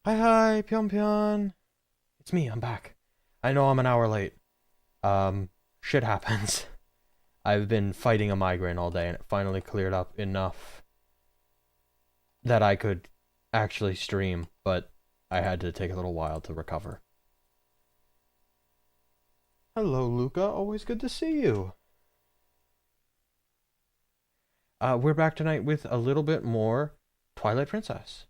Hi, Pyeon Pyeon. It's me, I'm back. I know I'm an hour late. Shit happens. I've been fighting a migraine all day and it finally cleared up enough that I could actually stream, but I had to take a little while to recover. Hello, Luca. Always good to see you. We're back tonight with a little bit more Twilight Princess.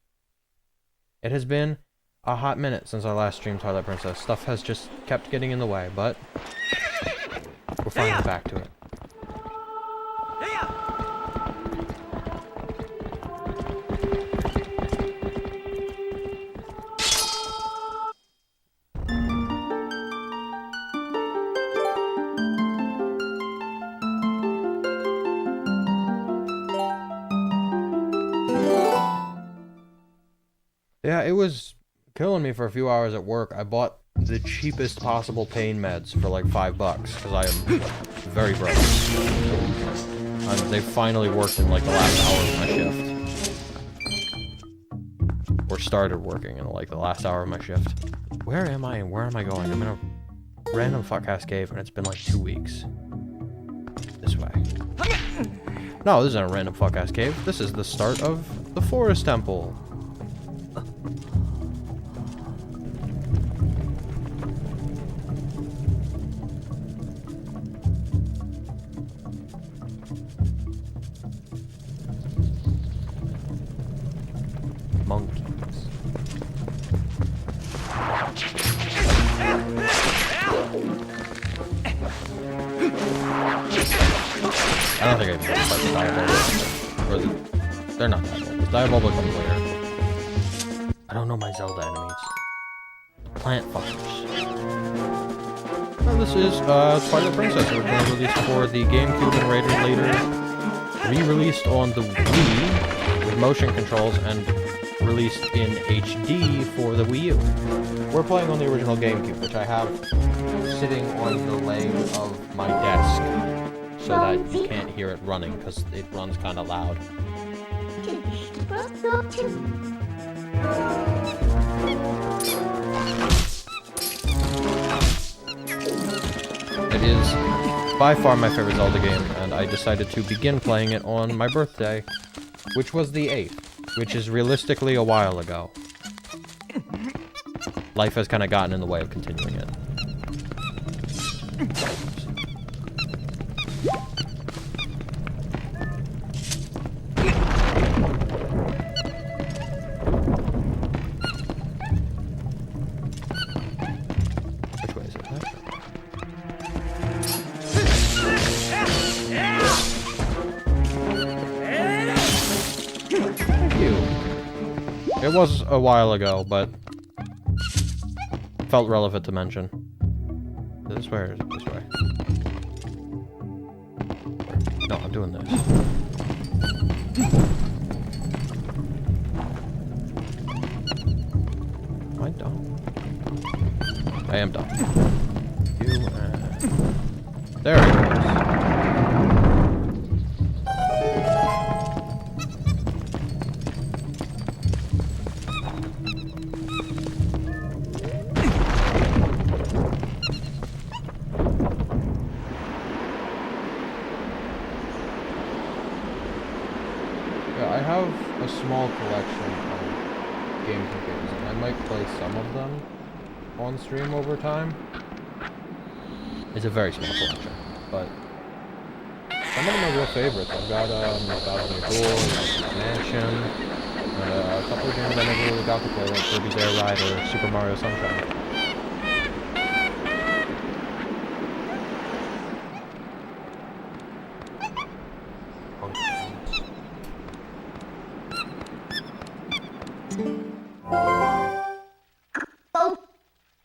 It has been a hot minute since I last streamed Twilight Princess. Stuff has just kept getting in the way, but we're finally back to it. Yeah, it was killing me for a few hours at work. I bought the cheapest possible pain meds for like $5 because I am very broke. They finally worked in like the last hour of my shift. Or started working in like the last hour of my shift. Where am I and where am I going? I'm in a random fuck-ass cave and it's been like 2 weeks. This way. No, this isn't a random fuck-ass cave. This is the start of the Forest Temple. Monkeys. I don't think I can fight the Diabolic. Or they're not Diabolic. Diabolic comes later. I don't know my Zelda enemies. Plant fuckers. Well, this is Twilight Princess, originally released for the GameCube and later re-released on the Wii with motion controls and released in HD for the Wii U. We're playing on the original GameCube, which I have sitting on the leg of my desk so that you can't hear it running because it runs kind of loud. It is by far my favorite Zelda game, and I decided to begin playing it on my birthday, which was the 8th. Which is realistically a while ago. Life has kind of gotten in the way of continuing it. Which way is it? It was a while ago, but felt relevant to mention. This way or is it this way? No, I'm doing this. Am I dumb? I am dumb. There it goes. I have a small collection of GameCube games, and I might play some of them on stream over time. It's a very small collection, but some of them are real favorites. I've got Thousand Year Door, Mansion, and a couple of games I never really got to play, like Kirby's Air Ride or Super Mario Sunshine.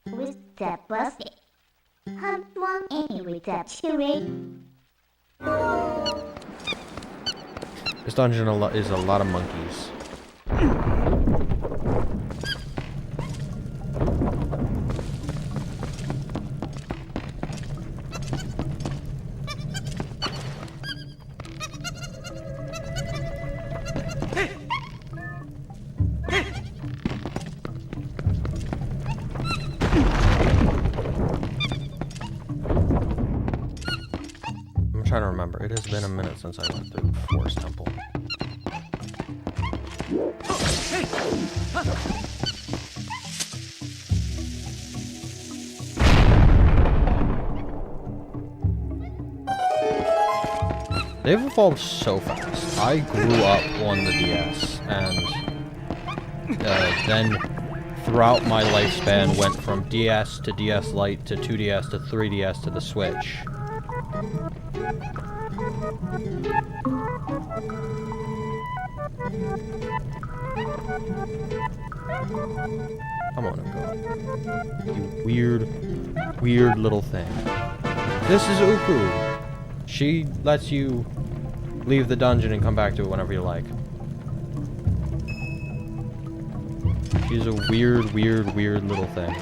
With the basket. Have one any with the chili. This dungeon is a lot of monkeys. been a minute since I went through the Forest Temple. They've evolved so fast. I grew up on the DS, and then throughout my lifespan went from DS to DS Lite to 2DS to 3DS to the Switch. Come on, Uku. You weird little thing. This is Uku. She lets you leave the dungeon and come back to it whenever you like. She's a weird little thing.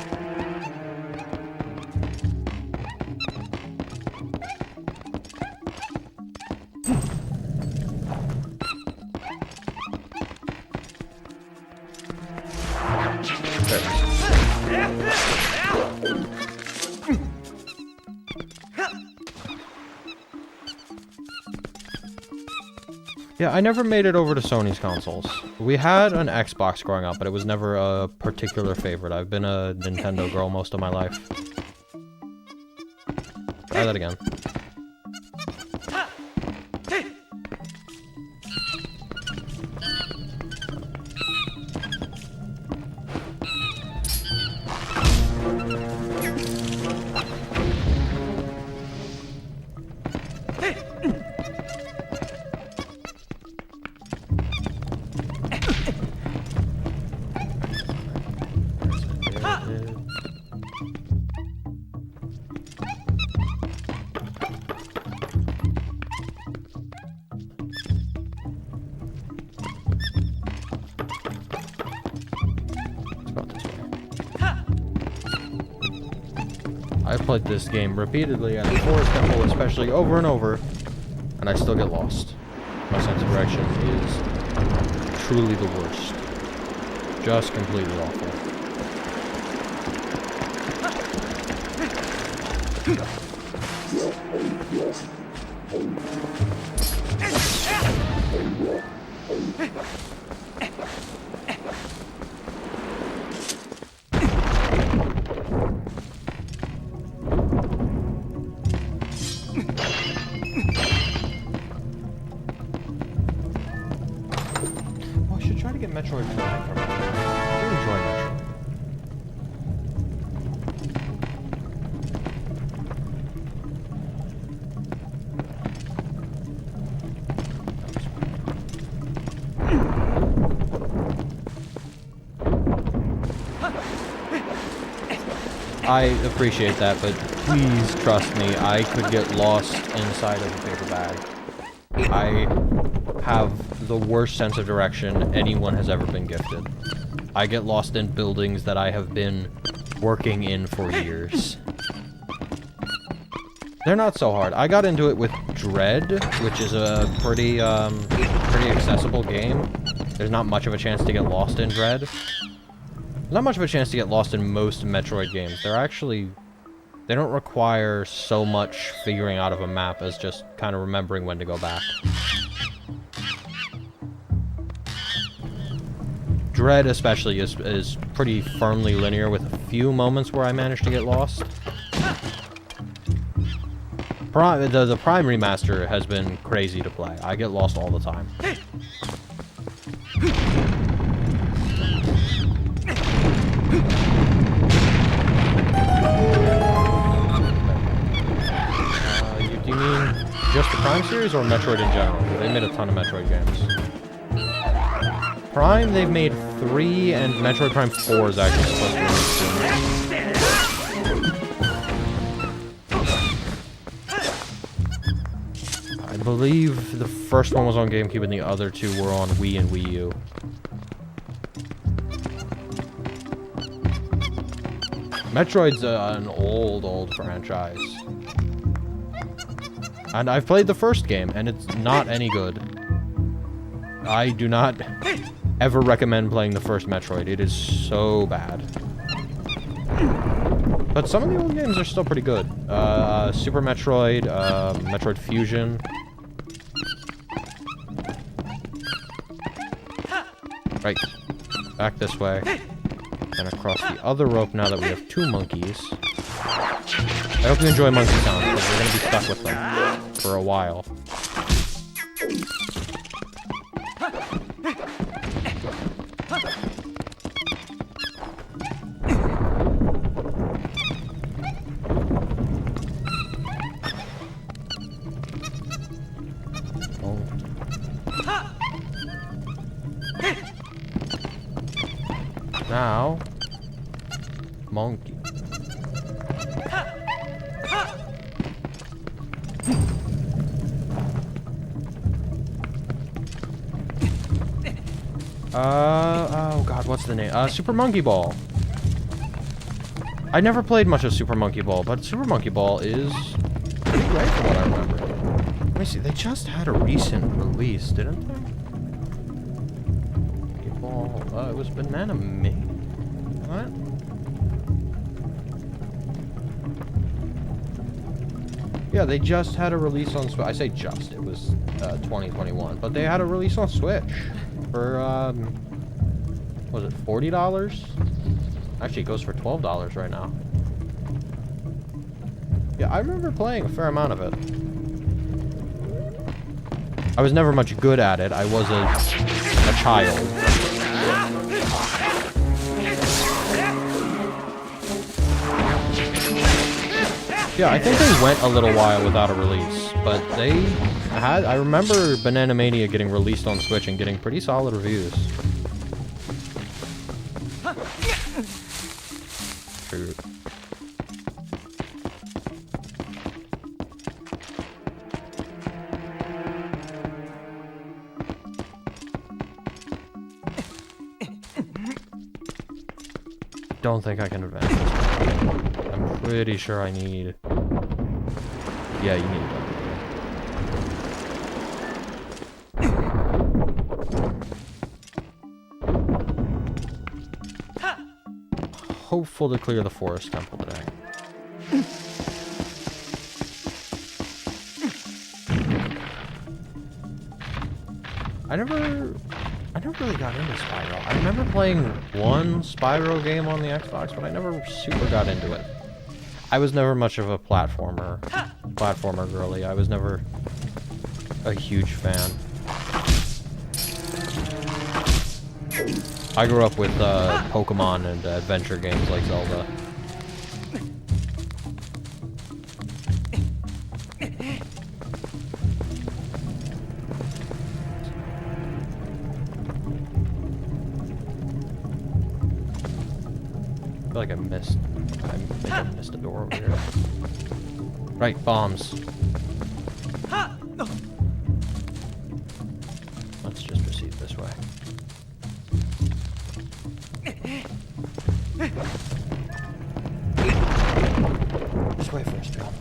Yeah, I never made it over to Sony's consoles. We had an Xbox growing up, but it was never a particular favorite. I've been a Nintendo girl most of my life. Try that again. I played this game repeatedly at the Forest Temple, especially over and over, and I still get lost. My sense of direction is truly the worst. Just completely awful. Try to get Metroid Prime from it. I do enjoy Metroid. I appreciate that, but please trust me, I could get lost inside of a paper bag. I have the worst sense of direction anyone has ever been gifted. I get lost in buildings that I have been working in for years. They're not so hard. I got into it with Dread, which is a pretty accessible game. There's not much of a chance to get lost in Dread. Not much of a chance to get lost in most Metroid games. They don't require so much figuring out of a map as just kind of remembering when to go back. Dread especially is pretty firmly linear with a few moments where I managed to get lost. The Prime remaster has been crazy to play. I get lost all the time. Do you mean just the Prime series or Metroid in general? They made a ton of Metroid games. Prime, they've made 3, and Metroid Prime 4 is actually supposed to release soon. I believe the first one was on GameCube and the other 2 were on Wii and Wii U. Metroid's an old franchise. And I've played the first game, and it's not any good. I do not ever recommend playing the first Metroid. It is so bad. But some of the old games are still pretty good. Super Metroid, Metroid Fusion. Right. Back this way. And across the other rope now that we have 2 monkeys. I hope you enjoy monkey sounds, because we're going to be stuck with them for a while. Now, monkey. Oh god, what's the name? Super Monkey Ball. I never played much of Super Monkey Ball, but Super Monkey Ball is pretty great from what I remember. Let me see, they just had a recent release, didn't they? It was Banana Me. What? Yeah, they just had a release on Switch. I say just, it was 2021, but they had a release on Switch for, was it $40? Actually, it goes for $12 right now. Yeah, I remember playing a fair amount of it. I was never much good at it. I was a child. Yeah, I think they went a little while without a release, but they had... I remember Banana Mania getting released on Switch and getting pretty solid reviews. Shoot. Don't think I can advance this. I'm pretty sure I need... Yeah, you need that. Hopeful to clear the forest temple today. I never really got into Spyro. I remember playing one Spyro game on the Xbox, but I never super got into it. I was never much of a platformer girly. I was never a huge fan. I grew up with Pokemon and adventure games like Zelda. I feel like I think I missed a door over here. Right, bombs. Let's just proceed this way. This way first, Bill.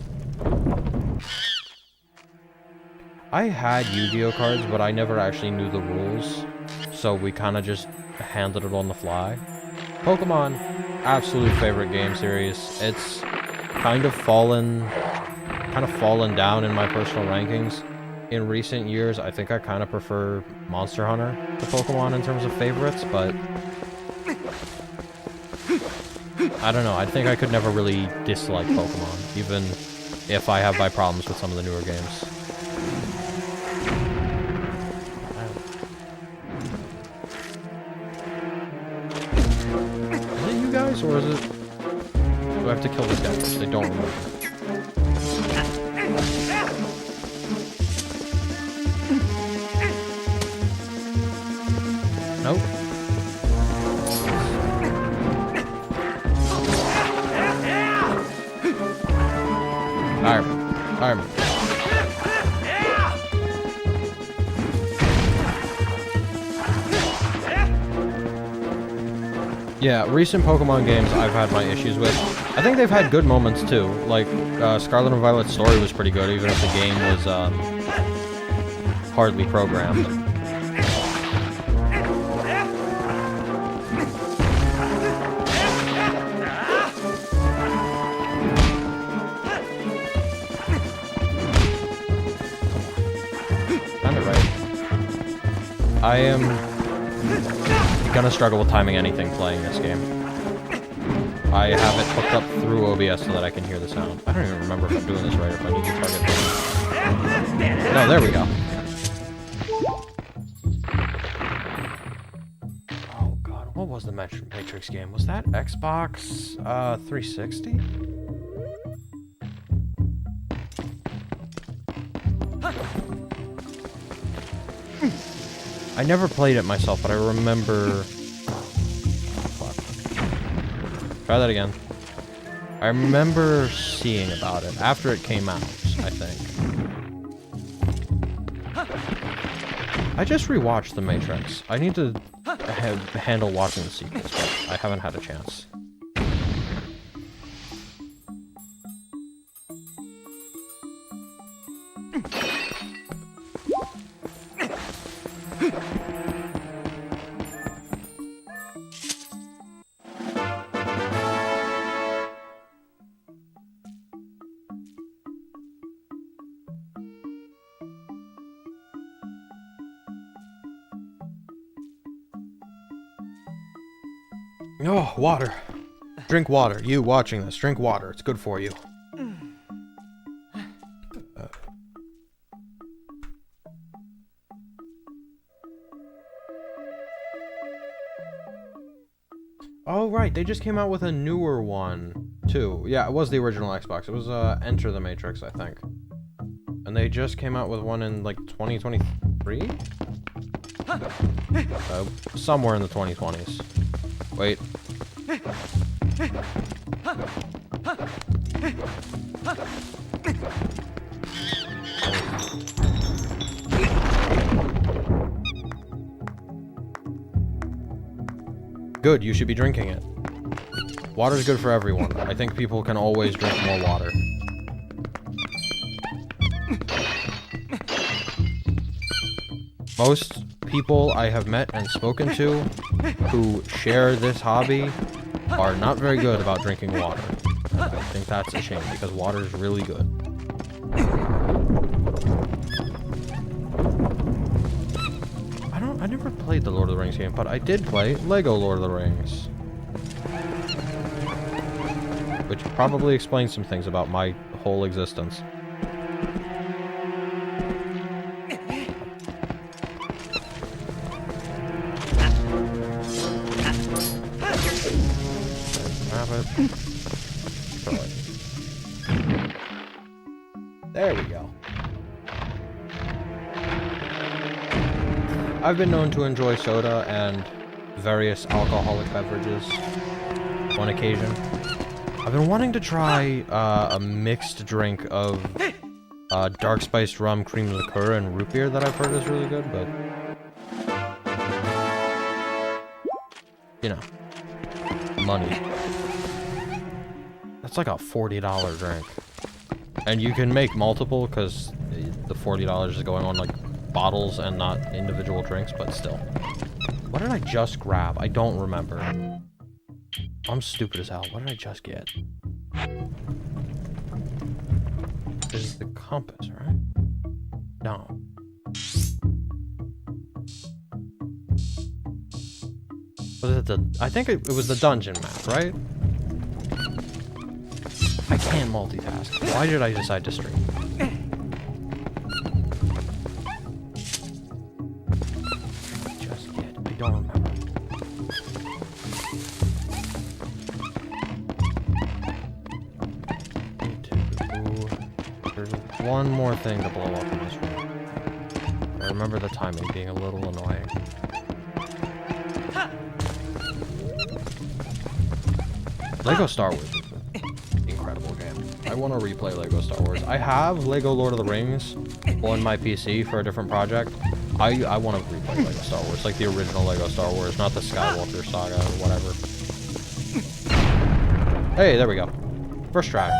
I had Yu-Gi-Oh cards, but I never actually knew the rules, so we kind of just handled it on the fly. Pokemon, absolute favorite game series. It's kind of fallen down in my personal rankings in recent years. I think I kind of prefer Monster Hunter to Pokemon in terms of favorites, but I don't know. I think I could never really dislike Pokemon, even if I have my problems with some of the newer games. Is it you guys, or is it... Do I have to kill this guy first? They don't remember. Nope. Fireman. Yeah, recent Pokemon games I've had my issues with. I think they've had good moments too. Like, Scarlet and Violet's story was pretty good, even if the game was hardly programmed. You're gonna struggle with timing anything playing this game. I have it hooked up through OBS so that I can hear the sound. I don't even remember if I'm doing this right, if I need to target. No, there we go. Oh god, what was the Matrix game? Was that Xbox 360? I never played it myself, but I remember... Fuck. Try that again. I remember seeing about it after it came out, I think. I just rewatched The Matrix. I need to handle watching the sequels, but I haven't had a chance. Oh, water. Drink water. You watching this, drink water. It's good for you. Oh, right. They just came out with a newer one, too. Yeah, it was the original Xbox. It was, Enter the Matrix, I think. And they just came out with one in, like, 2023? Somewhere in the 2020s. Wait. Good, you should be drinking it. Water's good for everyone. I think people can always drink more water. Most people I have met and spoken to who share this hobby are not very good about drinking water. And I think that's a shame because water is really good. I never played the Lord of the Rings game, but I did play Lego Lord of the Rings. Which probably explains some things about my whole existence. There we go. I've been known to enjoy soda and various alcoholic beverages on occasion. I've been wanting to try a mixed drink of dark spiced rum, cream liqueur, and root beer that I've heard is really good, but... You know. Money. That's like a $40 drink. And you can make multiple, because the $40 is going on, like, bottles and not individual drinks, but still. What did I just grab? I don't remember. I'm stupid as hell. What did I just get? This is the compass, right? No. Was it the... I think it was the dungeon map, right? I can't multitask. Why did I decide to stream? Just get... I don't remember. There's one more thing to blow up in this room. I remember the timing being a little annoying. Lego Star Wars is an incredible game. I want to replay Lego Star Wars. I have Lego Lord of the Rings on my PC for a different project. I want to replay Lego Star Wars, like the original Lego Star Wars, not the Skywalker saga or whatever. Hey, there we go. First try.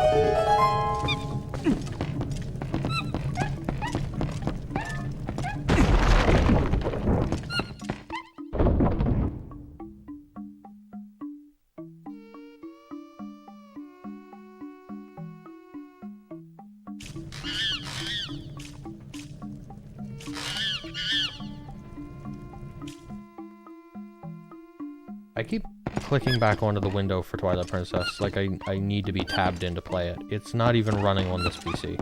I keep clicking back onto the window for Twilight Princess, like I need to be tabbed in to play it. It's not even running on this PC.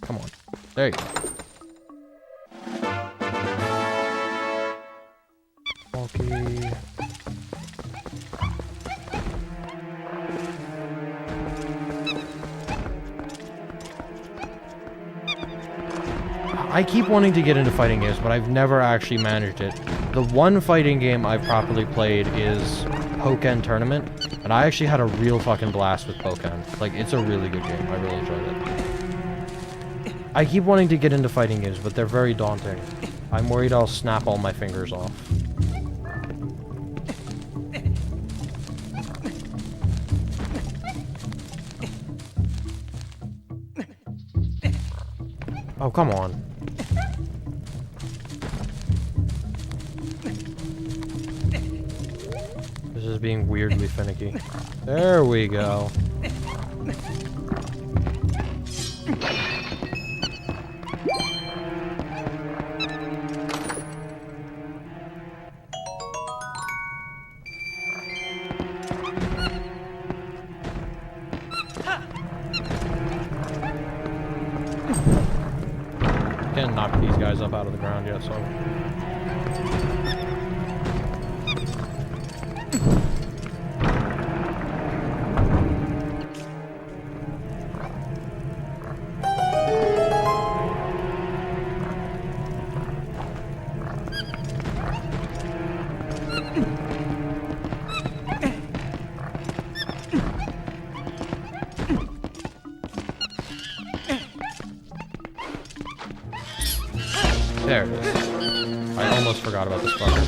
Come on. There you go. Okay. I keep wanting to get into fighting games, but I've never actually managed it. The one fighting game I've properly played is Pokken Tournament, and I actually had a real fucking blast with Pokken. Like, it's a really good game. I really enjoyed it. I keep wanting to get into fighting games, but they're very daunting. I'm worried I'll snap all my fingers off. Oh, come on. This is being weirdly finicky. There we go. Can't knock these guys up out of the ground yet, so... There it is. I almost forgot about this fucker.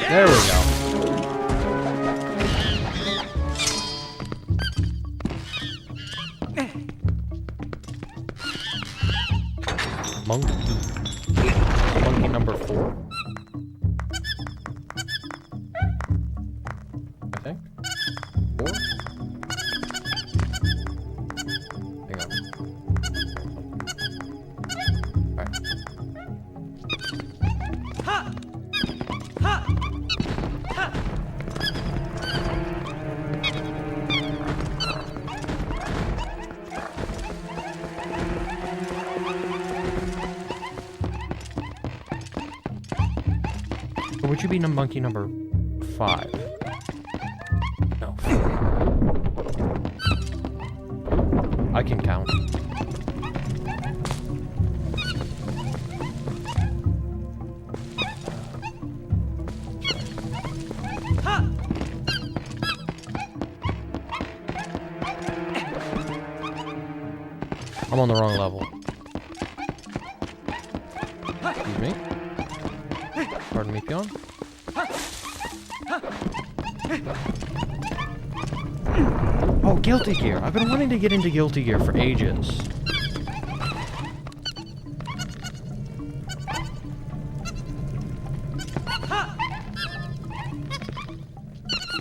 There we go. Monkey number 4. I think. 4? Hang on. Alright. Or would you be monkey number 5? No. I can count. I'm on the wrong level. Excuse me. Pardon me, peon. Oh, Guilty Gear. I've been wanting to get into Guilty Gear for ages.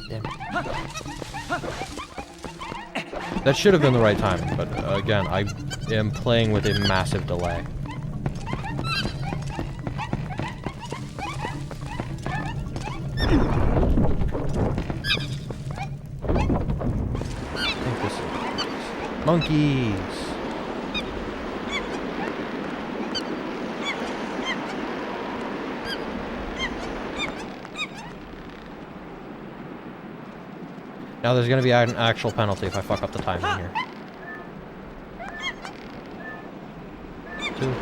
Damn. That should have been the right timing, but again, I am playing with a massive delay. Monkeys! Now there's gonna be an actual penalty if I fuck up the timing here. 2,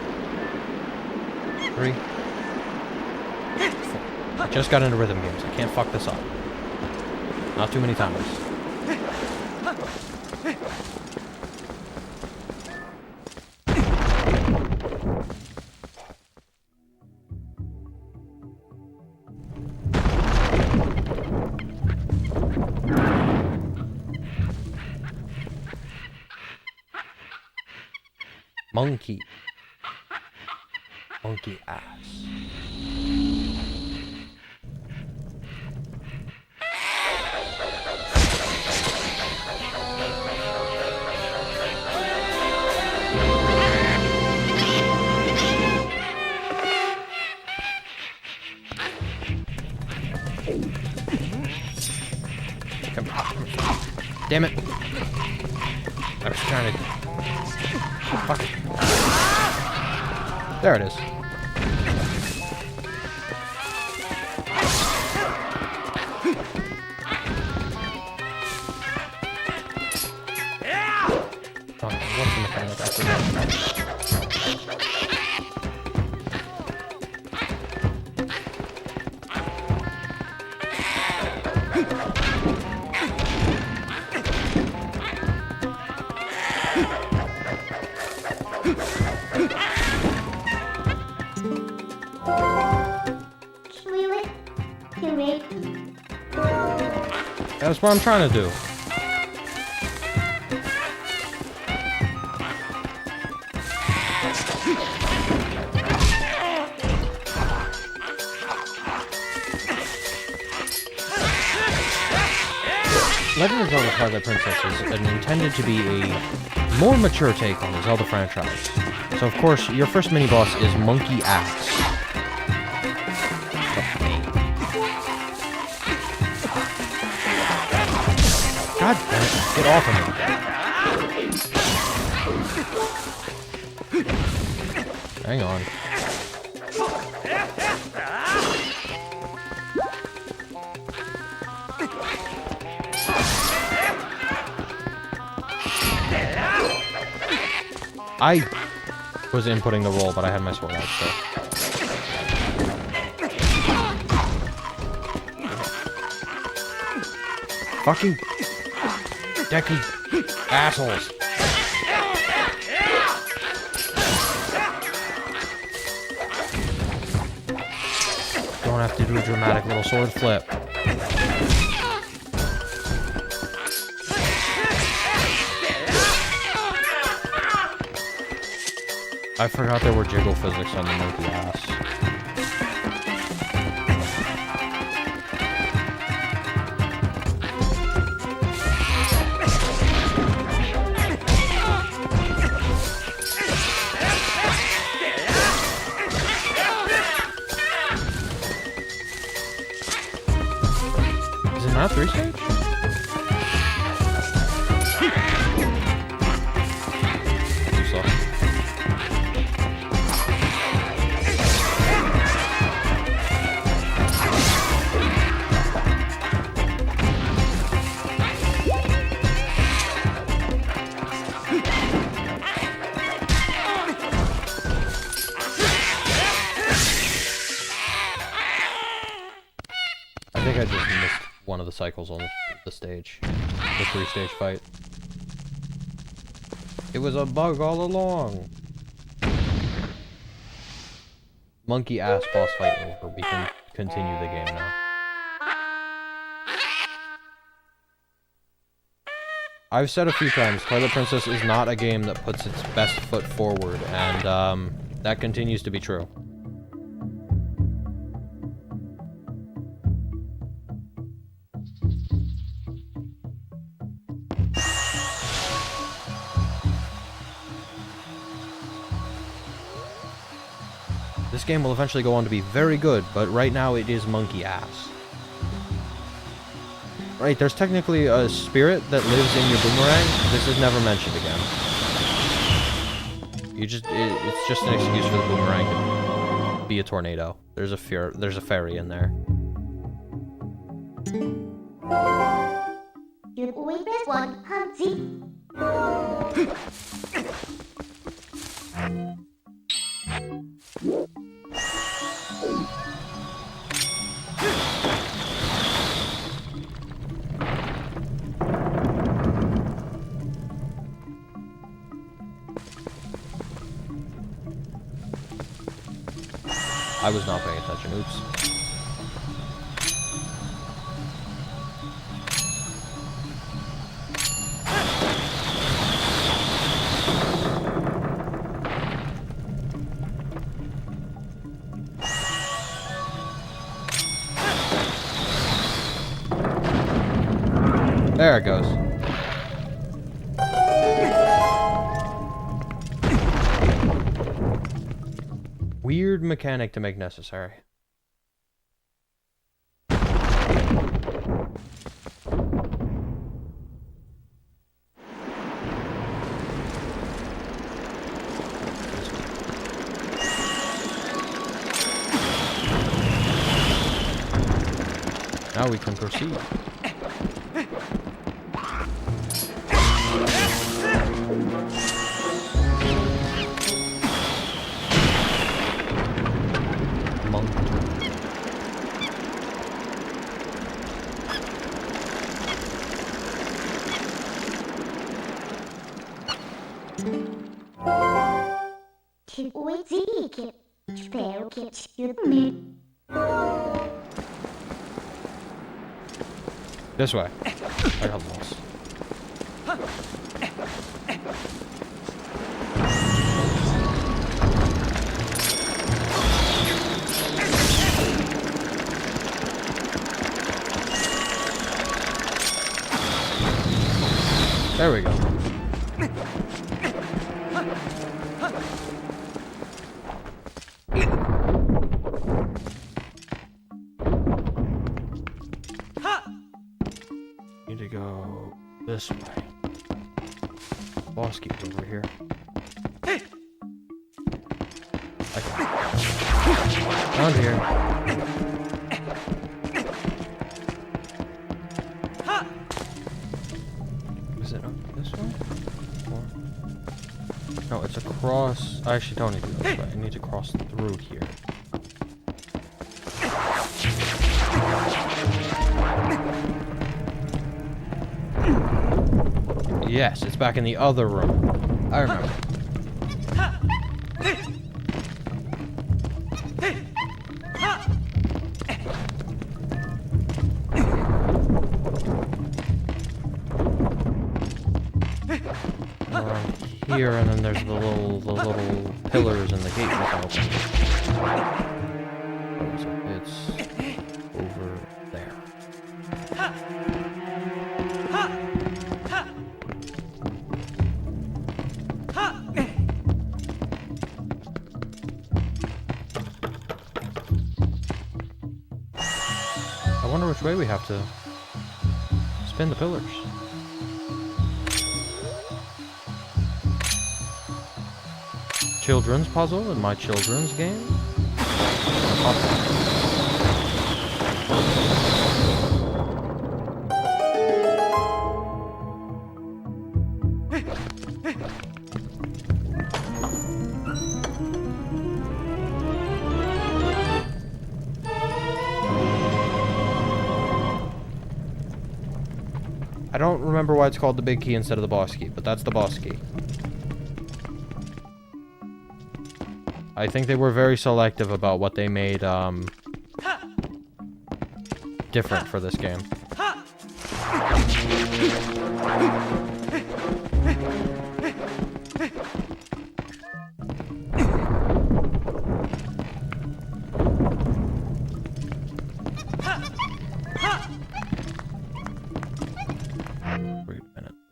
3, 4. I just got into rhythm games. I can't fuck this up. Not too many times. Monkey. Monkey ass. Come on. Damn it. I was trying to... Fuck. There it is. Oh, what's the mechanic after that? That's what I'm trying to do. Legend of Zelda Twilight Princess is intended to be a more mature take on the Zelda franchise. So of course, your first mini-boss is Monkey Axe. God damn it, get off of me. Hang on. I was inputting the roll, but I had my sword out, so... Fucking... Decky assholes. Don't have to do a dramatic little sword flip. I forgot there were jiggle physics on the monkey ass. Is it not 3-stage? You suck. I think I just missed one of the cycles on the stage. The 3-stage fight. It was a bug all along. Monkey ass boss fight over. We can continue the game now. I've said a few times, Twilight Princess is not a game that puts its best foot forward, and that continues to be true. This game will eventually go on to be very good, but right now it is monkey ass. Right, there's technically a spirit that lives in your boomerang. This is never mentioned again. You just, it's just an excuse for the boomerang to be a tornado. There's a fairy in there. You always press one, Humpty. I was not paying attention, oops. There it goes. Weird mechanic to make necessary. Now we can proceed. Monk. This way. I got lost. There we go. Need to go this way. Boss keeps over here. Down here. Is it up this way? Or... no, it's across. I actually don't need to go this way. I need to cross through here. Yes, it's back in the other room. I remember. Around here, and then there's the little pillars in the gate without them. So it's over there. I wonder which way we have to spin the pillars. Children's puzzle in my children's game? I don't remember why it's called the big key instead of the boss key, but that's the boss key. I think they were very selective about what they made different for this game.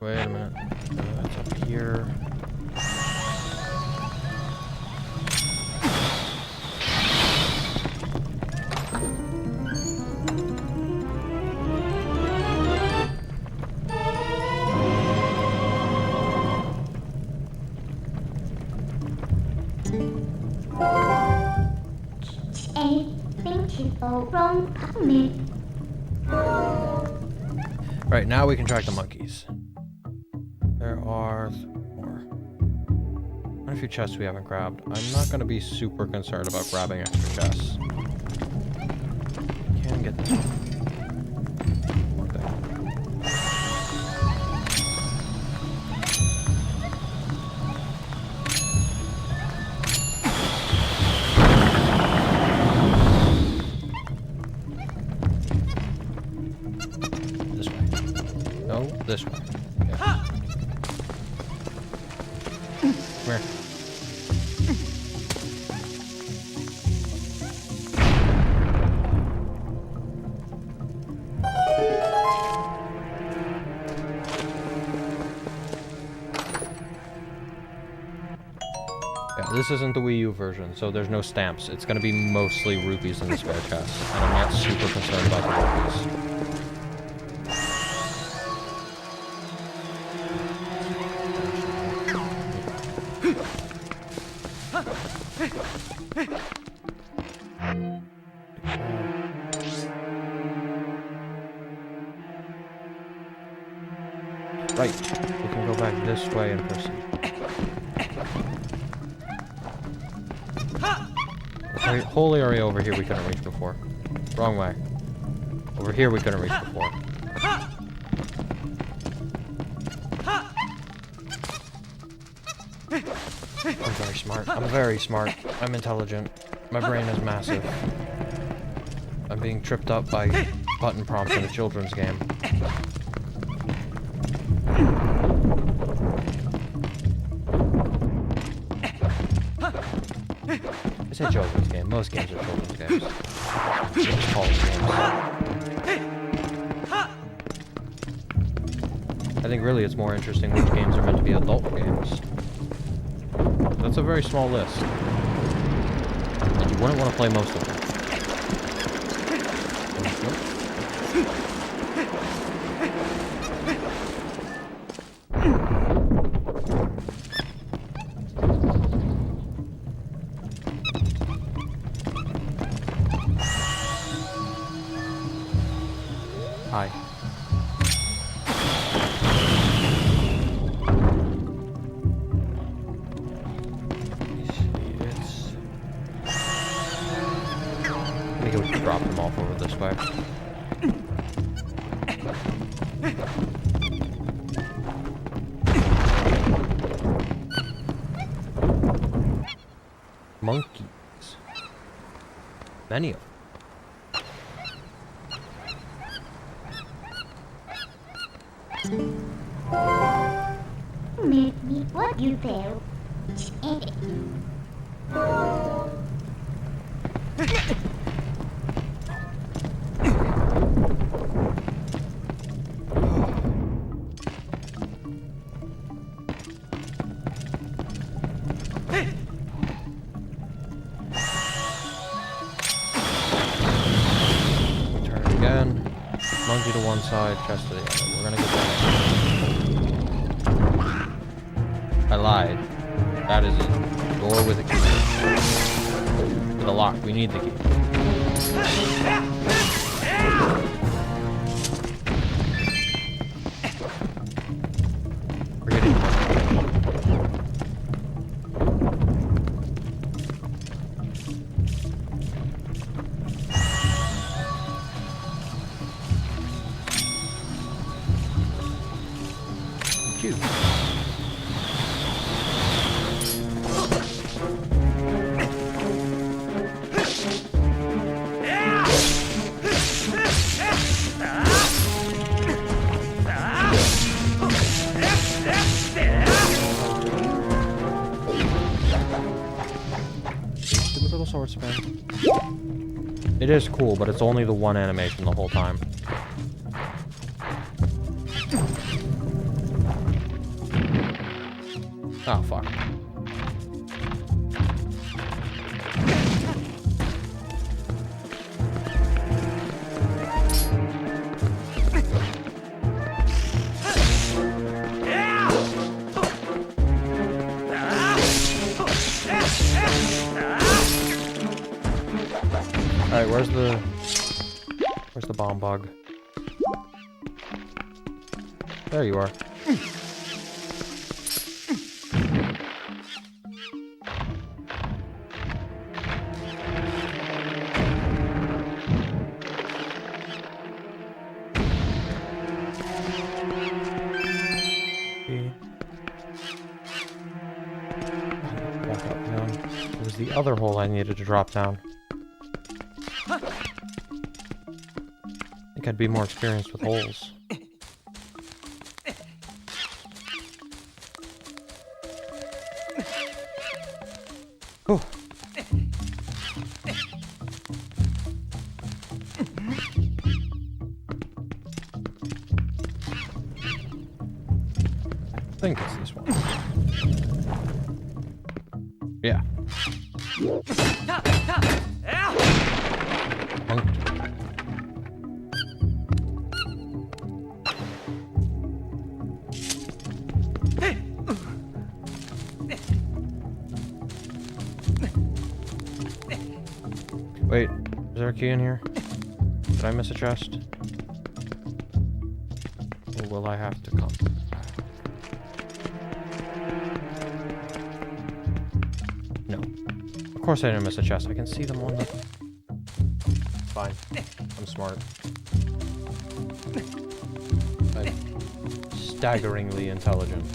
Wait a minute. It's up here. Right, now we can track the monkeys. There are more. Quite a few chests we haven't grabbed. I'm not going to be super concerned about grabbing extra chests. Can get this one. One thing. This way. No, this way. Yeah. Come here. Yeah, this isn't the Wii U version, so there's no stamps. It's gonna be mostly rupees in the spare chest, and I'm not super concerned about the rupees. Right, we can go back this way and proceed. The whole area over here we couldn't reach before. Wrong way. Over here we couldn't reach before. I'm very smart. I'm very smart. I'm intelligent. My brain is massive. I'm being tripped up by button prompts in a children's game. I say children's game. Most games are children's games. Just college games. I think really it's more interesting which games are meant to be adult games. That's a very small list. And you wouldn't want to play most of them. Hi. I think we can drop them off over this way. Monkeys. Many of them. Make me what you feel. Turn it again. Monkey to one side, chest to the other. We're gonna get that. I lied. That is a door with a key. With a lock. We need the key. We're getting cute. Stupid little sword spin. It is cool, but it's only the one animation the whole time. Oh, fuck. Alright, where's the bomb bug? There you are. Back up down. It was the other hole I needed to drop down. I think I'd be more experienced with holes. Oh. I think it's this one. Yeah. Punked. Wait, is there a key in here? Did I miss a chest? Or will I have to come back? No. Of course I didn't miss a chest. I can see them on the... Fine. I'm smart. I'm staggeringly intelligent.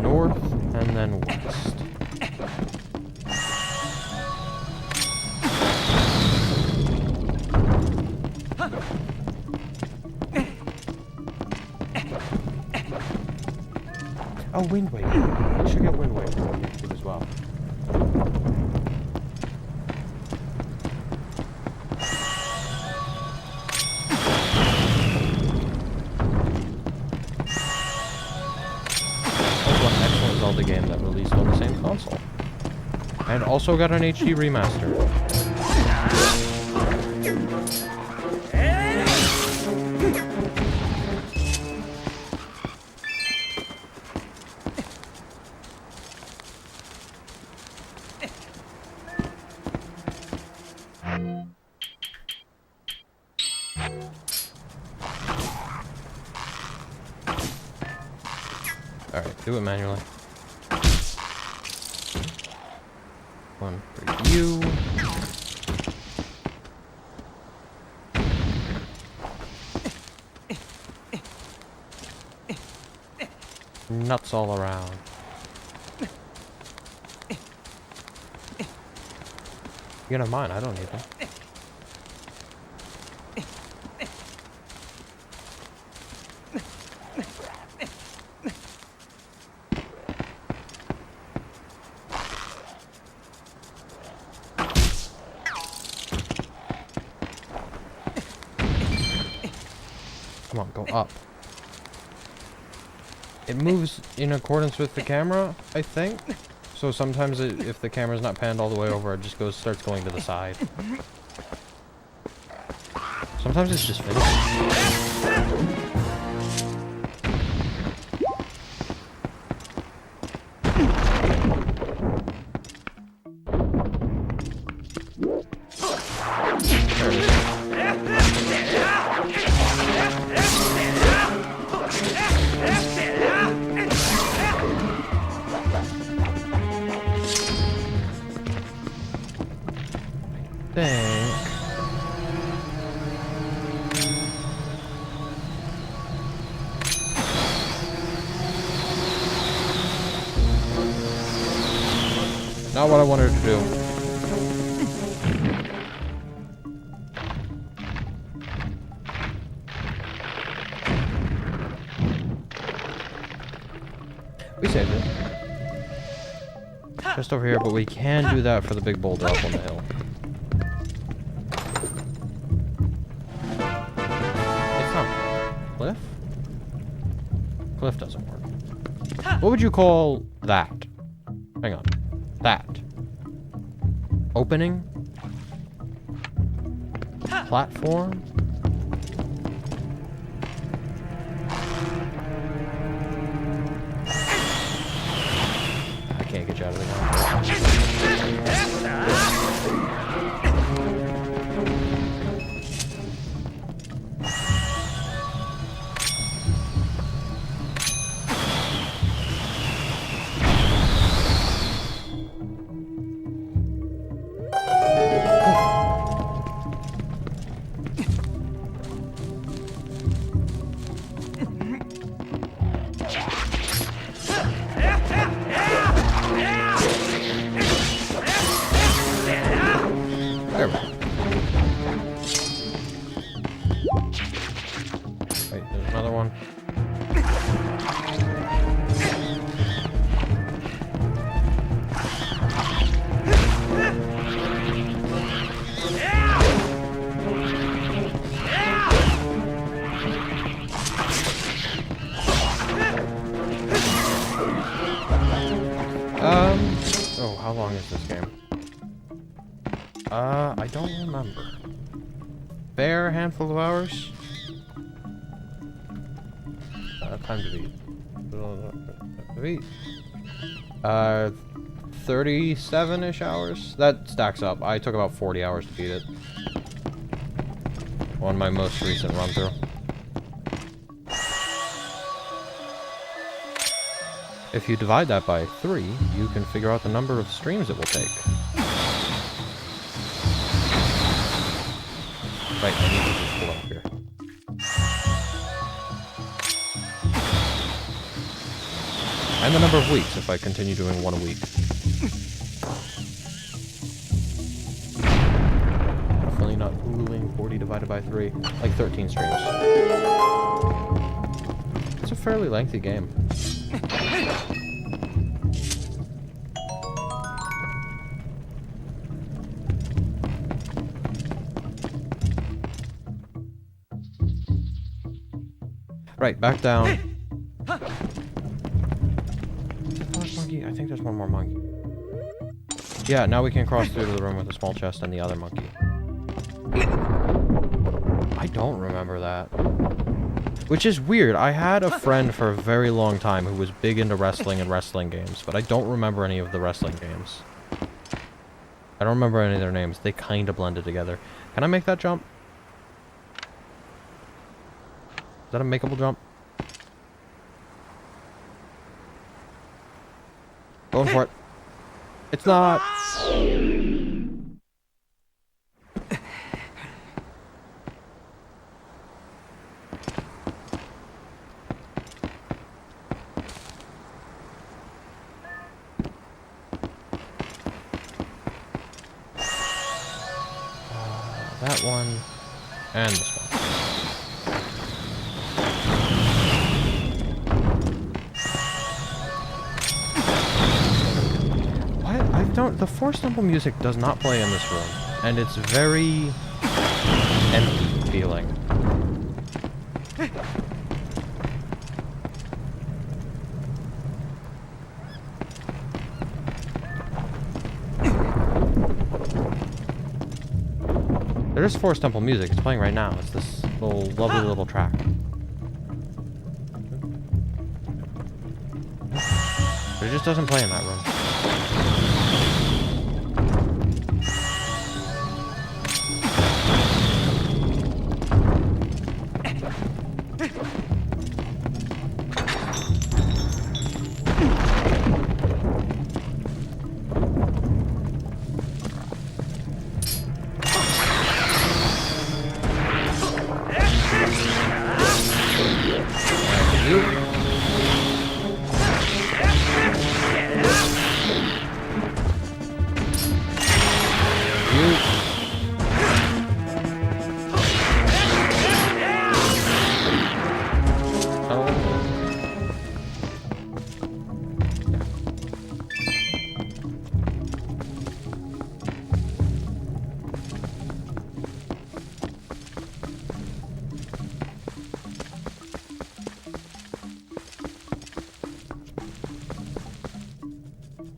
North and then west. Oh, Wind Waker. I should get Wind Waker as well. Zelda game that released on the same console. And also got an HD remaster. Alright, do it manually. One for you. Nuts all around. You can have mine, I don't need them. Come on, go up. It moves in accordance with the camera, I think. So sometimes if the camera's not panned all the way over, it just starts going to the side. Sometimes it's just finished. There it is. Not what I wanted to do. We saved it. Just over here, but we can do that for the big boulder up on the hill. It's not cliff? Cliff doesn't work. What would you call that? Hang on. That. Opening? Platform? I can't get you out of the ground. Oh, how long is this game? I don't remember. Fair handful of hours? Time to beat. 37-ish hours? That stacks up. I took about 40 hours to beat it. On my most recent run through. If you divide that by 3, you can figure out the number of streams it will take. Right, I need to just pull up here. And the number of weeks if I continue doing one a week. Definitely not Huluing 40 divided by 3. Like 13 streams. It's a fairly lengthy game. Right, back down. Monkey? I think there's one more monkey. Yeah, now we can cross through to the room with the small chest and the other monkey. I don't remember that. Which is weird. I had a friend for a very long time who was big into wrestling and wrestling games, but I don't remember any of the wrestling games. I don't remember any of their names. They kind of blended together. Can I make that jump? Is that a makeable jump? Going for it. It's not. That one and this one. The Force Temple music does not play in this room, and it's very empty feeling. There is Force Temple music. It's playing right now. It's this lovely little track. But it just doesn't play in that room.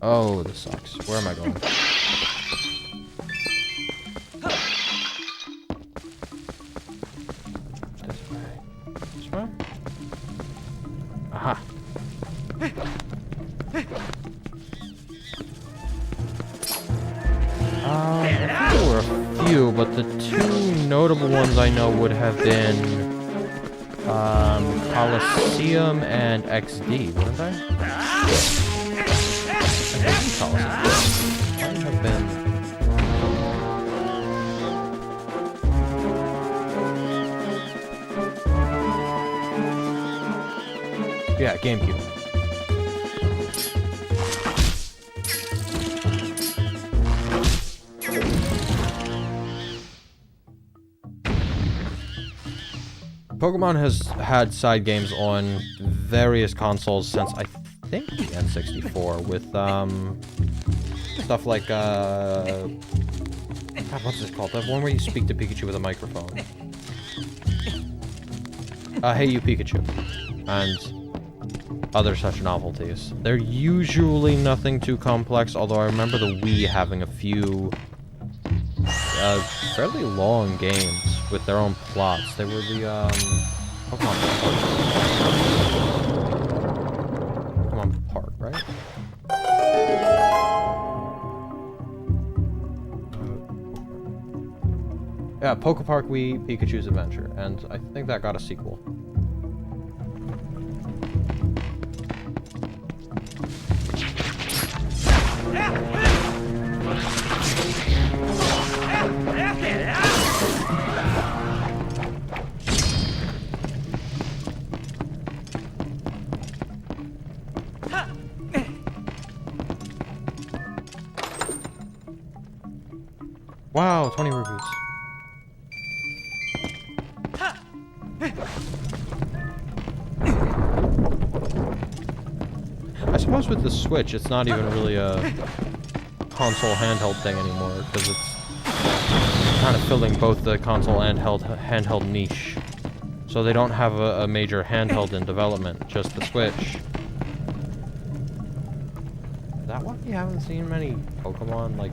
Oh, this sucks. Where am I going? This way. This way? Aha. I think there were a few, but the two notable ones I know would have been Coliseum and XD, wouldn't they? Have been. Yeah, GameCube. Pokemon has had side games on various consoles since I think the N64 with stuff like God, what's this called? The one where you speak to Pikachu with a microphone. Hey You Pikachu. And other such novelties. They're usually nothing too complex, although I remember the Wii having a few fairly long games with their own plots. They were the Pokemon Park, right? Yeah, Poke Park Wii Pikachu's Adventure, and I think that got a sequel. Wow, 20 rupees. I suppose with the Switch, it's not even really a console handheld thing anymore, because it's kind of filling both the console and handheld niche. So they don't have a major handheld in development, just the Switch. Is that why we haven't seen many Pokemon, like,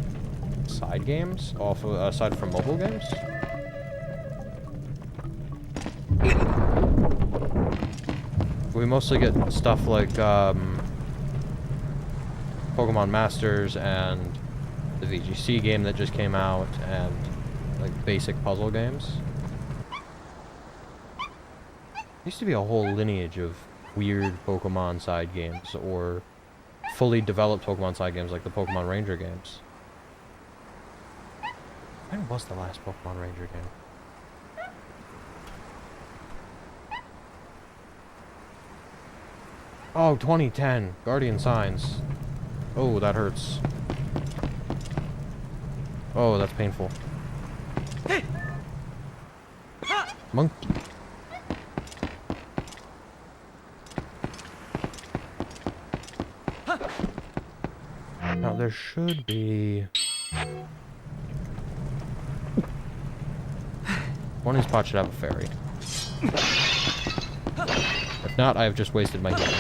side games, aside from mobile games? We mostly get stuff like, Pokemon Masters and the VGC game that just came out, and, like, basic puzzle games. Used to be a whole lineage of weird Pokemon side games, or fully developed Pokemon side games like the Pokemon Ranger games. When was the last Pokemon Ranger game? Oh, 2010. Guardian Signs. Oh, that hurts. Oh, that's painful. Monkey. Now, there should be... one of these spots should have a fairy. If not, I have just wasted my healing.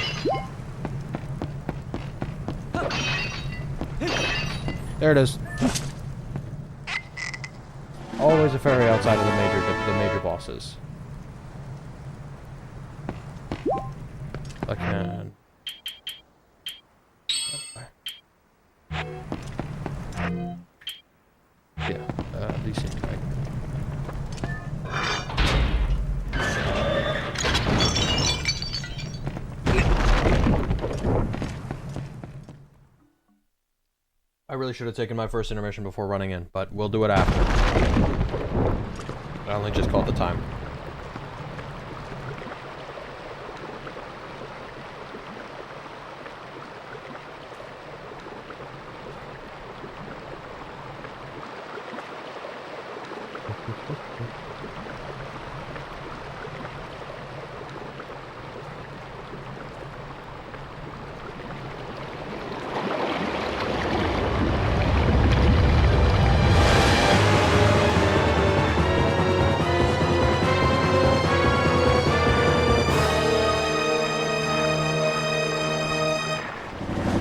There it is. Always a fairy outside of the major bosses. I can. Yeah, these seem right. I really should have taken my first intermission before running in, but we'll do it after. I only just called the time.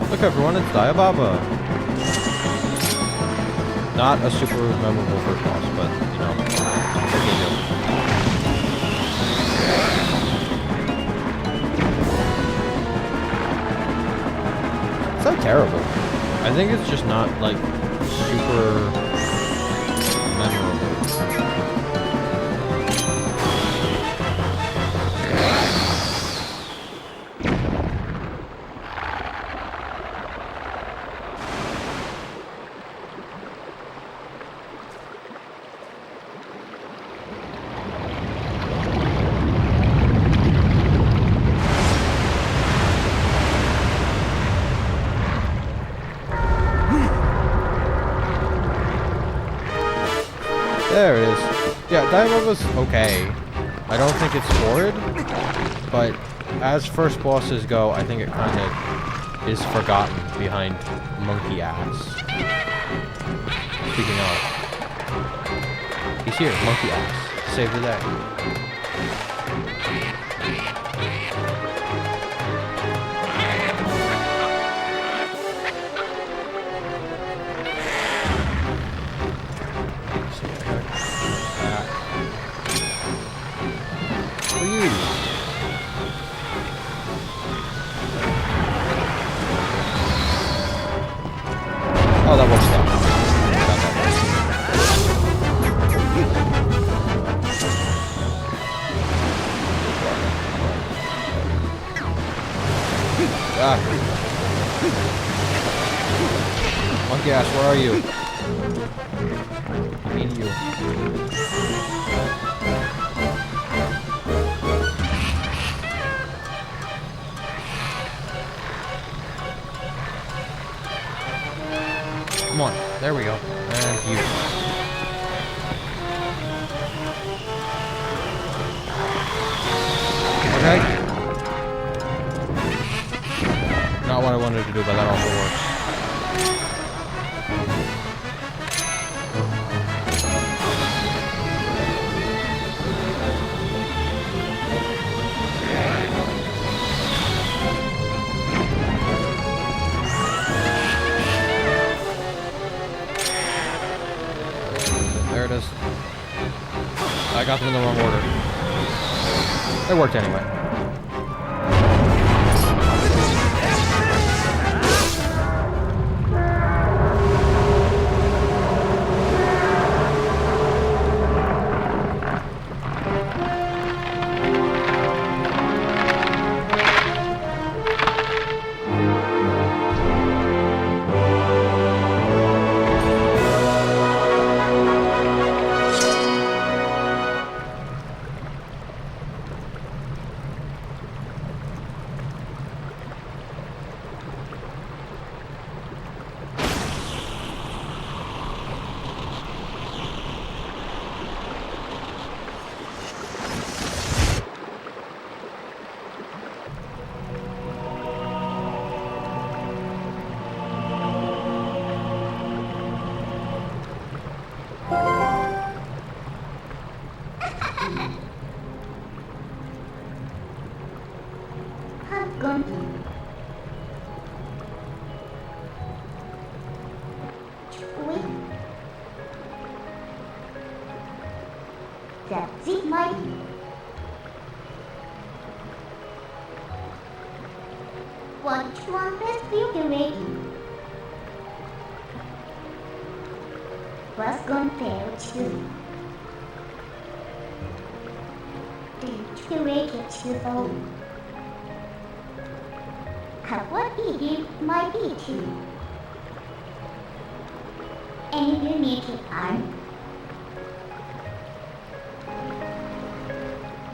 Look everyone, it's Diababa! Not a super memorable first boss, but, you know, it's so terrible. I think it's just not, like, super memorable. There it is. Yeah, Diaboba's okay. I don't think it's horrid, but as first bosses go, I think it kind of is forgotten behind Monkey Ass. Speaking of, he's here, Monkey Ass. Save the day. Oh, that won't stop. Ah. Monkey ass, where are you? I mean you. Come on, there we go. And you. Okay. Not what I wanted to do, but that also works. There it is. I got them in the wrong order. It worked anyway. I'm gonna wait. That's it, Mike. Which one best you can make? Was gonna fail too. Did you make it too though? What it might be too. And you need it arm.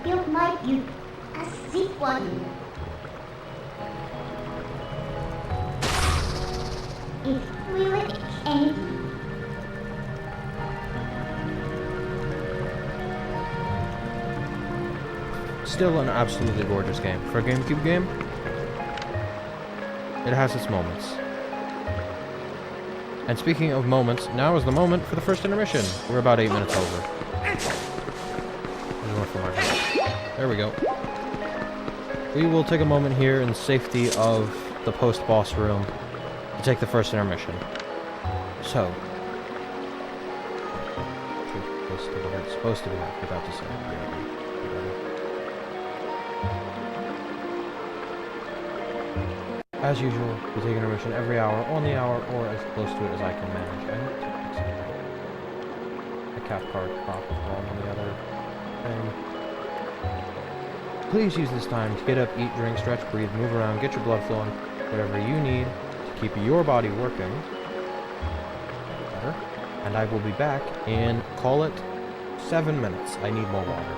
You might use a zip one. If we will anything. Still an absolutely gorgeous game. For a GameCube game, it has its moments. And speaking of moments, now is the moment for the first intermission. We're about 8 minutes over. There we go. We will take a moment here in the safety of the post-boss room to take the first intermission. So. It's supposed to be, I forgot to say. As usual, we take intermission every hour, on the hour, or as close to it as I can manage. I hope to the cap card prop is wrong on the other thing. Please use this time to get up, eat, drink, stretch, breathe, move around, get your blood flowing, whatever you need to keep your body working. Better. And I will be back in, call it, 7 minutes. I need more water.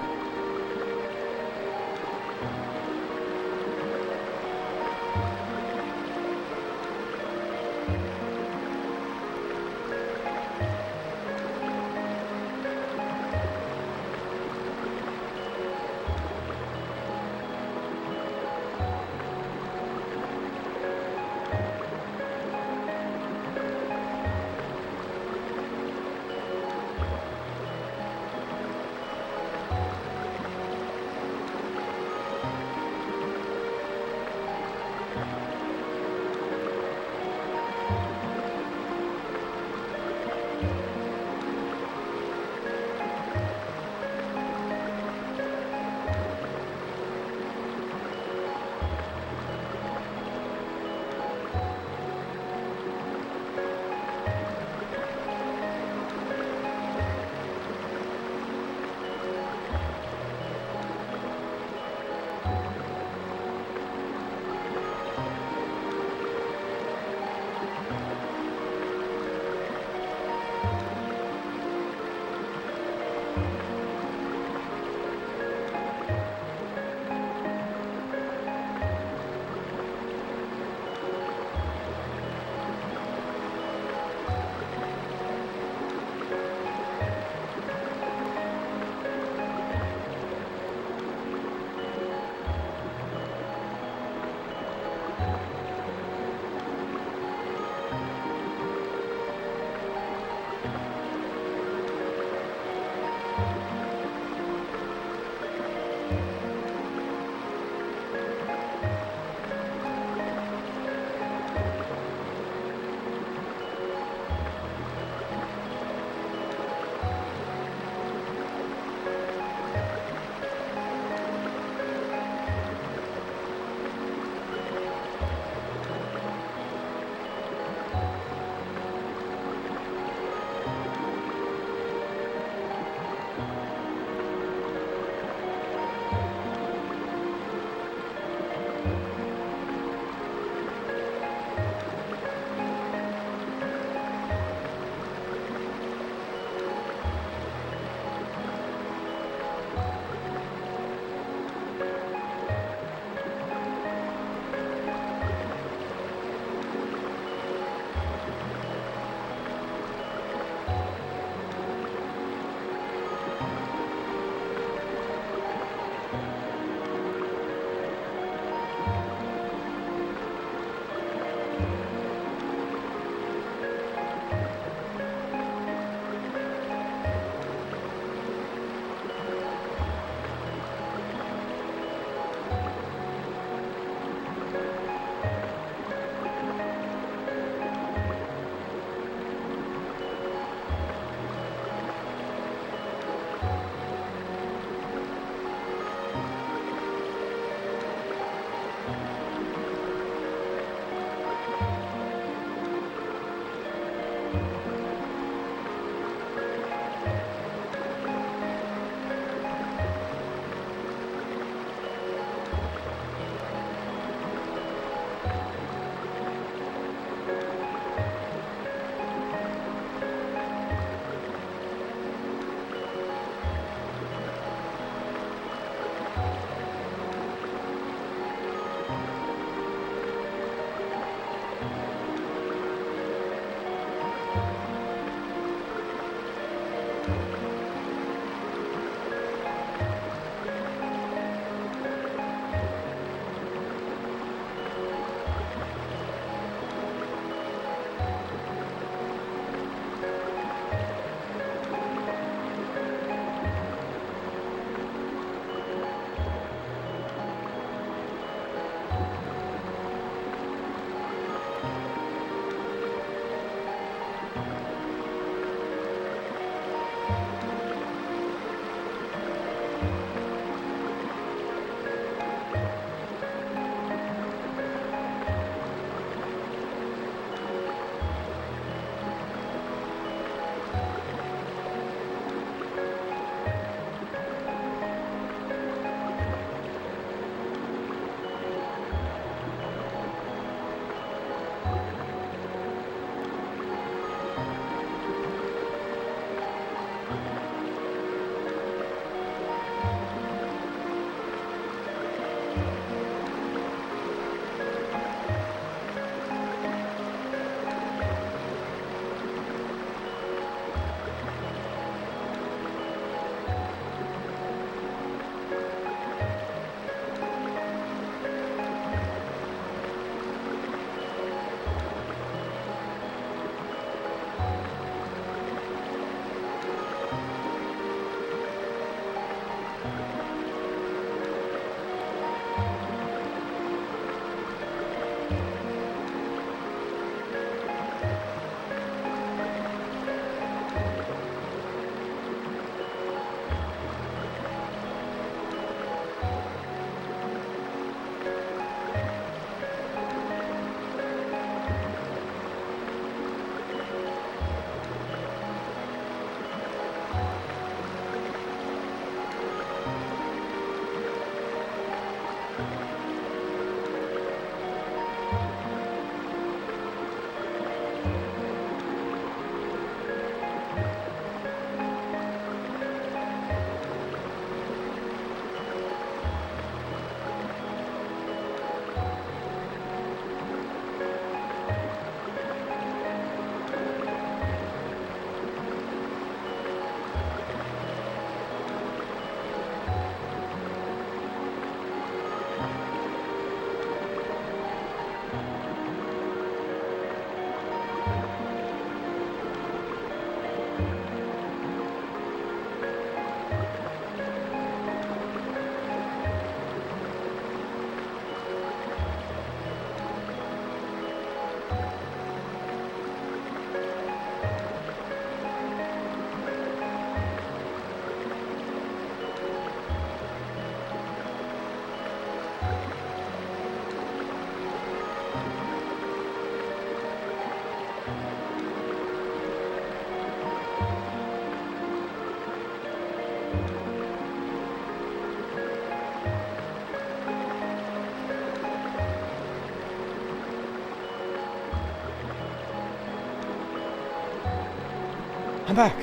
I'm back!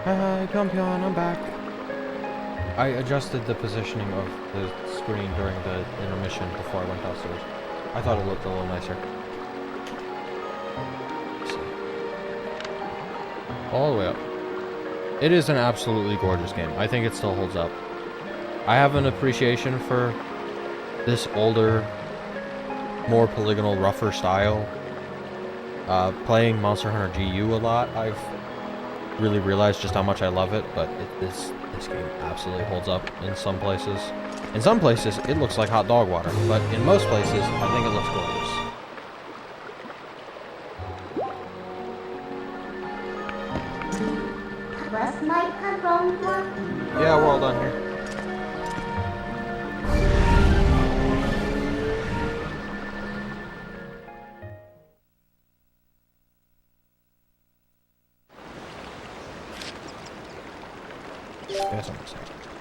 Hi, Pion, I'm back. I adjusted the positioning of the screen during the intermission before I went downstairs. I thought it looked a little nicer. Let's see. All the way up. It is an absolutely gorgeous game. I think it still holds up. I have an appreciation for this older, more polygonal, rougher style. Playing Monster Hunter GU a lot, I've really realized just how much I love it, but this game absolutely holds up in some places. In some places, it looks like hot dog water, but in most places, I think it looks gorgeous. Was my wrong one? Yeah, we're all done here.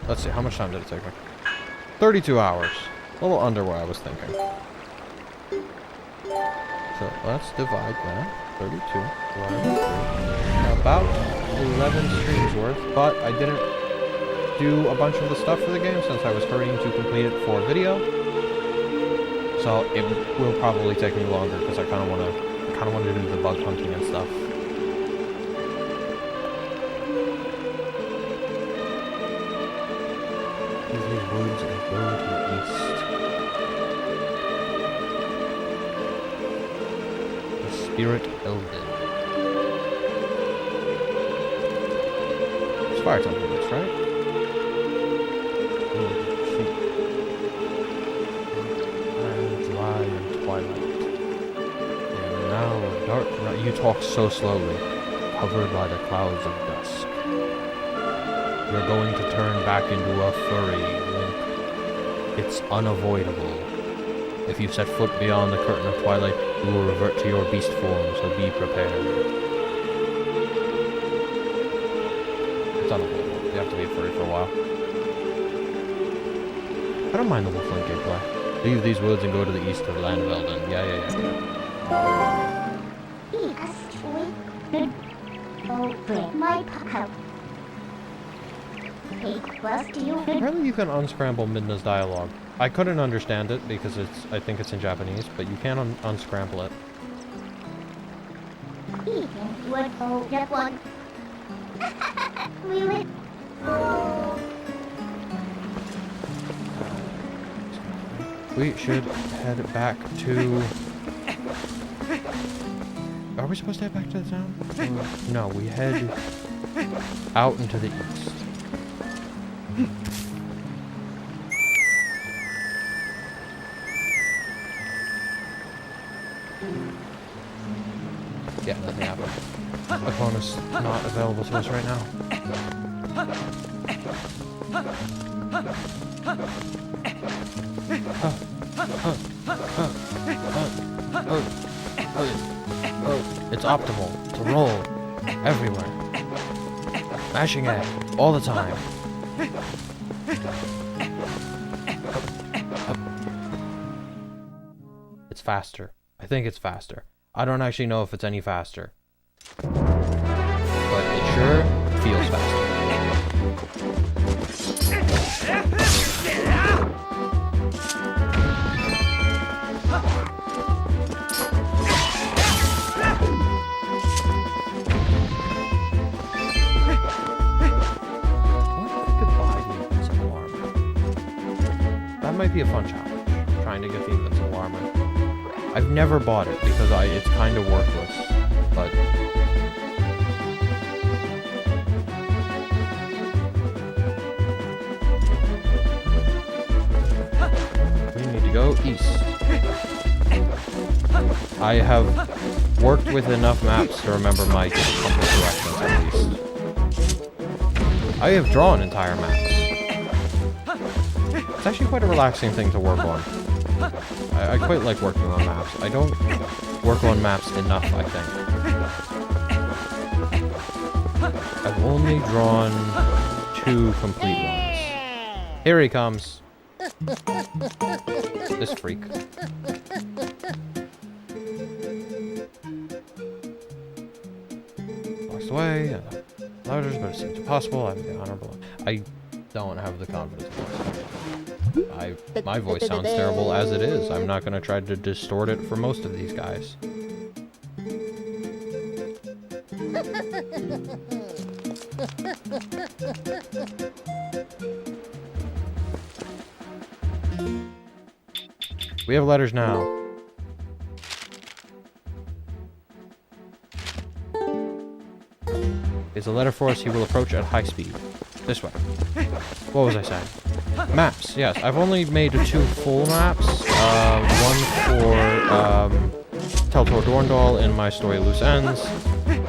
Let's see, how much time did it take me? 32 hours. A little under what I was thinking. So let's divide that. 32 divided by 3. About 11 streams worth, but I didn't do a bunch of the stuff for the game since I was hurrying to complete it for video. So it will probably take me longer because I kind of want to do the bug hunting and stuff. woods and go to the east. The Spirit Elden. It's fire temple this, right? Oh, shoot. And dry and twilight. And now dark night. You talk so slowly, covered by the clouds of dusk. You're going to turn back into a furry limp. It's unavoidable. If you set foot beyond the curtain of twilight, you will revert to your beast form, so be prepared. It's unavoidable. You have to be a furry for a while. I don't mind the wolfling gameplay. Leave these woods and go to the east to the land of Elden. Yeah. Yes, we oh, break my pocket. Apparently you can unscramble Midna's dialogue. I couldn't understand it because I think it's in Japanese, but you can unscramble it. We should head back to... Are we supposed to head back to the town? No, we head out into the east. Yeah, nothing happened. The phone is not available to us right now. It's optimal to roll everywhere. Mashing it all the time. It's faster. I think it's faster. I don't actually know if it's any faster. But it sure feels faster. That might be a fun challenge, trying to get the invincible armor. I've never bought it because it's kind of worthless, but... We need to go east. I have worked with enough maps to remember my compass directions at least. I have drawn entire maps. It's actually quite a relaxing thing to work on. I quite like working on maps. I don't work on maps enough, I think. I've only drawn 2 complete ones. Here he comes. This freak. Walks away. Louders, but it seems impossible. I'm the honorable. I don't have the confidence. My voice sounds terrible as it is. I'm not going to try to distort it for most of these guys. We have letters now. Is a letter for us he will approach at high speed. This way. What was I saying? Maps, yes. I've only made 2 full maps. One for Telltale Dorndal in my story Loose Ends,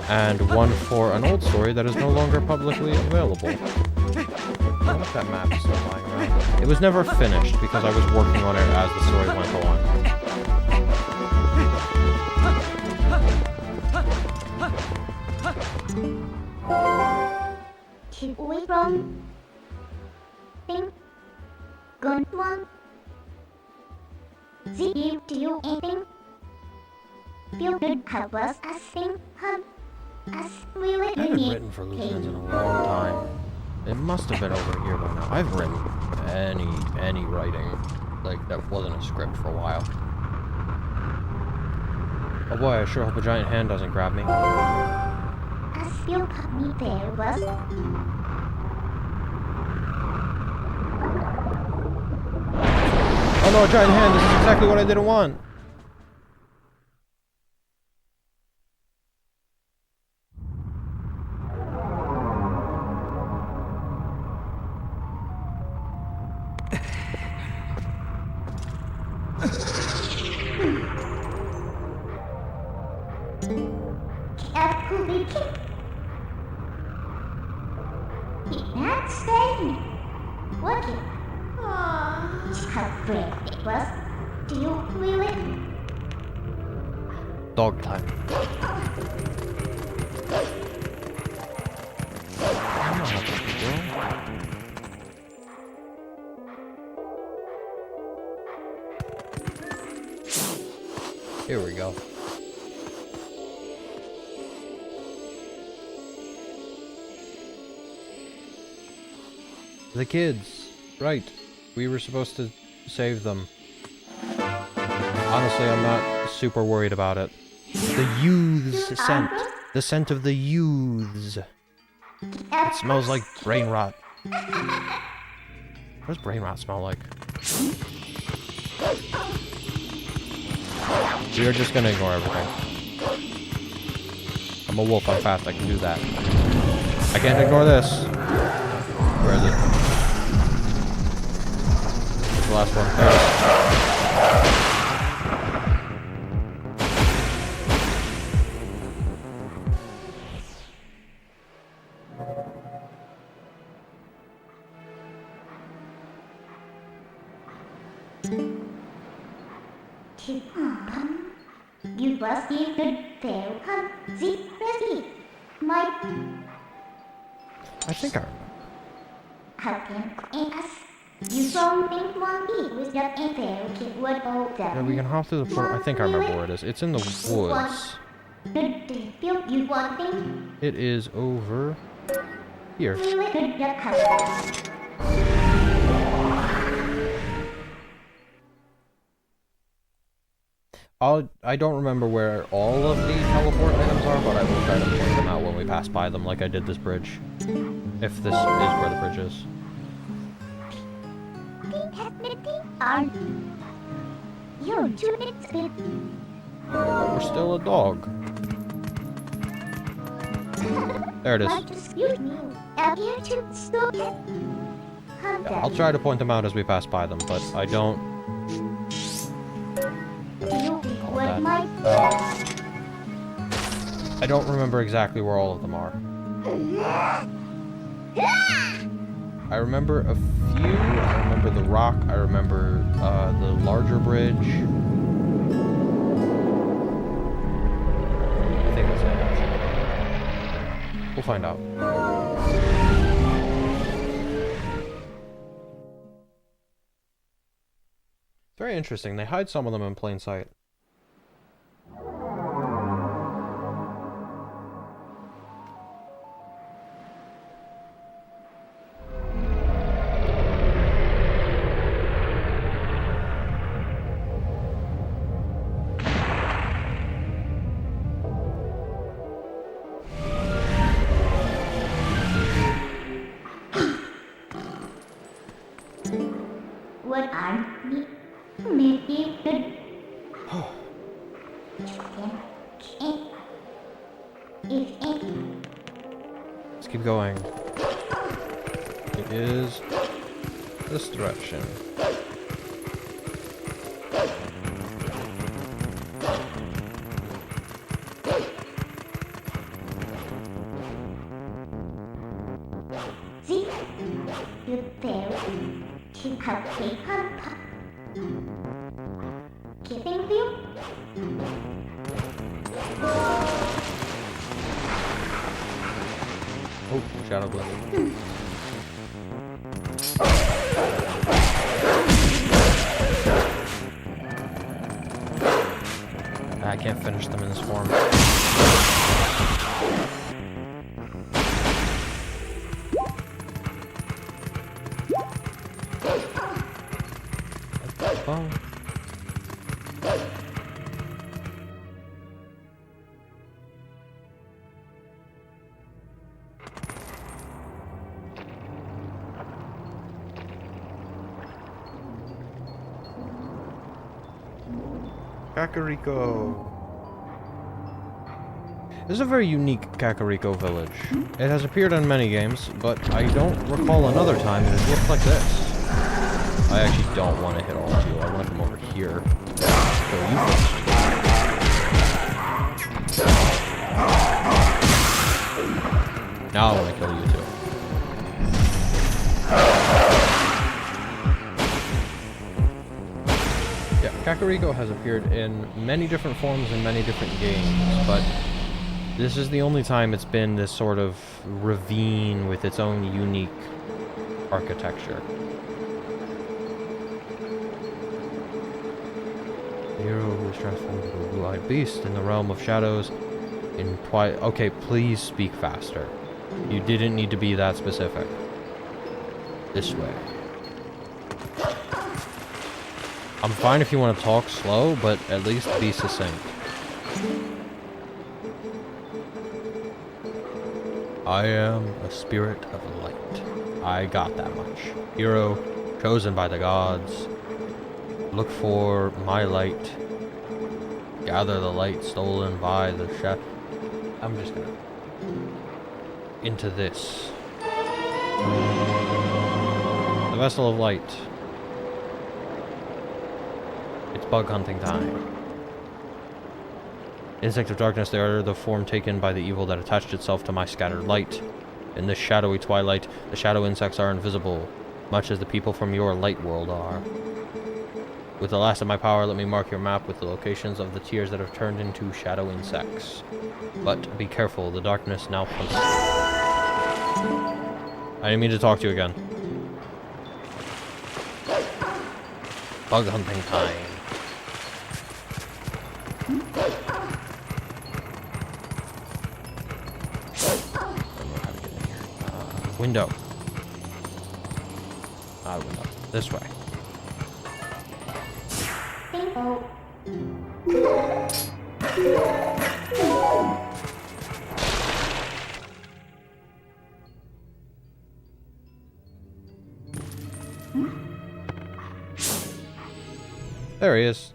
and one for an old story that is no longer publicly available. I wonder if that map is still lying around. It was never finished because I was working on it as the story went on. Keep away from thing. Good one. Did you do anything? Feel good help us as thing as we were I haven't written for Loose Ends in a long time. It must have been over here by now. I've written any writing like that wasn't a script for a while. Oh boy, I sure hope a giant hand doesn't grab me. As you put me there was Oh no, a giant hand. This is exactly what I didn't want. Carefully kick. Did not stay. What it? How brave it was. Do you feel it? Dog time. Here we go. The kids. Right. We were supposed to save them. Honestly, I'm not super worried about it. The youths scent. The scent of the youths. It smells like brain rot. What does brain rot smell like? We are just gonna ignore everything. I'm a wolf, I'm fast, I can do that. I can't ignore this. Where is it? What's the last one? There it You must be good fair hunt. Zip ready. My I think I remember. how can us? You saw me one eat with that fair kid would all that. Yeah, we can hop through the portal. I think I remember where it is. It's in the woods. Good day, Bill. You want thing? It is over here. Good duck house. I don't remember where all of the teleport items are, but I will try to point them out when we pass by them, like I did this bridge. If this is where the bridge is. You're 2 minutes bit. We're still a dog. There it is. Excuse me. Out here to stop it. Yeah, I'll try to point them out as we pass by them, but I don't. I don't remember exactly where all of them are. I remember a few. I remember the rock. I remember the larger bridge. I think that's it, actually. We'll find out. Very interesting. They hide some of them in plain sight. What are me? Maybe good. Let's keep going. It is this direction. See? You fail. Keep up, keep up. Keeping you? Oh, shadow blade. I can't finish them in this form. Oh. Kakariko. This is a very unique Kakariko village. It has appeared in many games, but I don't recall another time that it looks like this. I actually don't want to hit all of you. I want to come over here. Kill you first. Now I want to kill you too. Yeah, Kakariko has appeared in many different forms in many different games, but this is the only time it's been this sort of ravine with its own unique architecture. The hero who was transformed into a blue-eyed beast in the realm of shadows in Twilight. Okay, please speak faster. You didn't need to be that specific. This way. I'm fine if you want to talk slow, but at least be succinct. I am a spirit of light. I got that much. Hero, chosen by the gods. Look for my light. Gather the light stolen by the shadow. I'm just gonna... into this. The vessel of light. It's bug hunting time. Insect of darkness, they are the form taken by the evil that attached itself to my scattered light. In this shadowy twilight, the shadow insects are invisible, much as the people from your light world are. With the last of my power, let me mark your map with the locations of the tears that have turned into shadow insects. But be careful, the darkness now hunts. I didn't mean to talk to you again. Bug hunting time. Window. Window. This way. There he is.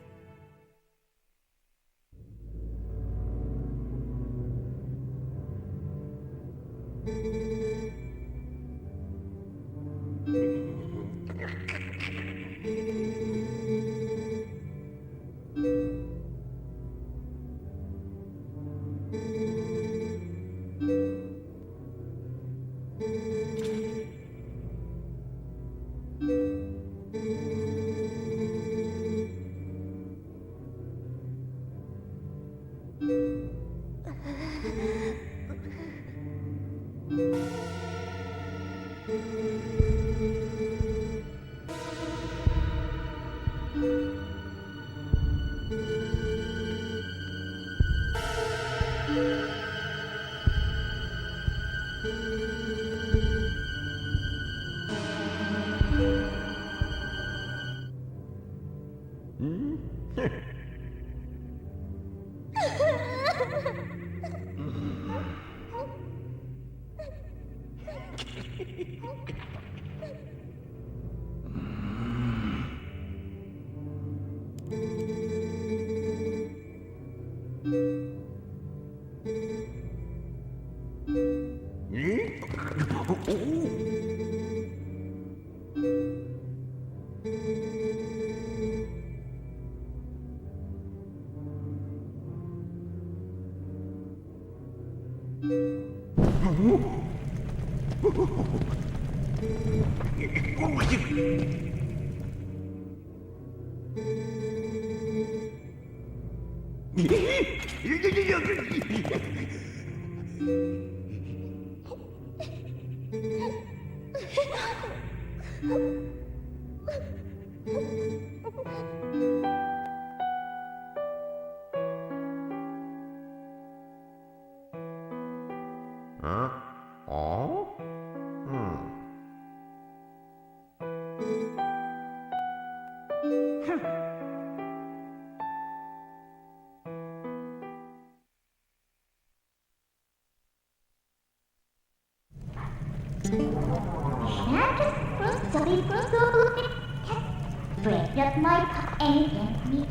bread of my cup and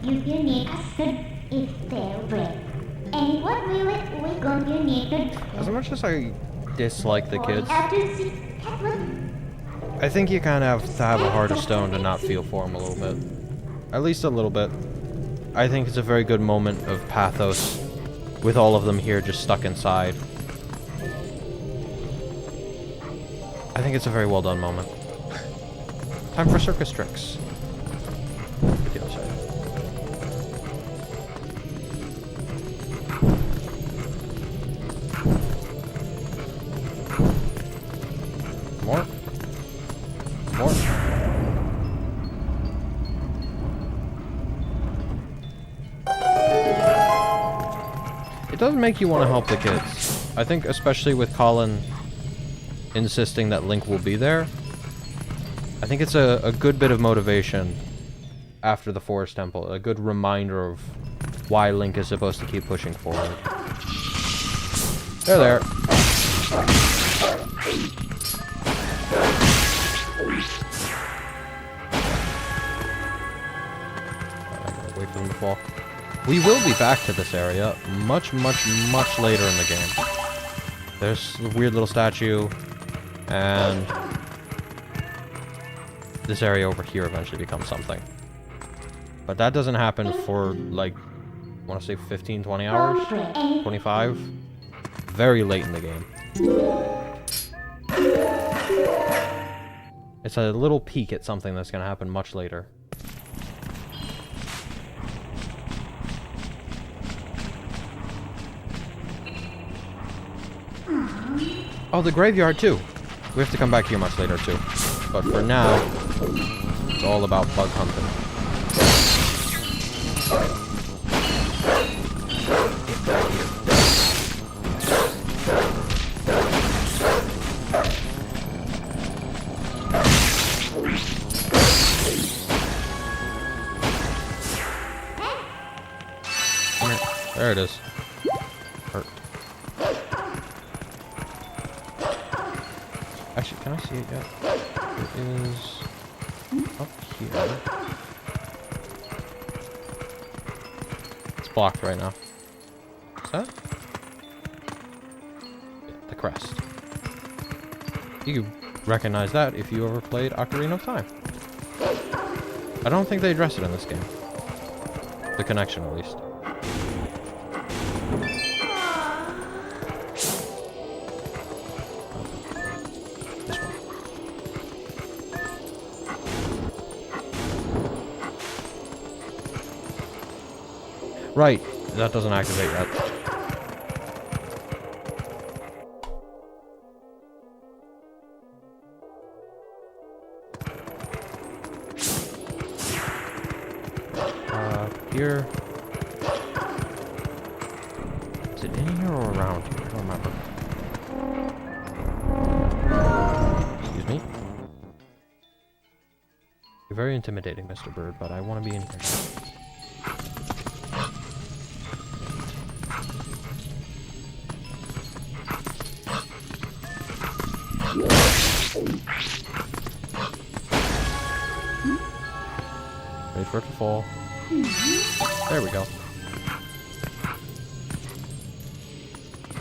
you need a good if they're bread. And what we going to need to As much as I dislike the kids, after see that was I think you kind of have to have a heart of stone to not feel for him a little bit. At least a little bit. I think it's a very good moment of pathos with all of them here just stuck inside. I think it's a very well done moment. Time for circus tricks. Get the other side. More. More. It does make you want to help the kids. I think especially with Colin insisting that Link will be there. I think it's a good bit of motivation after the Forest Temple. A good reminder of why Link is supposed to keep pushing forward. They're there. Wait for them to fall. We will be back to this area much later in the game. There's a weird little statue, and this area over here eventually becomes something. But that doesn't happen for, like, I want to say 15, 20 hours? 25? Very late in the game. It's a little peek at something that's going to happen much later. Oh, the graveyard too. We have to come back here much later too. But for now, it's all about bug hunting. Come here. There it is. Hurt. Actually, can I see it yet? It is up here. It's blocked right now. Is that? Yeah, the crest. You recognize that if you ever played Ocarina of Time. I don't think they address it in this game. The connection, at least. Right, that doesn't activate yet. Here. Is it in here or around here? I don't remember. Excuse me. You're very intimidating, Mr. Bird, but I want to be in here. Wait for it to fall. There we go.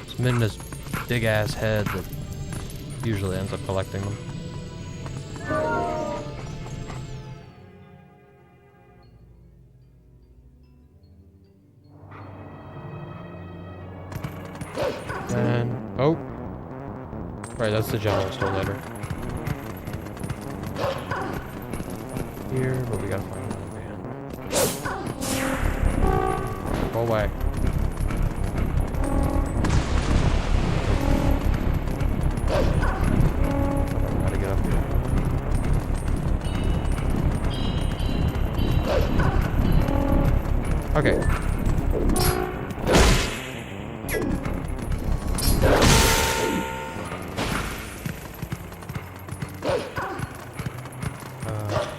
It's Midna's big ass head that usually ends up collecting them. And oh, right, that's the general store later. Here, but we gotta find another van. Go away. Gotta get up here. Okay.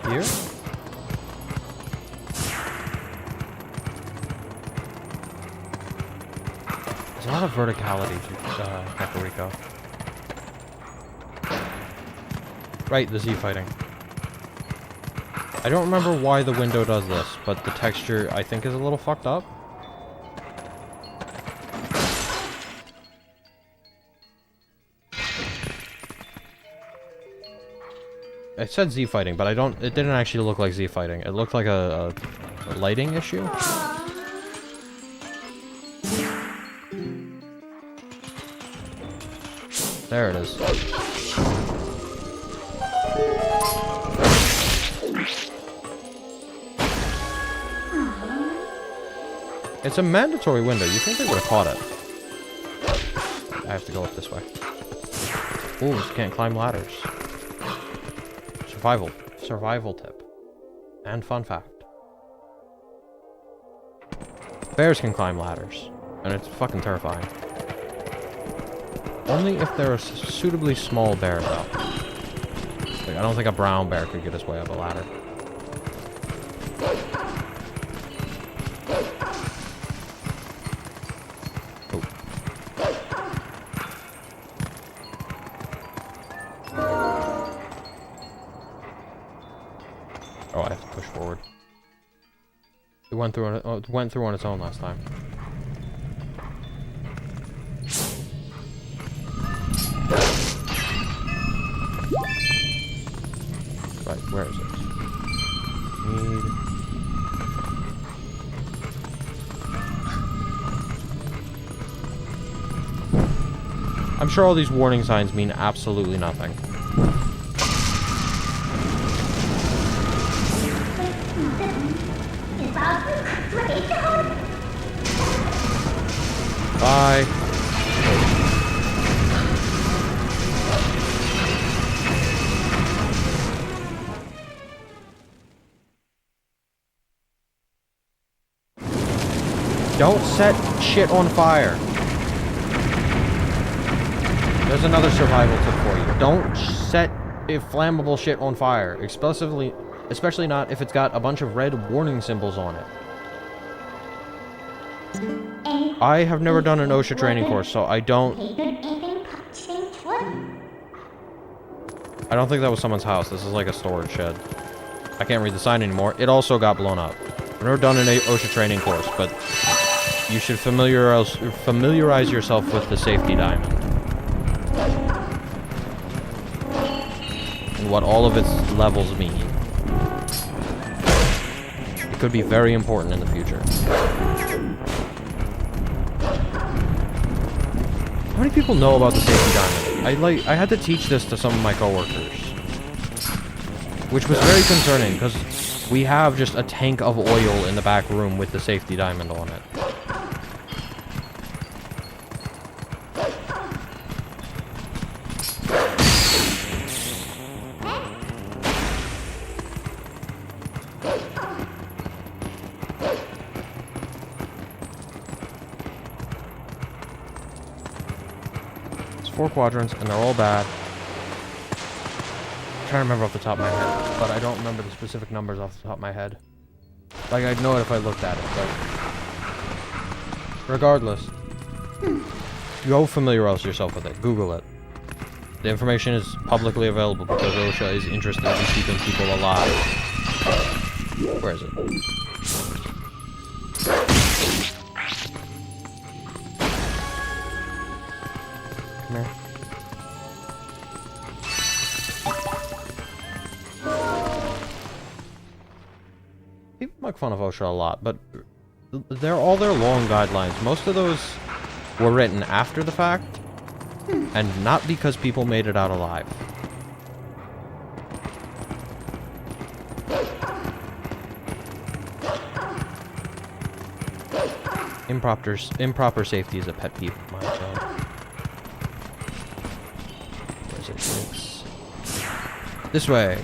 Here? There's a lot of verticality to Kakariko. Right, the Z fighting. I don't remember why the window does this, but the texture, I think, is a little fucked up. It said Z fighting, but it didn't actually look like Z fighting. It looked like a lighting issue. There it is. It's a mandatory window. You think they would have caught it? I have to go up this way. Ooh, you can't climb ladders. Survival tip. And fun fact. Bears can climb ladders. And it's fucking terrifying. Only if they're a suitably small bear, though. Like, I don't think a brown bear could get his way up a ladder. Oh, I have to push forward. It went through on its own last time. Right, where is it? I'm sure all these warning signs mean absolutely nothing. Bye. Don't set shit on fire. There's another survival tip for you. Don't set flammable shit on fire. Especially not if it's got a bunch of red warning symbols on it. I have never done an OSHA training course, so I don't think that was someone's house. This is like a storage shed. I can't read the sign anymore. It also got blown up. I've never done an OSHA training course, but you should familiarize yourself with the safety diamond. And what all of its levels mean. It could be very important in the future. How many people know about the safety diamond? I had to teach this to some of my coworkers. Which was very concerning, because we have just a tank of oil in the back room with the safety diamond on it. It's 4 quadrants, and they're all bad. I'm trying to remember off the top of my head, but I don't remember the specific numbers off the top of my head. Like, I'd know it if I looked at it, but... regardless. Go familiarize yourself with it. Google it. The information is publicly available because OSHA is interested in keeping people alive. Where is it? Come here. People make fun of OSHA a lot, but they're all their long guidelines. Most of those were written after the fact, and not because people made it out alive. Improper safety is a pet peeve of mine, so... Where's it? It's this way.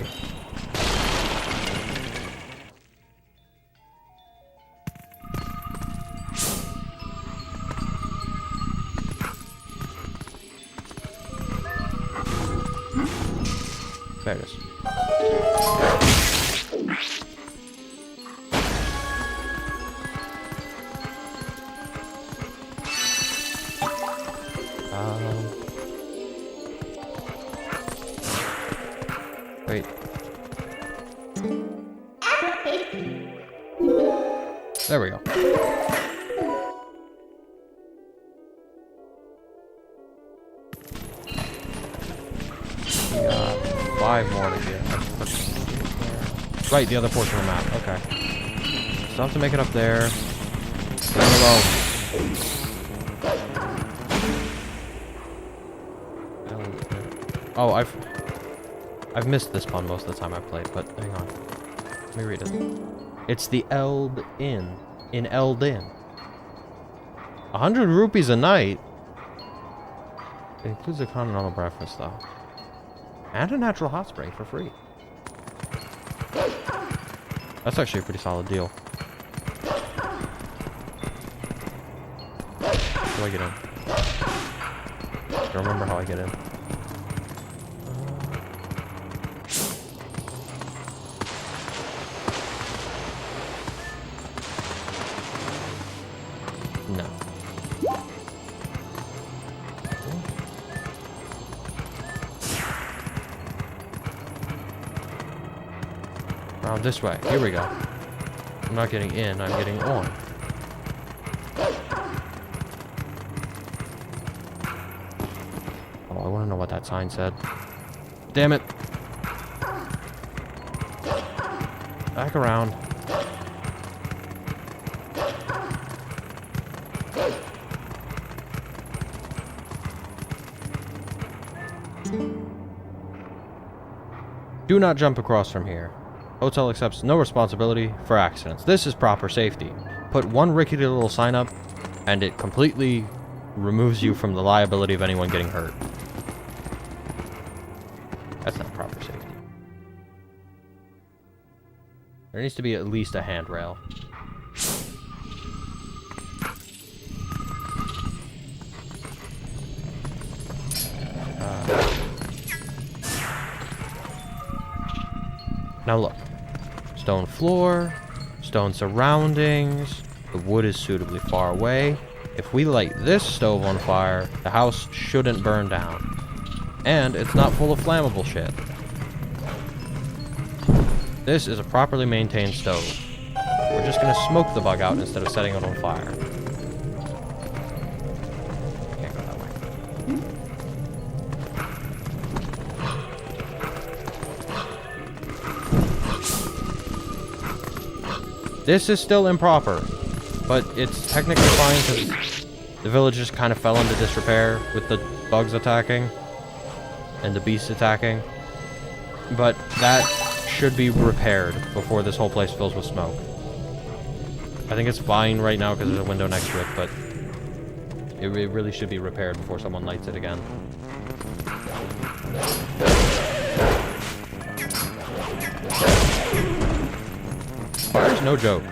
There it is. Wait. There we go. We got 5 more to get. Right, the other portion of the map. Okay. Still have to make it up there. Hello. Oh, I've missed this pun most of the time I've played, but hang on. Let me read it. It's the Eld Inn. In Eld Inn. 100 rupees a night? It includes a continental breakfast, though. And a natural hot spring for free. That's actually a pretty solid deal. How do I get in? I don't remember how I get in. No. Around this way. Here we go. I'm not getting in, I'm getting on. Oh, I want to know what that sign said. Damn it. Back around. Do not jump across from here. Hotel accepts no responsibility for accidents. This is proper safety. Put one rickety little sign up, and it completely removes you from the liability of anyone getting hurt. That's not proper safety. There needs to be at least a handrail. Now look. Stone floor, stone surroundings, the wood is suitably far away. If we light this stove on fire, the house shouldn't burn down. And it's not full of flammable shit. This is a properly maintained stove. We're just gonna smoke the bug out instead of setting it on fire. Can't go that way. This is still improper, but it's technically fine because the village just kind of fell into disrepair with the bugs attacking and the beasts attacking. But that should be repaired before this whole place fills with smoke. I think it's fine right now because there's a window next to it, but it really should be repaired before someone lights it again. Fire's no joke.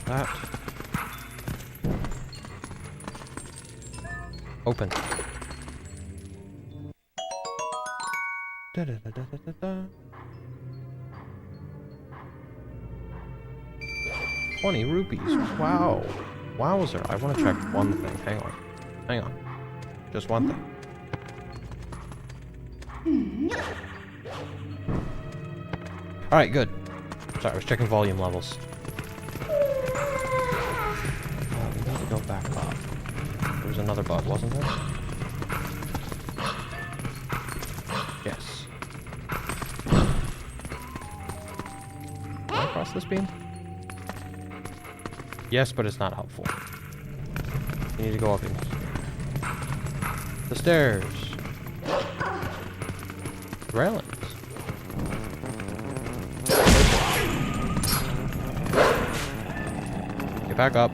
That. Open. Da, da, da, da, da, da. 20 rupees. Wow. Wowzer. I want to check one thing. Hang on. Hang on. Just one thing. Alright, good. Sorry, I was checking volume levels. We need to go back up. There was another bug, wasn't there? Yes. Can I cross this beam? Yes, but it's not helpful. You need to go up in the stairs. Railings. Get back up.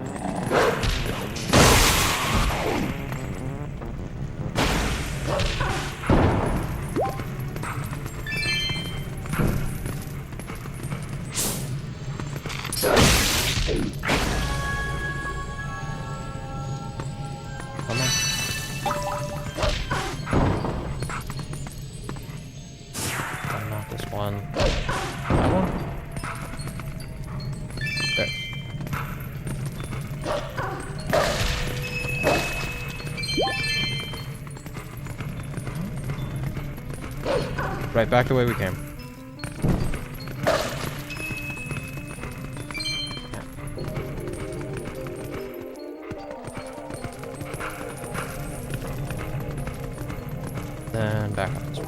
Right, back the way we came. Then back up this way.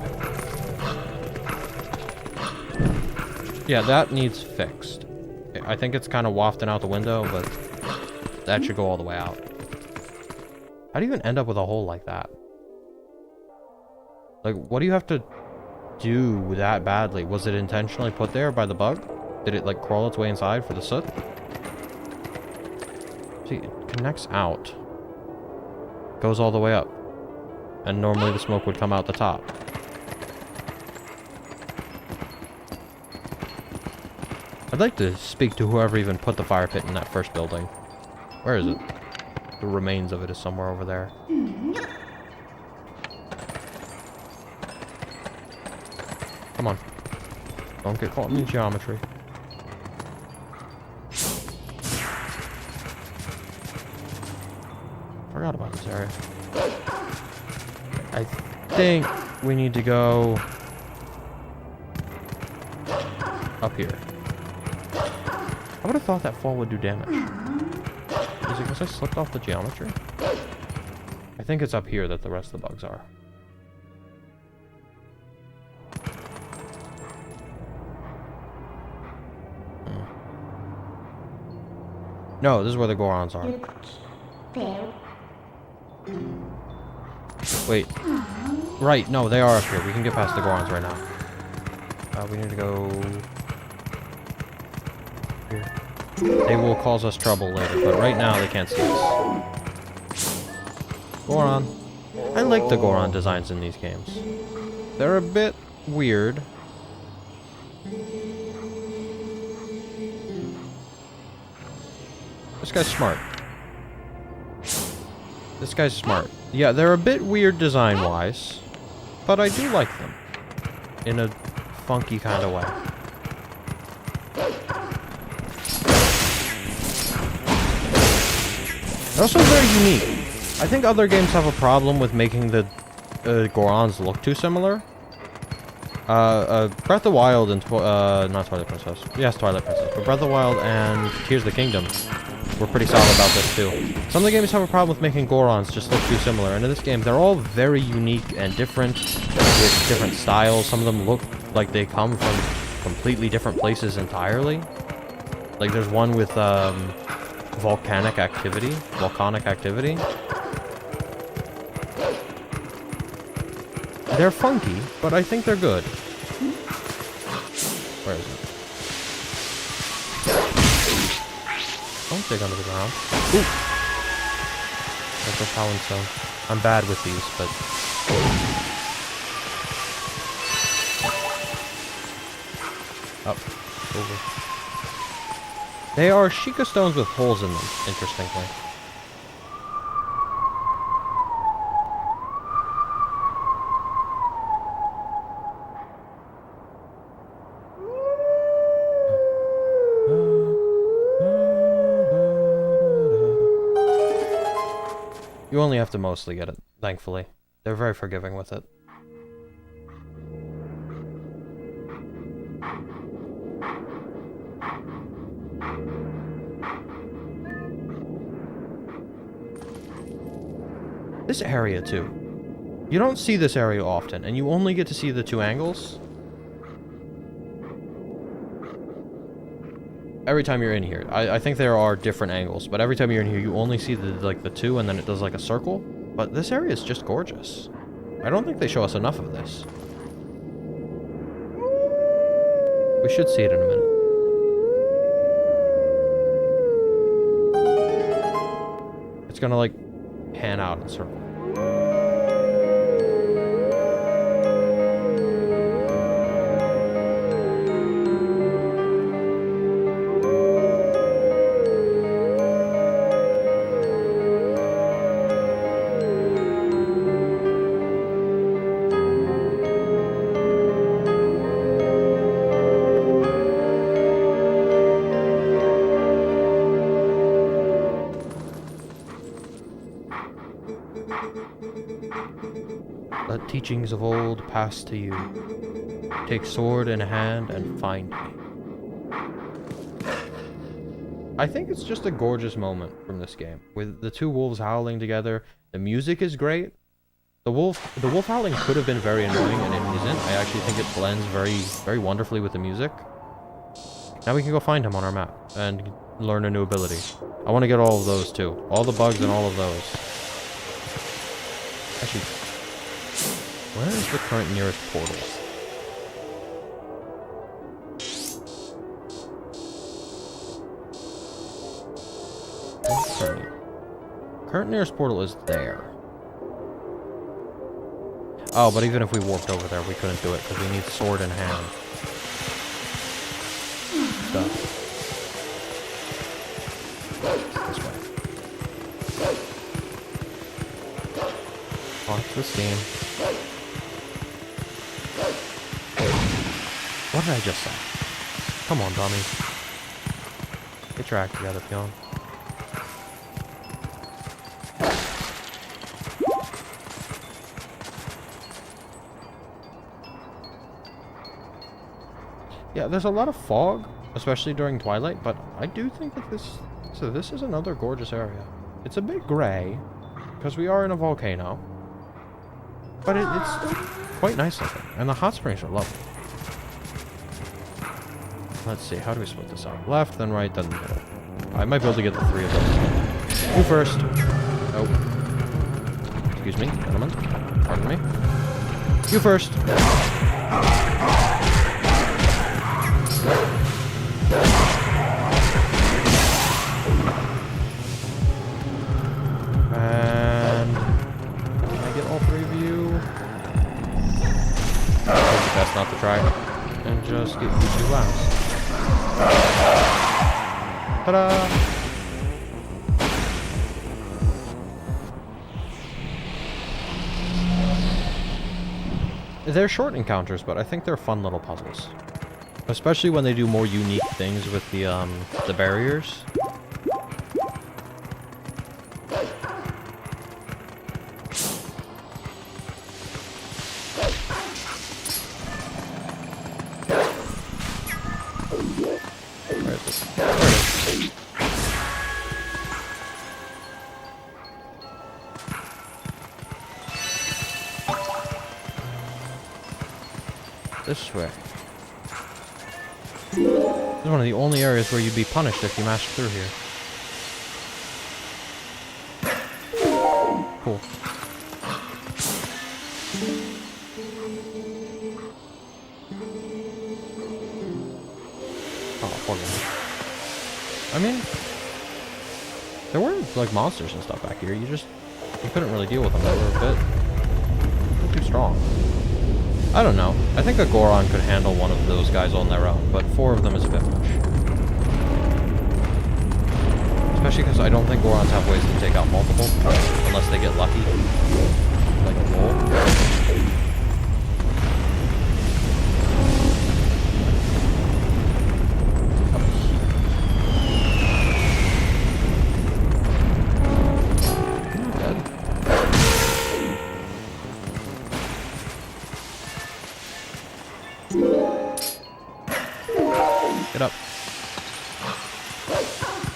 Yeah, that needs fixed. I think it's kind of wafting out the window, but that should go all the way out. How do you even end up with a hole like that? Like, what do you have to do that badly? Was it intentionally put there by the bug? Did it, like, crawl its way inside for the soot? See, it connects out. Goes all the way up. And normally the smoke would come out the top. I'd like to speak to whoever even put the fire pit in that first building. Where is it? The remains of it is somewhere over there. Come on. Don't get caught in geometry. Forgot about this area. I think we need to go up here. I would have thought that fall would do damage. Is it because I slipped off the geometry? I think it's up here that the rest of the bugs are. No, this is where the Gorons are. Wait. Right, no, they are up here. We can get past the Gorons right now. We need to go here. They will cause us trouble later, but right now they can't see us. Goron. I like the Goron designs in these games. They're a bit weird. This guy's smart. This guy's smart. Yeah, they're a bit weird design-wise, but I do like them. In a funky kind of way. They're also very unique. I think other games have a problem with making the Gorons look too similar. Breath of the Wild and not Twilight Princess. Yes, Twilight Princess. But Breath of the Wild and Tears of the Kingdom were pretty solid about this too. Some of the games have a problem with making Gorons just look too similar. And in this game, they're all very unique and different with different styles. Some of them look like they come from completely different places entirely. Like there's one with volcanic activity. They're funky, but I think they're good. Where is it? Don't dig under the ground. Ooh! That's a pollen stone. I'm bad with these, but... Up. Over. They are Sheikah stones with holes in them, interestingly. You only have to mostly get it, thankfully. They're very forgiving with it. This area, too. You don't see this area often, and you only get to see the two angles. Every time you're in here. I think there are different angles, but every time you're in here, you only see the two, and then it does like a circle. But this area is just gorgeous. I don't think they show us enough of this. We should see it in a minute. It's gonna like pan out in a circle. Let teachings of old pass to you. Take sword in hand and find me. I think it's just a gorgeous moment from this game. With the two wolves howling together. The music is great. The wolf howling could have been very annoying, and it isn't. I actually think it blends very wonderfully with the music. Now we can go find him on our map and learn a new ability. I want to get all of those too. All the bugs and all of those. Actually, where is the current nearest portal? Current nearest portal is there. Oh, but even if we warped over there, we couldn't do it because we need sword in hand. Stuff. This way. Watch the steam. What did I just say? Come on, dummies. Get your act together, peon. Yeah, there's a lot of fog, especially during Twilight, but I do think that this is another gorgeous area. It's a bit gray, because we are in a volcano, but it's still quite nice looking, and the hot springs are lovely. Let's see, how do we split this up? Left, then right, then middle. I might be able to get the three of those. You first. Oh. Excuse me, gentlemen. Pardon me. You first. And can I get all three of you? It's best not to try. And just get you two last. Ta-da! They're short encounters, but I think they're fun little puzzles. Especially when they do more unique things with the barriers. Where is this? There it is. This way. This is one of the only areas where you'd be punished if you mashed through here. Cool. Oh, poor guy. I mean, there were like monsters and stuff back here. You couldn't really deal with them. They were a bit too strong. I don't know. I think a Goron could handle one of those guys on their own, but 4 of them is a bit much. Especially because I don't think Gorons have ways to take out multiple, unless they get lucky. Like a wolf. Get up.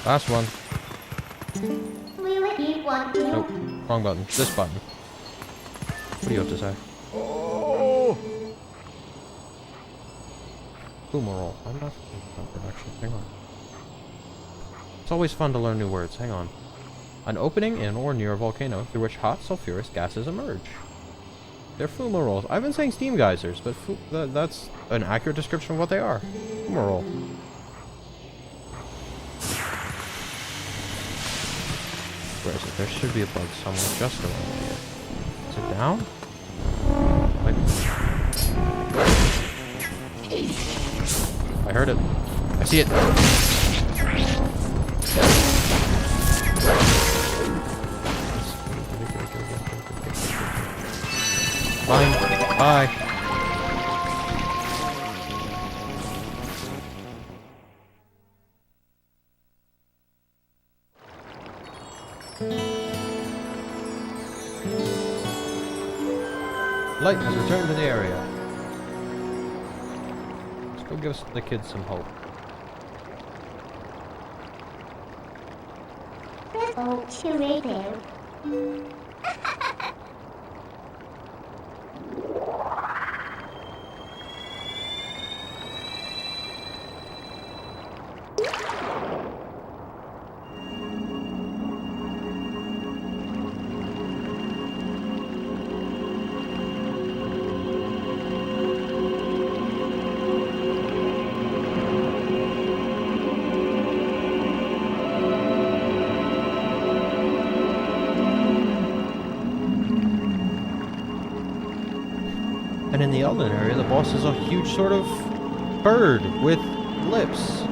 Last one. Nope. Wrong button. This button. What do you have to say? Oh! Boomerang. I'm not production. Hang on. It's always fun to learn new words. Hang on. An opening in or near a volcano through which hot sulfurous gases emerge. They're fumaroles. I've been saying steam geysers, but that's an accurate description of what they are. Fumarole. Where is it? There should be a bug somewhere just around here. Is it down? I heard it. I see it. Fine. Bye. Light has returned to the area. Go give the kids some hope. Oh, curative. And in the Elden area, the boss is a huge sort of bird with lips.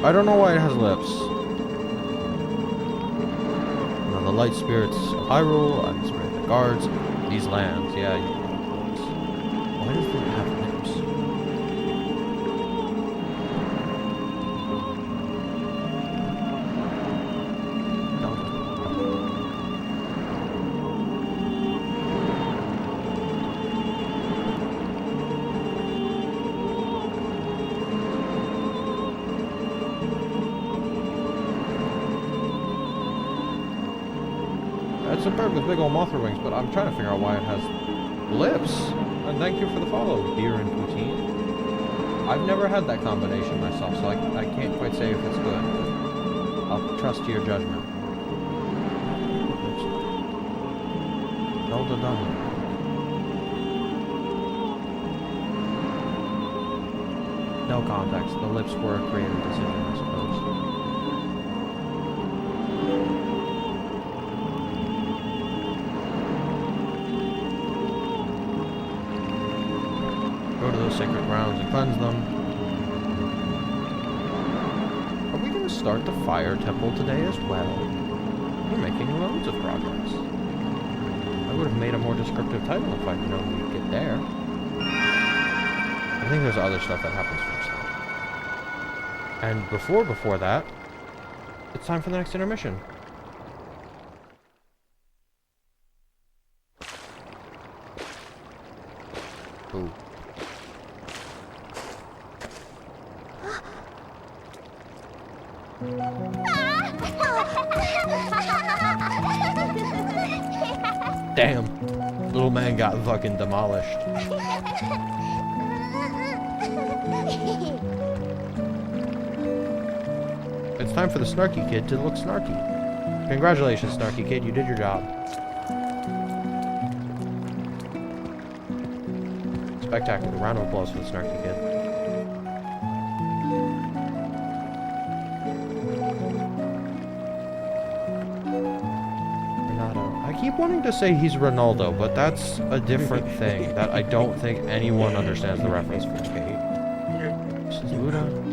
I don't know why it has lips. Now the light spirits of Hyrule, I'm the spirit that guards these lands. Yeah, you know lips. Why does it have lips? It's a bird with big old mothra wings, but I'm trying to figure out why it has lips. And thank you for the follow, beer and poutine. I've never had that combination myself, so I can't quite say if it's good. I'll trust to your judgment. Zelda done. No context. The lips were a creative decision, I suppose. Go to those sacred grounds and cleanse them. Are we going to start the fire temple today as well? We're making loads of progress. I would have made a more descriptive title if I'd known we'd get there. I think there's other stuff that happens first though. And before that, it's time for the next intermission. Ooh. Damn. Little man got fucking demolished. It's time for the snarky kid to look snarky. Congratulations, snarky kid. You did your job. Spectacular. Round of applause for the snarky kid. I keep wanting to say he's Ronaldo, but that's a different thing that I don't think anyone understands the reference for. This is Luda.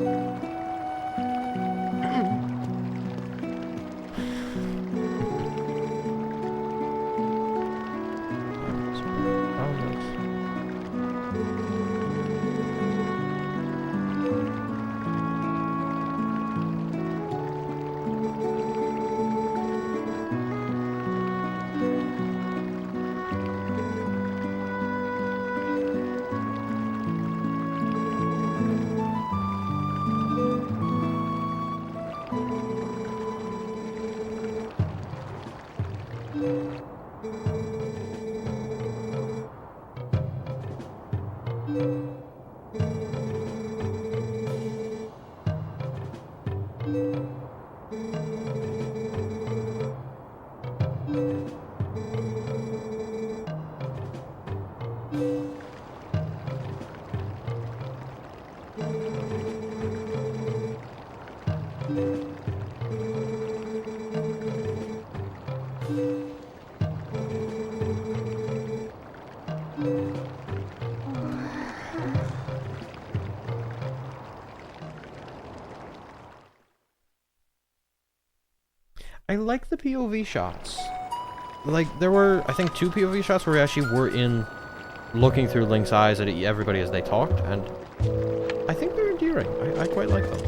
I like the POV shots. Like, there were, I think, 2 POV shots where we actually were in looking through Link's eyes at everybody as they talked, and I think they're endearing. I quite like them.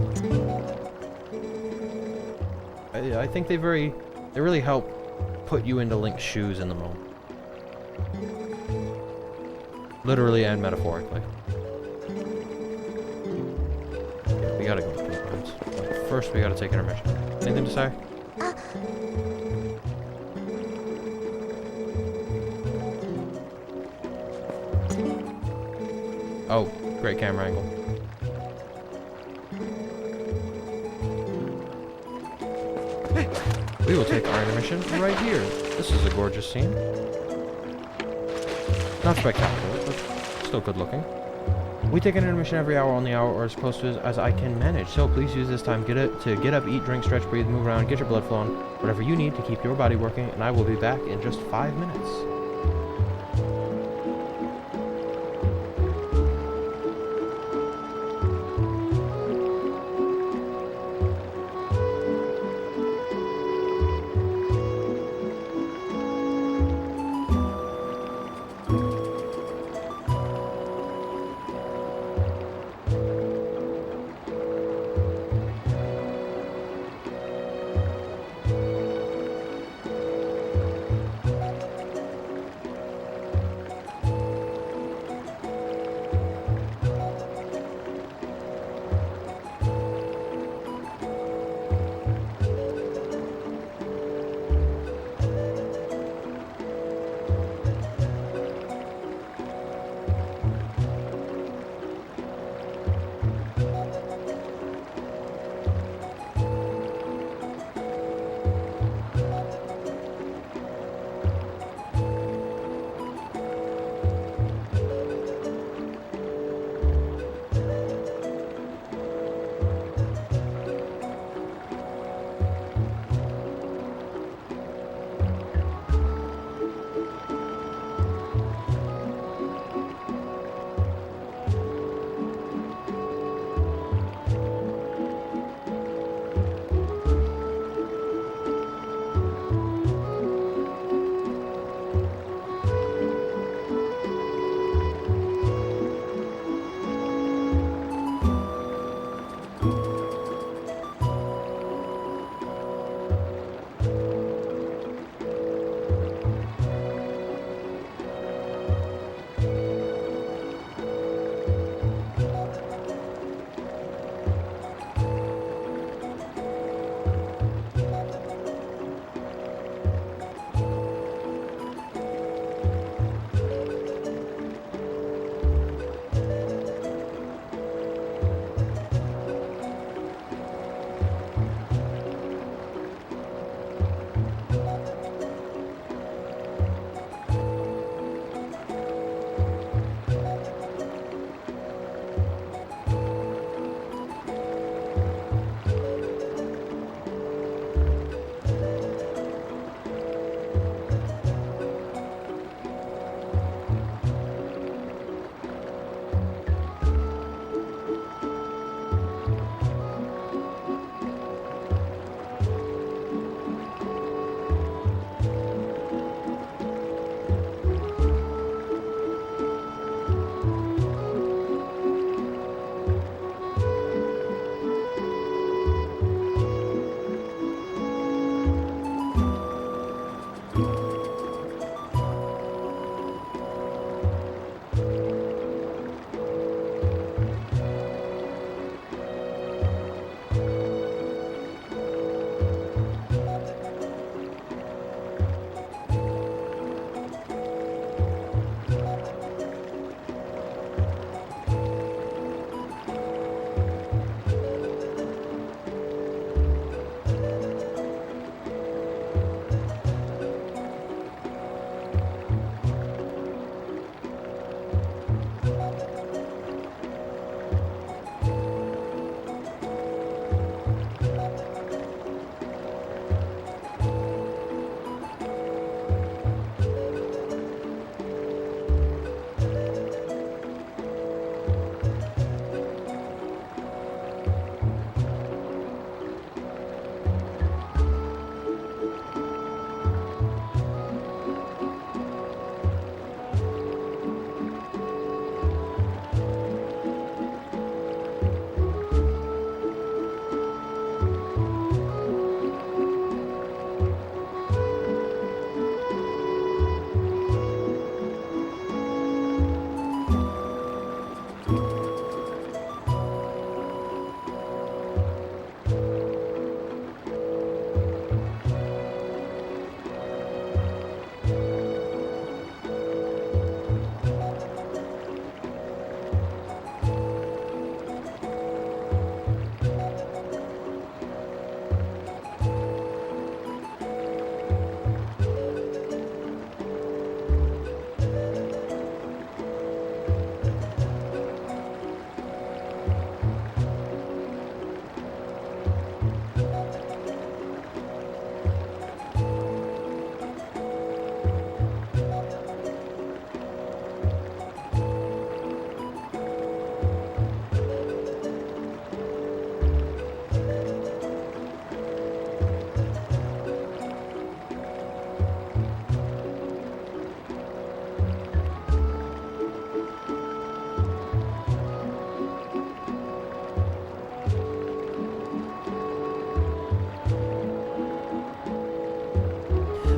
I think they really help put you into Link's shoes in the moment. Literally and metaphorically. first we gotta take intermission. Anything to say? Oh, great camera angle. We will take our intermission right here. This is a gorgeous scene. Not spectacular, but still good looking. We take an intermission every hour on the hour or as close to as I can manage, so please use this time to get up, eat, drink, stretch, breathe, move around, get your blood flowing, whatever you need to keep your body working, and I will be back in just 5 minutes.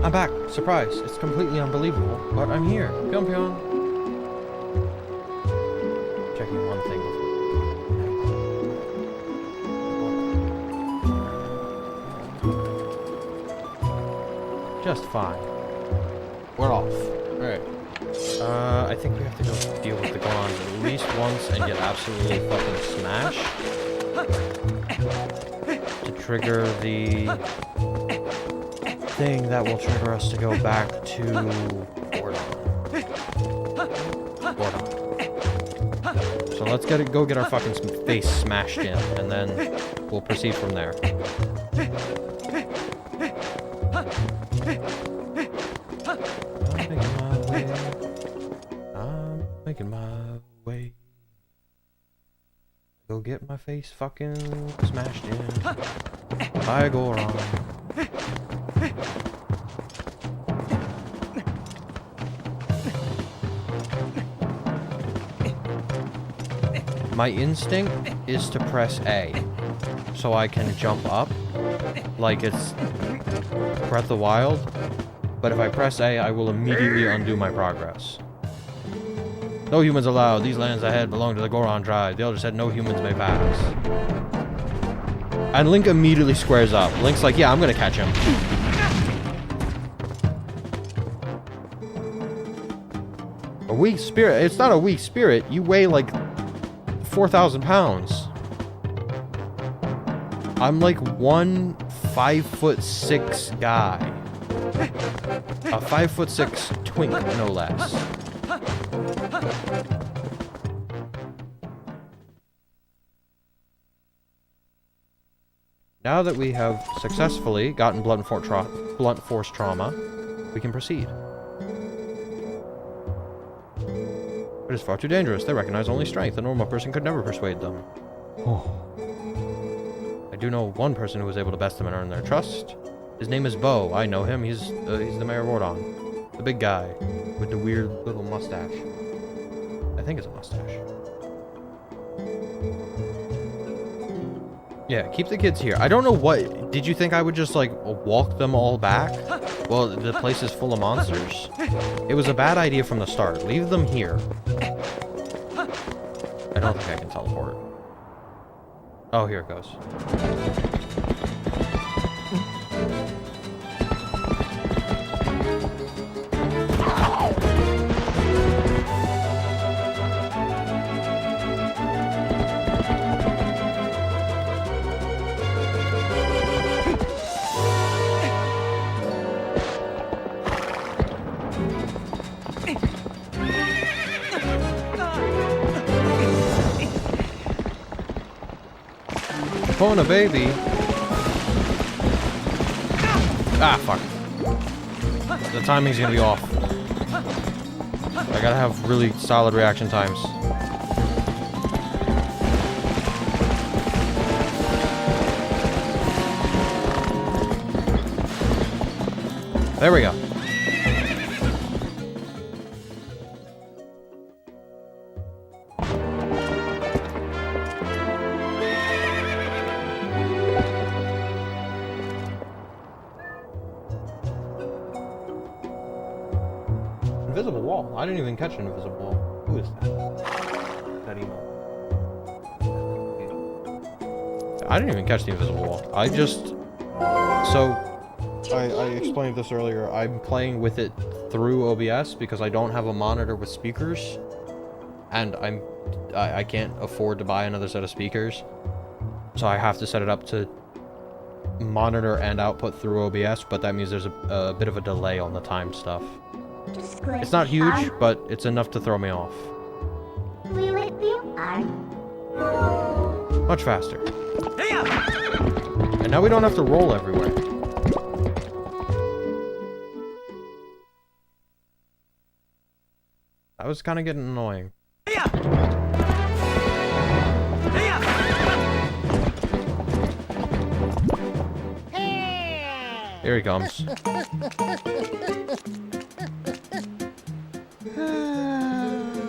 I'm back. Surprise. It's completely unbelievable, but I'm here. Pyong pyong. Checking one thing before. Just fine. We're off. Alright. I think we have to go deal with the Gorons at least once and get absolutely fucking smashed. To trigger the thing that will trigger us to go back to Gordon. So let's go get our fucking face smashed in, and then we'll proceed from there. I'm making my way. Go get my face fucking smashed in by a Goron. My instinct is to press A, so I can jump up, like it's Breath of the Wild, but if I press A, I will immediately undo my progress. No humans allowed. These lands ahead belong to the Goron tribe. The elder said no humans may pass. And Link immediately squares up. Link's like, yeah, I'm gonna catch him. A weak spirit? It's not a weak spirit. You weigh like 4,000 pounds. I'm like one 5'6" guy. A 5'6" twink, no less. Now that we have successfully gotten blunt force trauma, we can proceed. It is far too dangerous. They recognize only strength. A normal person could never persuade them. Oh. I do know one person who was able to best them and earn their trust. His name is Bo. I know him. He's the mayor of Ordon. The big guy with the weird little mustache. I think it's a mustache. Yeah, keep the kids here. I don't know what... Did you think I would just, like, walk them all back? Well, the place is full of monsters. It was a bad idea from the start. Leave them here. I don't think I can teleport. Oh, here it goes. Pulling a baby. Ah, fuck. The timing's gonna be off. I gotta have really solid reaction times. There we go. Invisible wall. I didn't even catch an invisible wall. Who is that? That emo. I didn't even catch the invisible wall. I just... So, I explained this earlier. I'm playing with it through OBS because I don't have a monitor with speakers. And I can't afford to buy another set of speakers. So I have to set it up to monitor and output through OBS, but that means there's a bit of a delay on the time stuff. It's not huge, but it's enough to throw me off. Much faster. And now we don't have to roll everywhere. That was kind of getting annoying. Here he comes.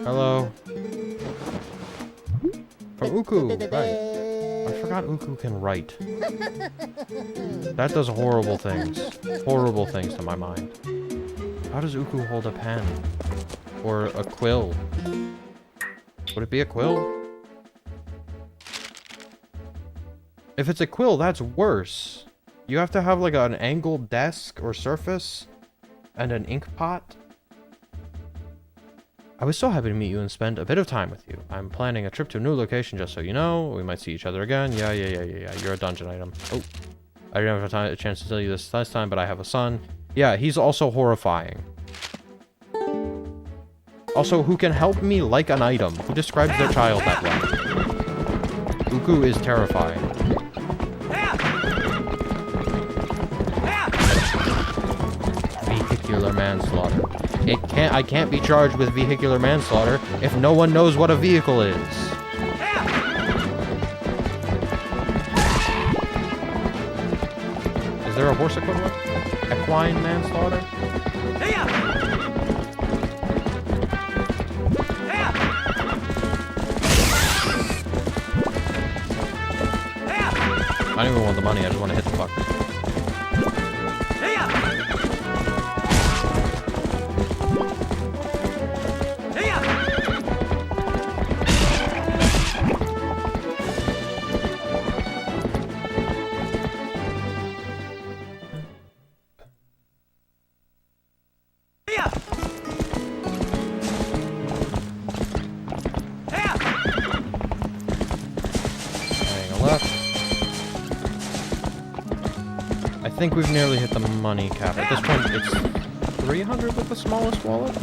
Hello. From Uku, right. I forgot Uku can write. That does horrible things. Horrible things to my mind. How does Uku hold a pen? Or a quill? Would it be a quill? If it's a quill, that's worse. You have to have like an angled desk or surface and an ink pot. I was so happy to meet you and spend a bit of time with you. I'm planning a trip to a new location, just so you know. We might see each other again. Yeah. You're a dungeon item. Oh, I didn't have a chance to tell you this last time, but I have a son. Yeah, he's also horrifying. Also, who can help me like an item? Who describes their child that way? Uku is terrifying. Vehicular manslaughter. I can't be charged with vehicular manslaughter if no one knows what a vehicle is. Is there a horse equivalent? Equine manslaughter? I don't even want the money, I just want to hit the fucker. I think we've nearly hit the money cap. At this point, it's 300 with the smallest wallet?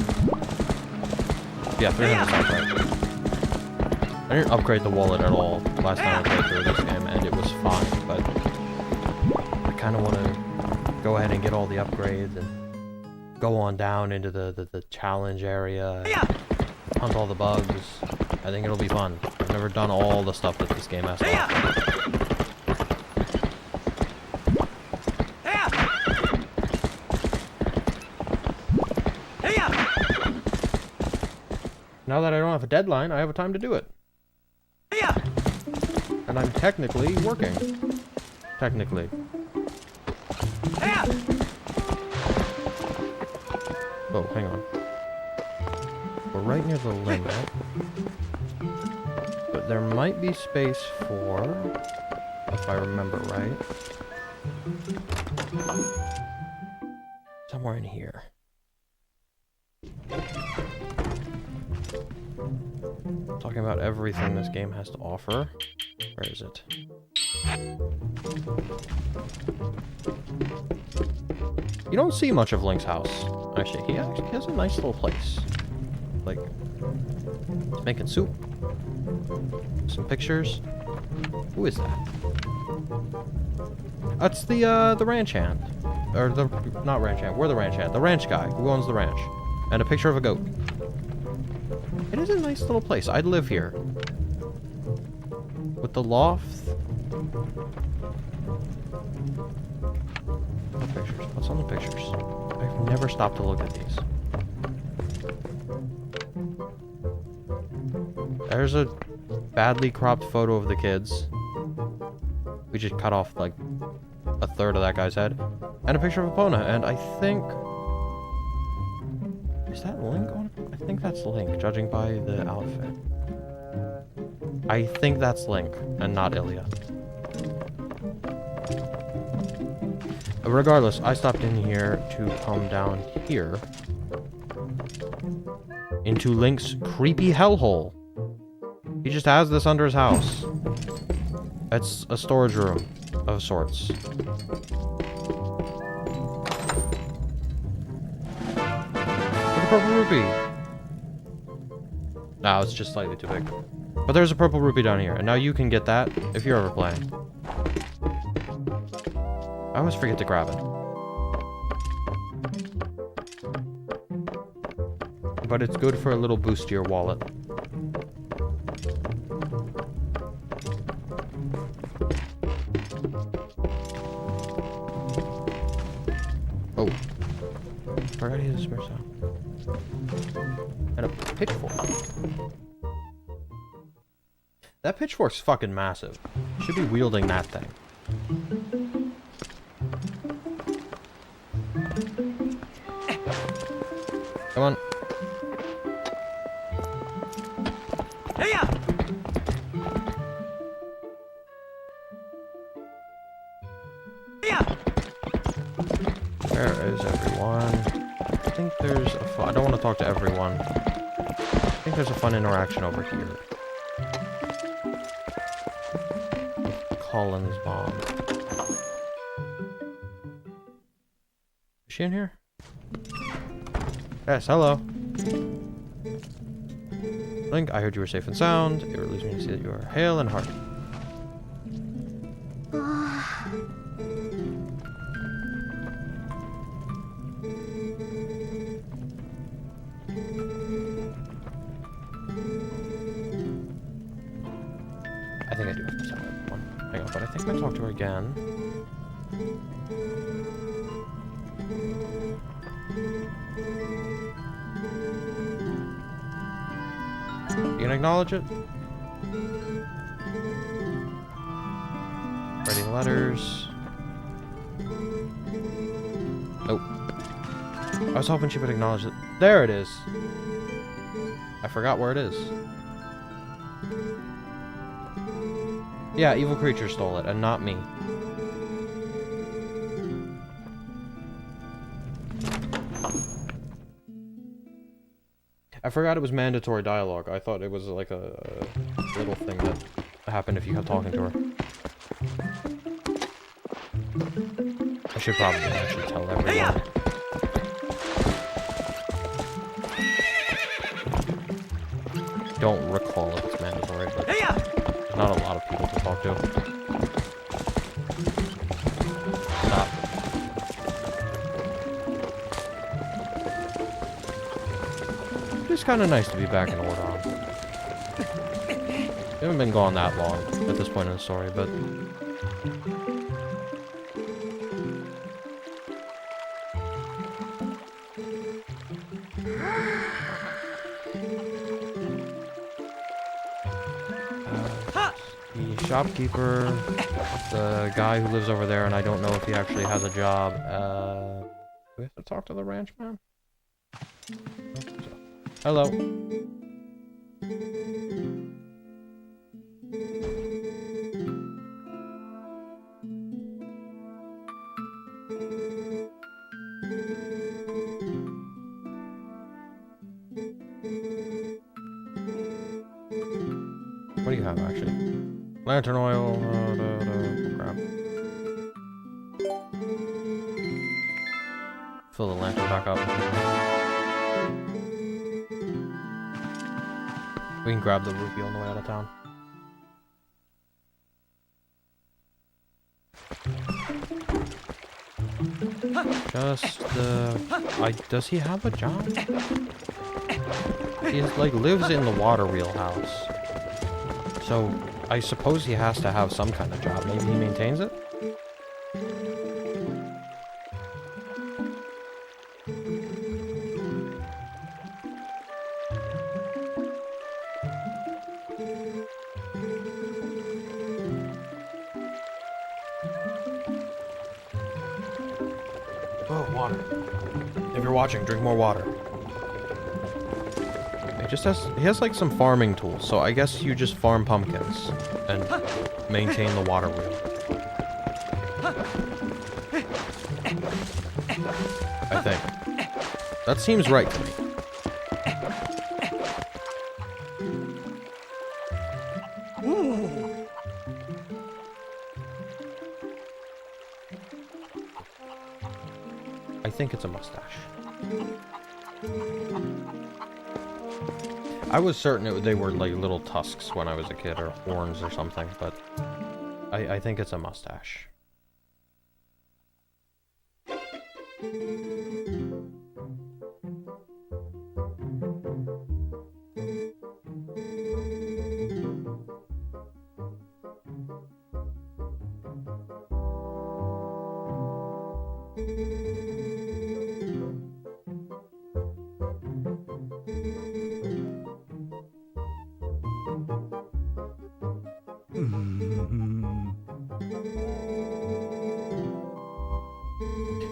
Yeah, 300 sounds right. I didn't upgrade the wallet at all last time I played through this game, and it was fine, but I kind of want to go ahead and get all the upgrades and go on down into the challenge area, hunt all the bugs. I think it'll be fun. I've never done all the stuff that this game has to offer. Now that I don't have a deadline, I have a time to do it. And I'm technically working. Technically. Oh, hang on. We're right near the limit. But there might be space for... if I remember right. Somewhere in here. Talking about everything this game has to offer. Where is it? You don't see much of Link's house. Actually, he has a nice little place. Like, he's making soup. Some pictures. Who is that? That's the ranch hand. Or not ranch hand. We're the ranch hand. The ranch guy who owns the ranch. And a picture of a goat. It is a nice little place. I'd live here. With the loft. What pictures? What's on the pictures? I've never stopped to look at these. There's a badly cropped photo of the kids. We just cut off like a third of that guy's head. And a picture of Epona. And I think... is that Link on it? I think that's Link, judging by the outfit. I think that's Link, and not Ilya. Regardless, I stopped in here to come down here. Into Link's creepy hellhole. He just has this under his house. It's a storage room of sorts. Purple rupee. No, it's just slightly too big. But there's a purple rupee down here, and now you can get that if you're ever playing. I always forget to grab it. But it's good for a little boost to your wallet. Oh. Forgot he has a spare sound. And a pitchfork. That pitchfork's fucking massive. Should be wielding that thing. Come on. Where is everyone? I think there's a fun... I don't want to talk to everyone. I think there's a fun interaction over here. Colin's mom. Is she in here? Yes, hello. Link, I heard you were safe and sound. It relieves me to see that you are hale and hearty. I think I do have to tell everyone. Hang on, but I think I'm gonna talk to her again. You can acknowledge it? Writing letters. Nope. I was hoping she would acknowledge it. There it is! I forgot where it is. Yeah, evil creature stole it, and not me. I forgot it was mandatory dialogue. I thought it was like a little thing that happened if you kept talking to her. I should probably actually tell everyone. Don't recall if it's mandatory, but there's not a lot of people to talk to. Stop. It's kind of nice to be back in Ordon. We haven't been gone that long at this point in the story, but... the shopkeeper, the guy who lives over there, and I don't know if he actually has a job. Do we have to talk to the ranchman? Hello. What do you have, actually? Lantern oil, crap. Fill the lantern back up. We can grab the rupee on the way out of town. Does he have a job? He like lives in the water wheel house. So I suppose he has to have some kind of job. Maybe he maintains it? Oh, water. If you're watching, drink more water. He has like some farming tools, so I guess you just farm pumpkins and maintain the water wheel. I think. That seems right to me. I think it's a mustache. I was certain they were like little tusks when I was a kid, or horns or something, but I think it's a mustache.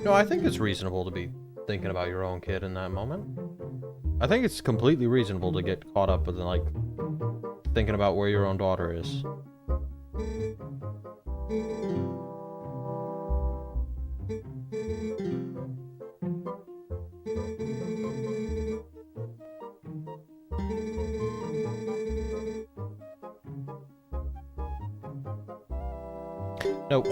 No, I think it's reasonable to be thinking about your own kid in that moment. I think it's completely reasonable to get caught up with, like, thinking about where your own daughter is. Nope.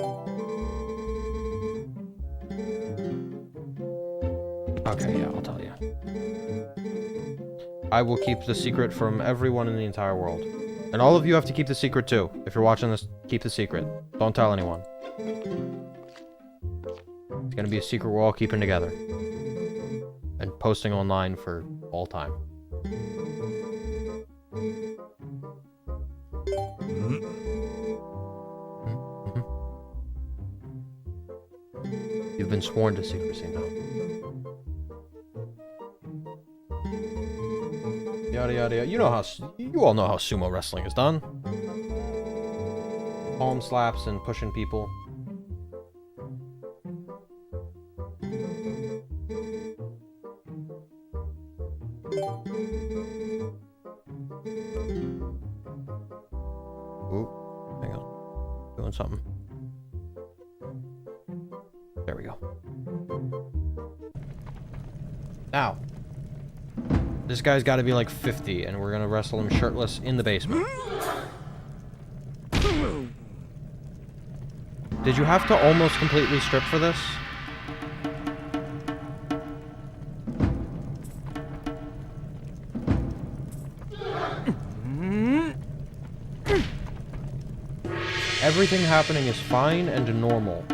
Okay, yeah, I'll tell you. I will keep the secret from everyone in the entire world. And all of you have to keep the secret too. If you're watching this, keep the secret. Don't tell anyone. It's gonna be a secret we're all keeping together. And posting online for all time. You've been sworn to secrecy now. Yada yada yada. You all know how sumo wrestling is done. Palm slaps and pushing people. Ooh, hang on. Doing something. There we go. Now, this guy's got to be like 50, and we're gonna wrestle him shirtless in the basement. Did you have to almost completely strip for this? Everything happening is fine and normal.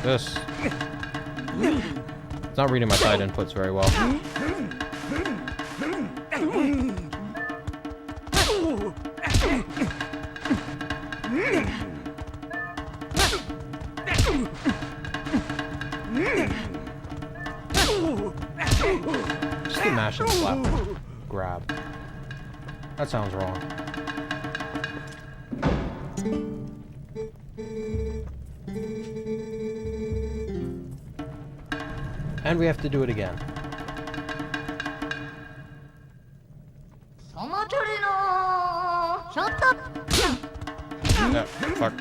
This. It's not reading my side inputs very well. Just the mash and slap. Grab. That sounds wrong. And we have to do it again. Fuck.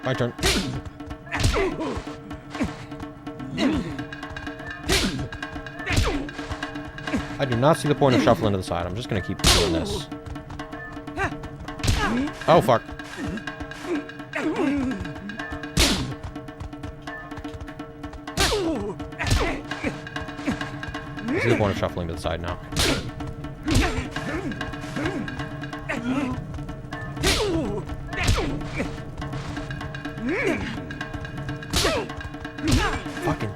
My turn. I do not see the point of shuffling to the side. I'm just gonna keep doing this. Oh, fuck. I see the point of shuffling to the side now. Fucking.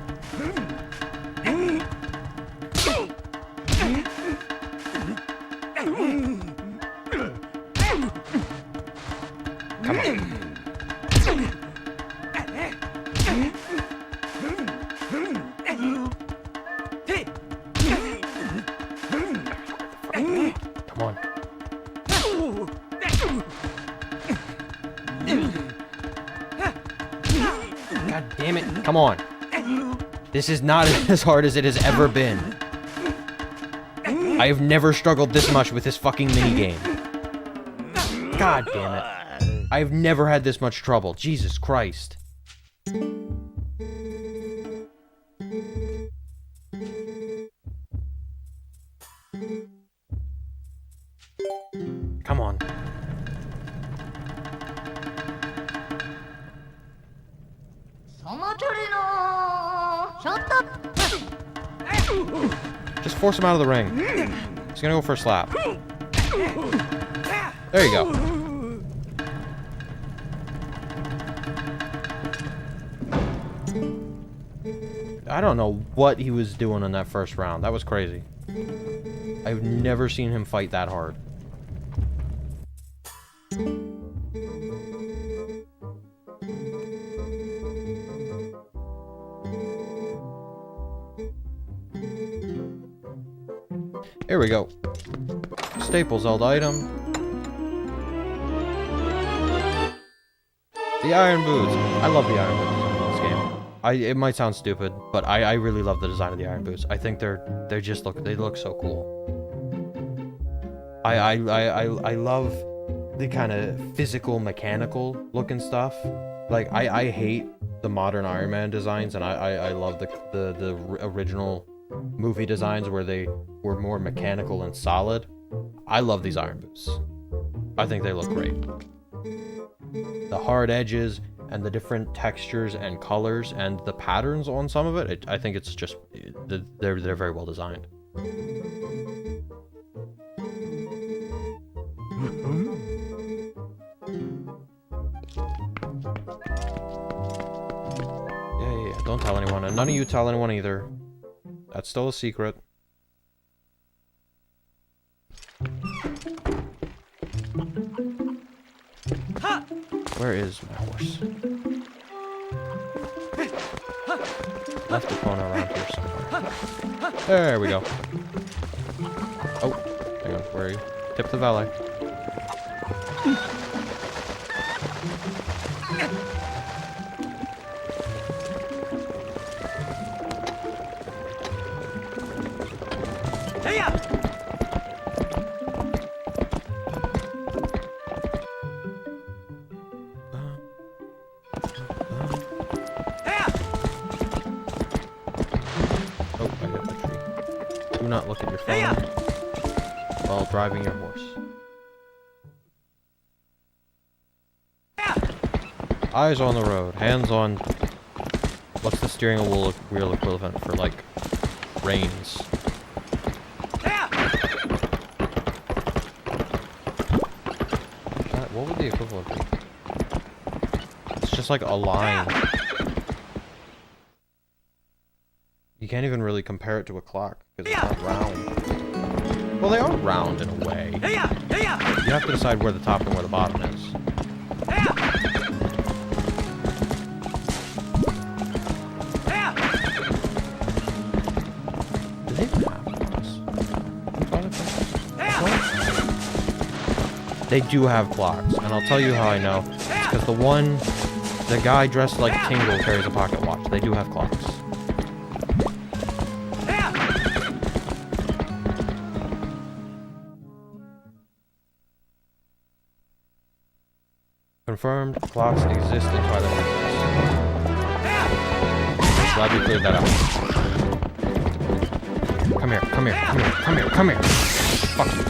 Come on. Come on. God damn it. Come on. This is not as hard as it has ever been. I have never struggled this much with this fucking minigame. God damn it. I have never had this much trouble. Jesus Christ. Come on. Just force him out of the ring. He's gonna go for a slap. There you go. I don't know what he was doing in that first round. That was crazy. I've never seen him fight that hard. Here we go. Staple Zelda item. The Iron Boots. I love the Iron Boots in this game. It might sound stupid, but I really love the design of the Iron Boots. I think they just look so cool. I love the kind of physical, mechanical looking stuff. Like I hate the modern Iron Man designs, and I love the original movie designs where they were more mechanical and solid. I love these Iron Boots. I think they look great. The hard edges and the different textures and colors and the patterns on some of it, I think it's just they're very well designed. Yeah. Don't tell anyone, and none of you tell anyone either. That's still a secret. Where is my horse? Left a corner around here somewhere. There we go. Oh, hang on, where are you? Tip the valet. Not look at your phone while driving your horse. Eyes on the road, hands on. What's the steering wheel equivalent for, like, reins? What would the equivalent be? It's just like a line. You can't even really compare it to a clock, because it's not round. Well, they are round in a way. You have to decide where the top and where the bottom is. Do they even have clocks? They do have clocks, and I'll tell you how I know. It's because the guy dressed like Tingle carries a pocket watch. They do have clocks. Confirmed, clocks exist in Twilight. Glad we cleared that out. Come here. Fuck you.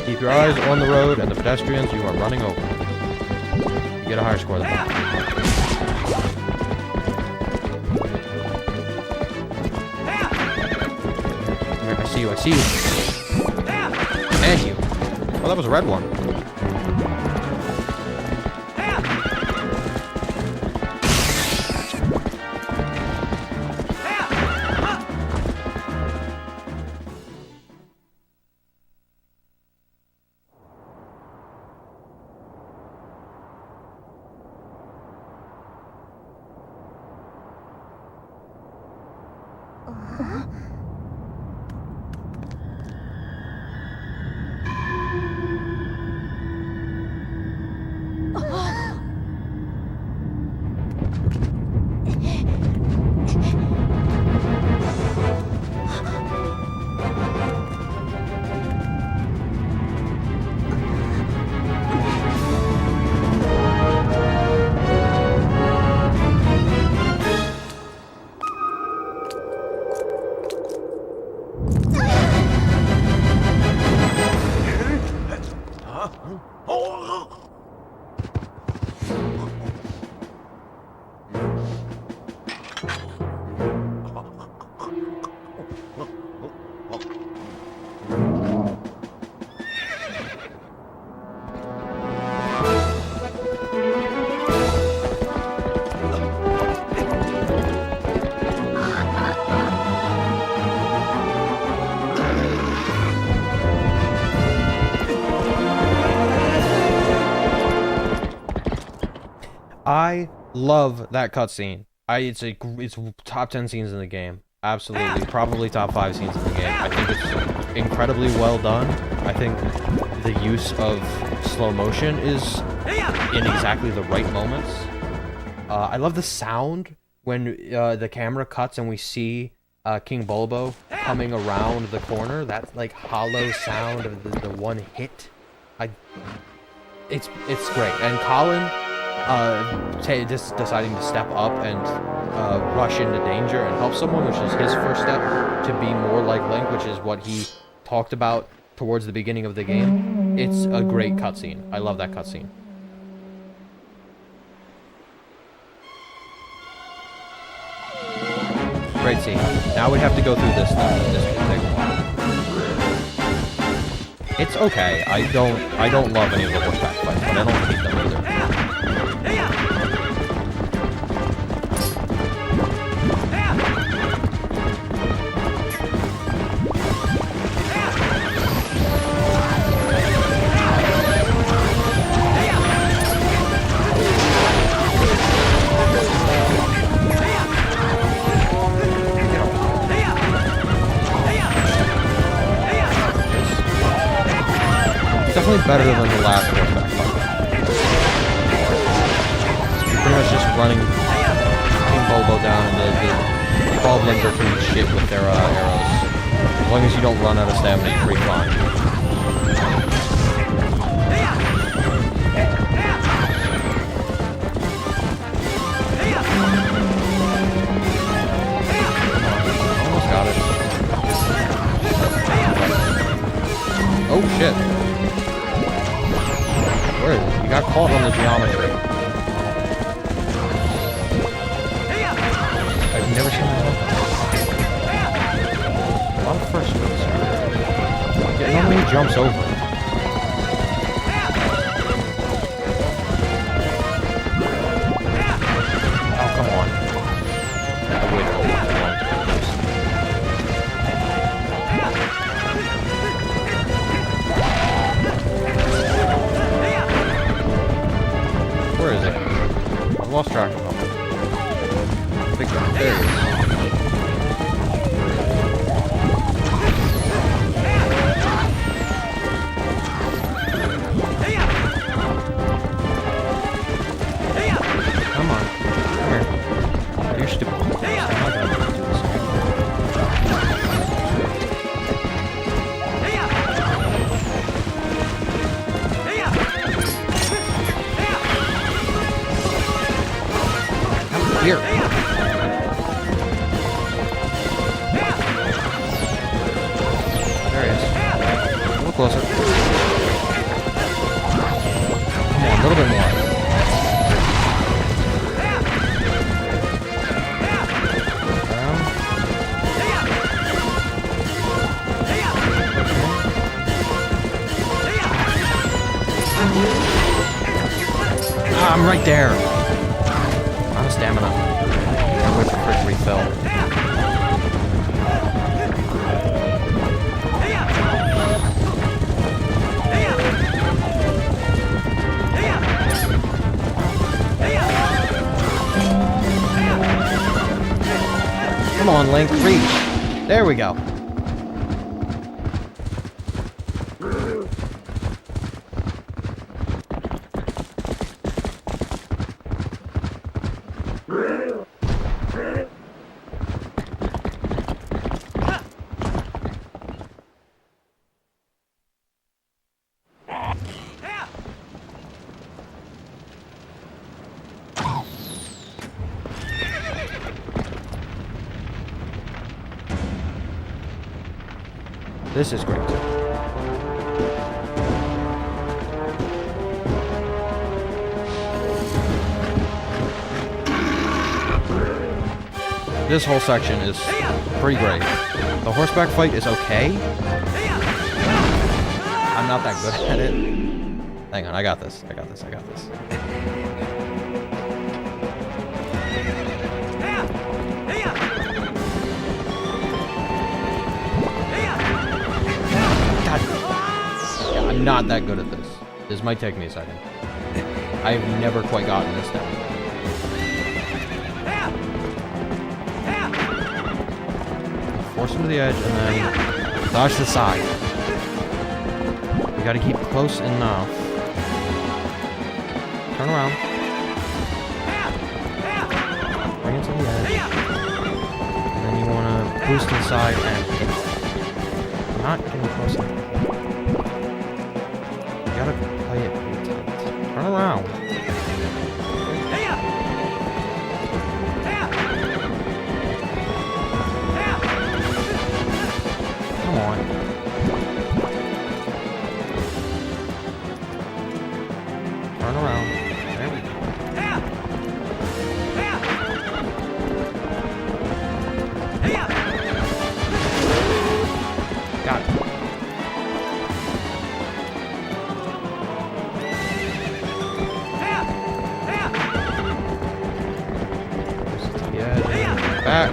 Keep your eyes on the road and the pedestrians you are running over. You get a higher score than that. Here, I see you. And you. Oh, that was a red one. I love that cutscene. It's top 10 scenes in the game. Absolutely, probably top 5 scenes in the game. I think it's incredibly well done. I think the use of slow motion is in exactly the right moments. I love the sound when the camera cuts and we see King Bulbo coming around the corner. That like hollow sound of the one hit. It's great. And Colin just deciding to step up and rush into danger and help someone, which is his first step to be more like Link, which is what he talked about towards the beginning of the game. It's a great cutscene. I love that cutscene. Great scene. Now we have to go through this stuff. This will take a while. It's okay. I don't love any of the horseback fights, but I don't hate them either. Definitely better than the last horseback fight. You're pretty much just running King Bulbo down, and the goblins are pretty shit with their arrows. As long as you don't run out of stamina, you're pretty fine. Almost got it. Oh shit. Where is it? You got caught on the geometry. I've never seen that happen. A lot of first moves. Yeah, normally he jumps over. Oh, come on. I waited a long time. Where is it? I lost track of him. Big guy. There he is. Come on. Come here. You're stupid. I'm not gonna do this again. Here. There he is. A little closer. Come on, a little bit more. Down. Ah, I'm right there. Stamina. I'm wait for quick refill. Come on, Link, reach. There we go. This is great. This whole section is pretty great. The horseback fight is okay. I'm not that good at it. Hang on, I got this. Yeah, I'm not that good at this. This might take me a second. I've never quite gotten this down. force him to the edge, and then dodge to the side. We gotta keep close enough. Turn around. Bring it to the edge. And then you wanna boost inside and not getting close enough. You gotta play it pretty tight. Turn around. Come on. Turn around. There we go. Got it. Yeah, back.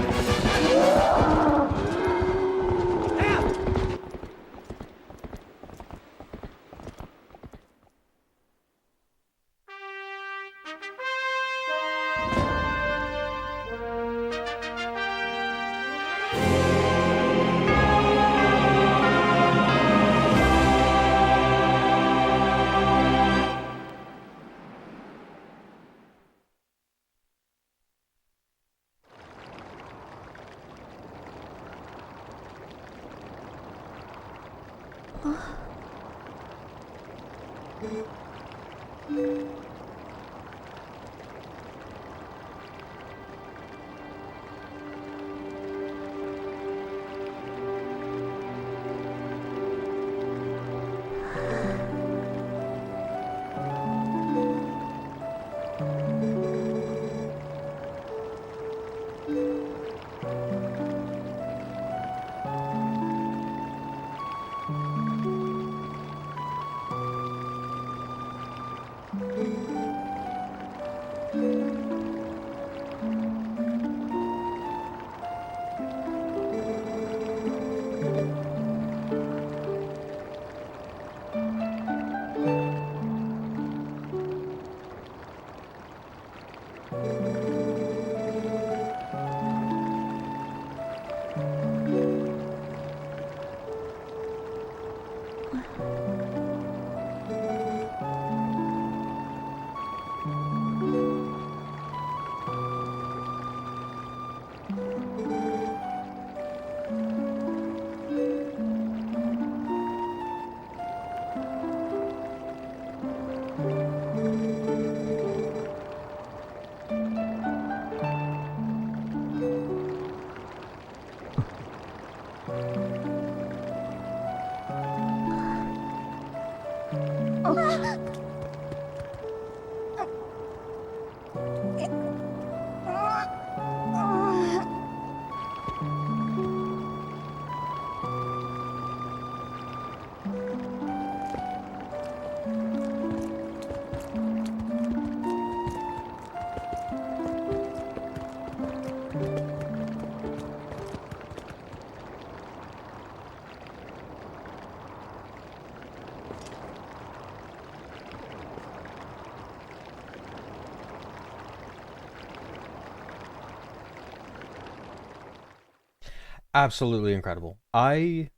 Absolutely incredible. I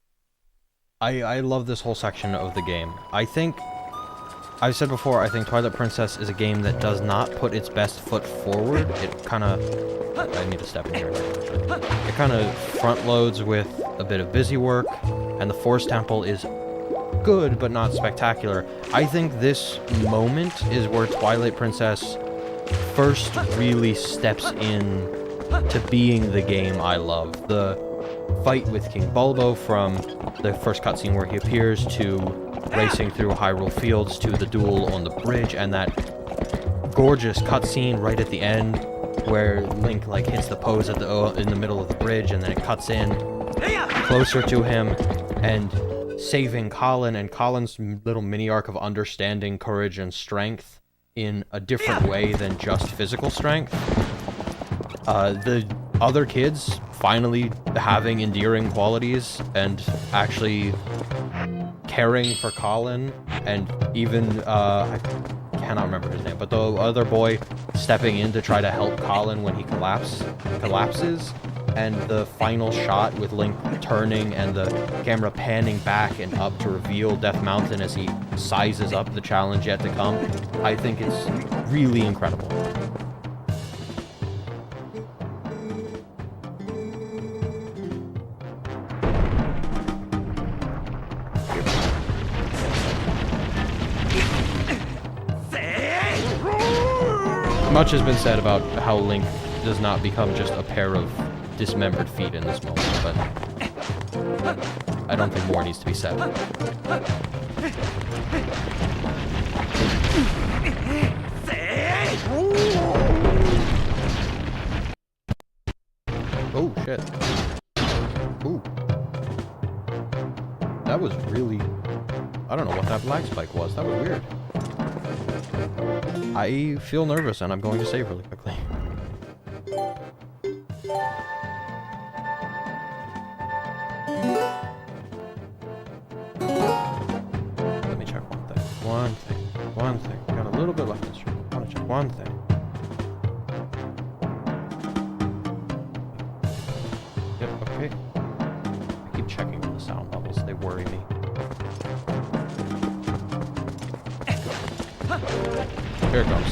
love this whole section of the game. I think I've said before, I think Twilight Princess is a game that does not put its best foot forward. It kind of... I need to step in here. It kind of front loads with a bit of busy work, and the Forest Temple is good, but not spectacular. I think this moment is where Twilight Princess first really steps in to being the game I love. The fight with King Bulbo, from the first cutscene where he appears, to racing through Hyrule Fields, to the duel on the bridge, and that gorgeous cutscene right at the end where Link like hits the pose at in the middle of the bridge, and then it cuts in closer to him and saving Colin, and Colin's little mini arc of understanding courage and strength in a different way than just physical strength. The other kids finally having endearing qualities and actually caring for Colin, and even, I cannot remember his name, but the other boy stepping in to try to help Colin when he collapses. and the final shot with Link turning and the camera panning back and up to reveal Death Mountain as he sizes up the challenge yet to come, I think it's really incredible. Much has been said about how Link does not become just a pair of dismembered feet in this moment, but I don't think more needs to be said. Oh, shit. Ooh. That was really... I don't know what that black spike was. That was weird. I feel nervous, and I'm going to save really quickly. Let me check one thing. Got a little bit left in this room. I want to check one thing. Yep, okay. I keep checking the sound levels. They worry me. Here it comes.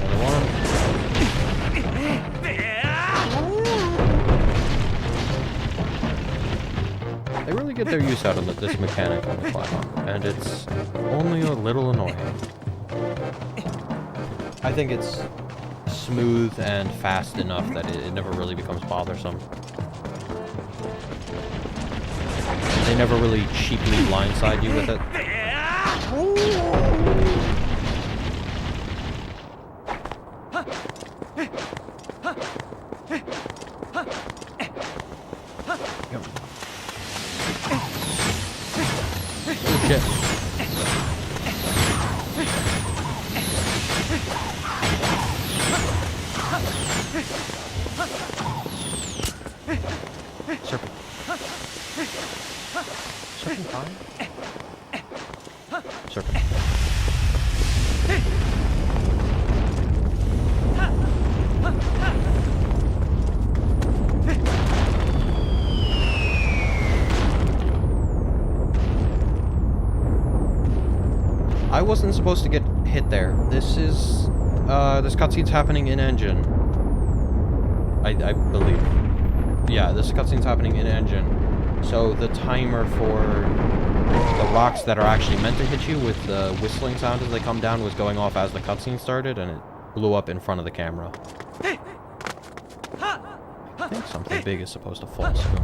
Another one. They really get their use out of this mechanic on the climb, and it's only a little annoying. I think it's smooth and fast enough that it never really becomes bothersome. They never really cheaply blindside you with it. Yep. Oh, shit. Serpent. Serpent fine? Serpent. I wasn't supposed to get hit there. This is, this cutscene's happening in engine. I believe. Yeah, this cutscene's happening in engine. So the timer for the rocks that are actually meant to hit you with the whistling sound as they come down was going off as the cutscene started, and it blew up in front of the camera. I think something big is supposed to fall soon.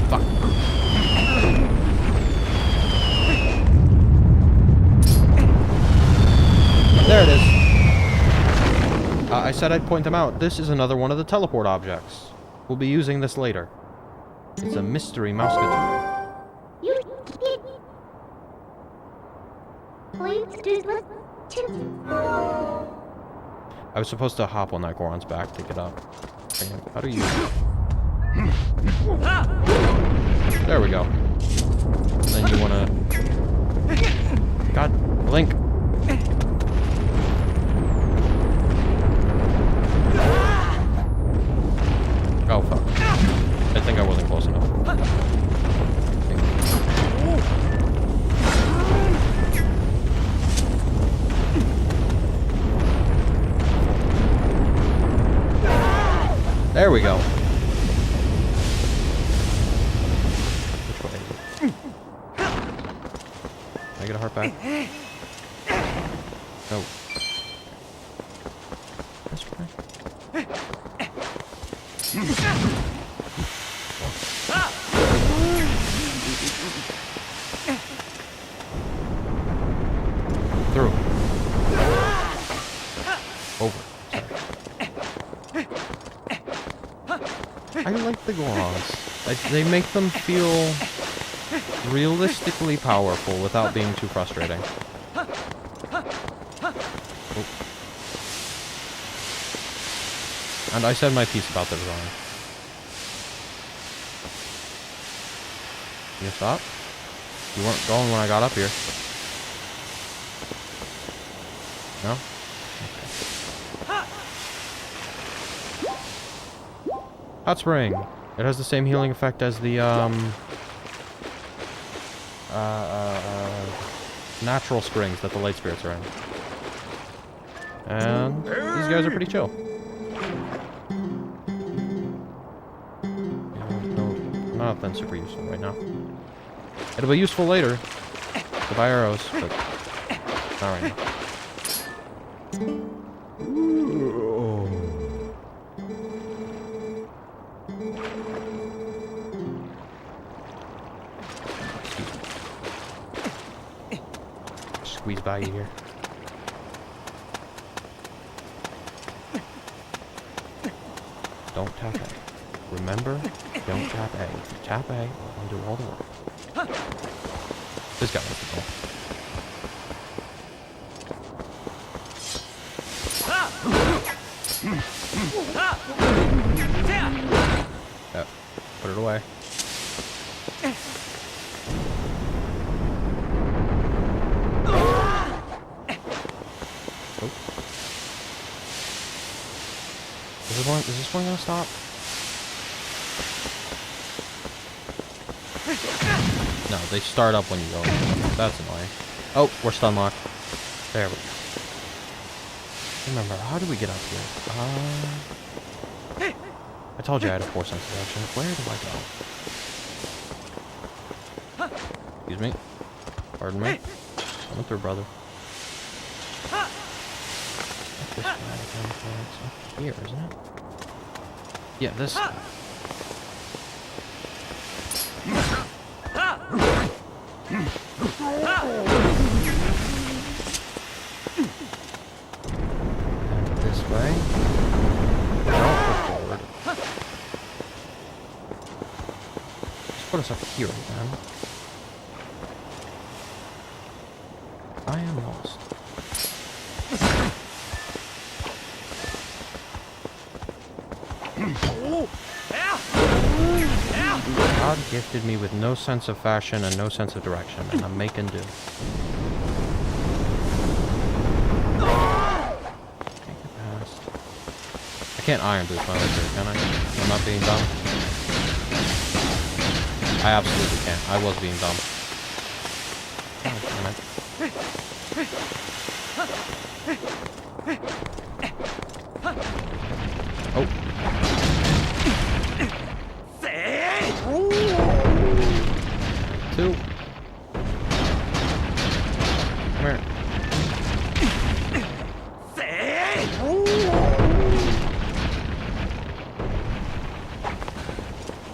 Fuck. There it is. I said I'd point them out. This is another one of the teleport objects. We'll be using this later. It's a mystery mousketeer. You did. Please do this too. I was supposed to hop on that Goron's back to get up. How do you... There we go. And then you wanna... God, Link. Oh, fuck. I think I wasn't close enough. There we go. Which way? Can I get a heart back? No. This way? Through. Over. Sorry. I like the Gorons. They make them feel realistically powerful without being too frustrating. Oh. And I said my piece about the design. You stop? You weren't going when I got up here. No? Okay. Hot spring. It has the same healing effect as the, natural springs that the light spirits are in. And these guys are pretty chill. Nothing super useful right now. It'll be useful later to buy arrows, but not right now. Squeeze by you here. Don't tap A. Remember, don't tap A. If you tap A, I'll do all the work. This guy wants to go. Yep. Put it away. Oops. Is this one gonna stop? No, they start up when you go. That's annoying. Oh, we're stun locked. There we go. Remember, how do we get up here? I told you I had a 4 sense direction. Where do I go? Excuse me. Pardon me. Coming through, brother. This guy again, it's up here, isn't it? Yeah, this guy. And this way. Don't go forward. Just put us up here again. I am lost. God gifted me with no sense of fashion and no sense of direction, and I'm making do. Can't get past. I can't iron boost my way through, can I? I'm not being dumb. I absolutely can't. I was being dumb. God damn it. Oh. Two. Come here.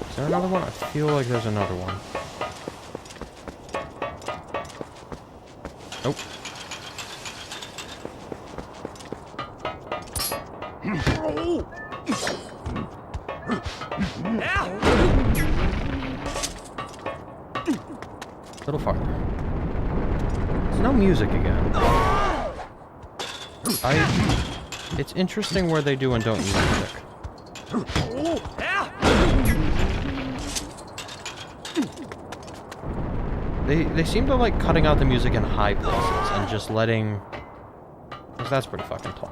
Is there another one? I feel like there's another one. Nope. A little farther. There's no music again. It's interesting where they do and don't use music. They seem to like cutting out the music in high places and just letting... Because that's pretty fucking tall.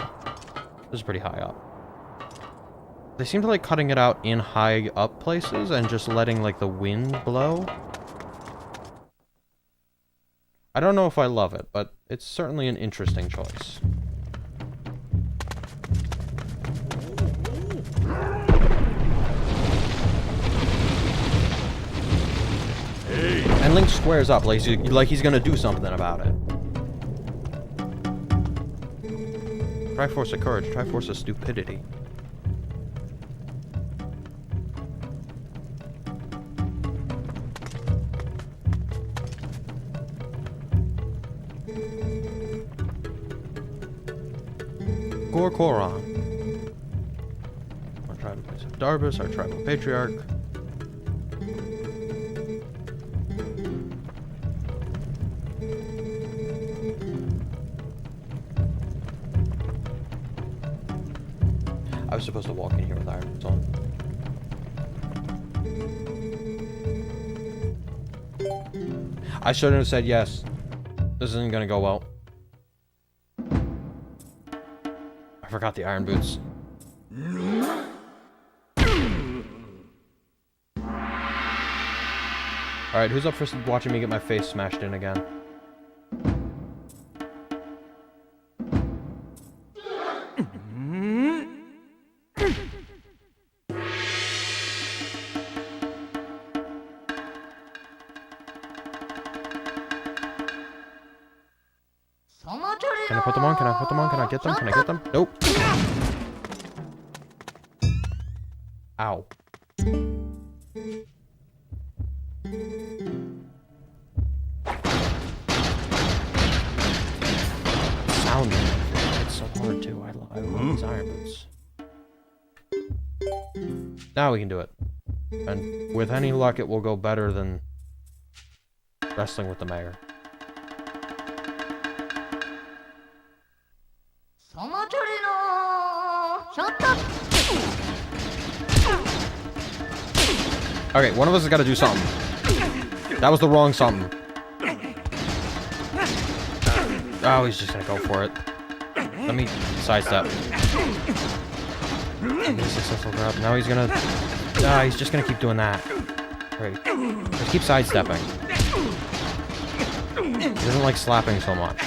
This is pretty high up. They seem to like cutting it out in high up places and just letting like the wind blow. I don't know if I love it, but it's certainly an interesting choice. And Link squares up like he's gonna do something about it. Triforce of courage, Triforce of stupidity. Gorkoron. Our tribal place of Darbus, our tribal patriarch. I I was supposed to walk in here with iron boots on. I shouldn't have said yes. This isn't gonna go well. I forgot the iron boots. Alright, who's up for watching me get my face smashed in again? Can I put them on? Can I put them on? Can I get them? Can I get them? Nope. Ow. Sound. It's so hard too. I love these iron boots. Now we can do it. And with any luck, it will go better than wrestling with the mayor. Okay, one of us has got to do something. That was the wrong something. Oh, he's just gonna go for it. Let me sidestep. Successful grab. Now he's gonna... he's just gonna keep doing that. Right. Just keep sidestepping. He doesn't like slapping so much.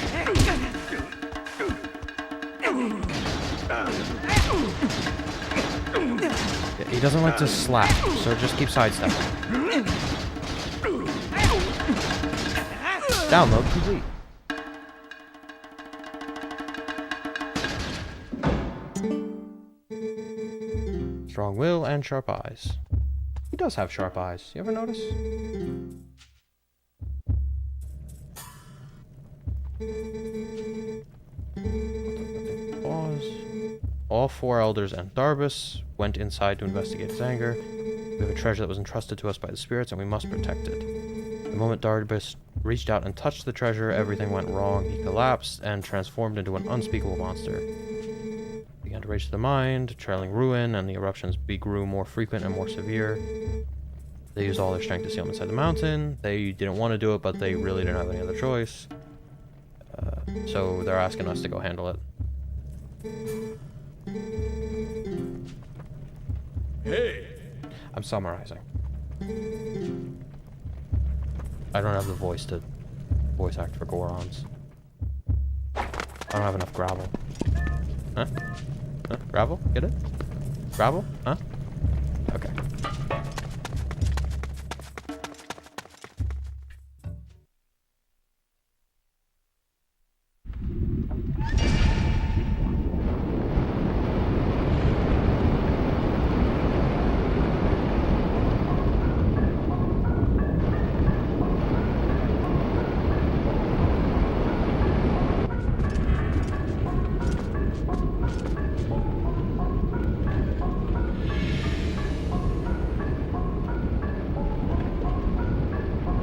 He doesn't like to slap, so just keep sidestepping. Download complete. Strong will and sharp eyes. He does have sharp eyes. You ever notice? Pause. All four elders and Darbus went inside to investigate his anger. We have a treasure that was entrusted to us by the spirits, and we must protect it. The moment Darbus reached out and touched the treasure, everything went wrong. He collapsed and transformed into an unspeakable monster. He began to rage to the mind, trailing ruin, and the eruptions grew more frequent and more severe. They used all their strength to seal him inside the mountain. They didn't want to do it, but they really didn't have any other choice. So they're asking us to go handle it. Hey! I'm summarizing. I don't have the voice to voice act for Gorons. I don't have enough gravel. Huh? Huh? Gravel? Get it? Gravel? Huh? Okay.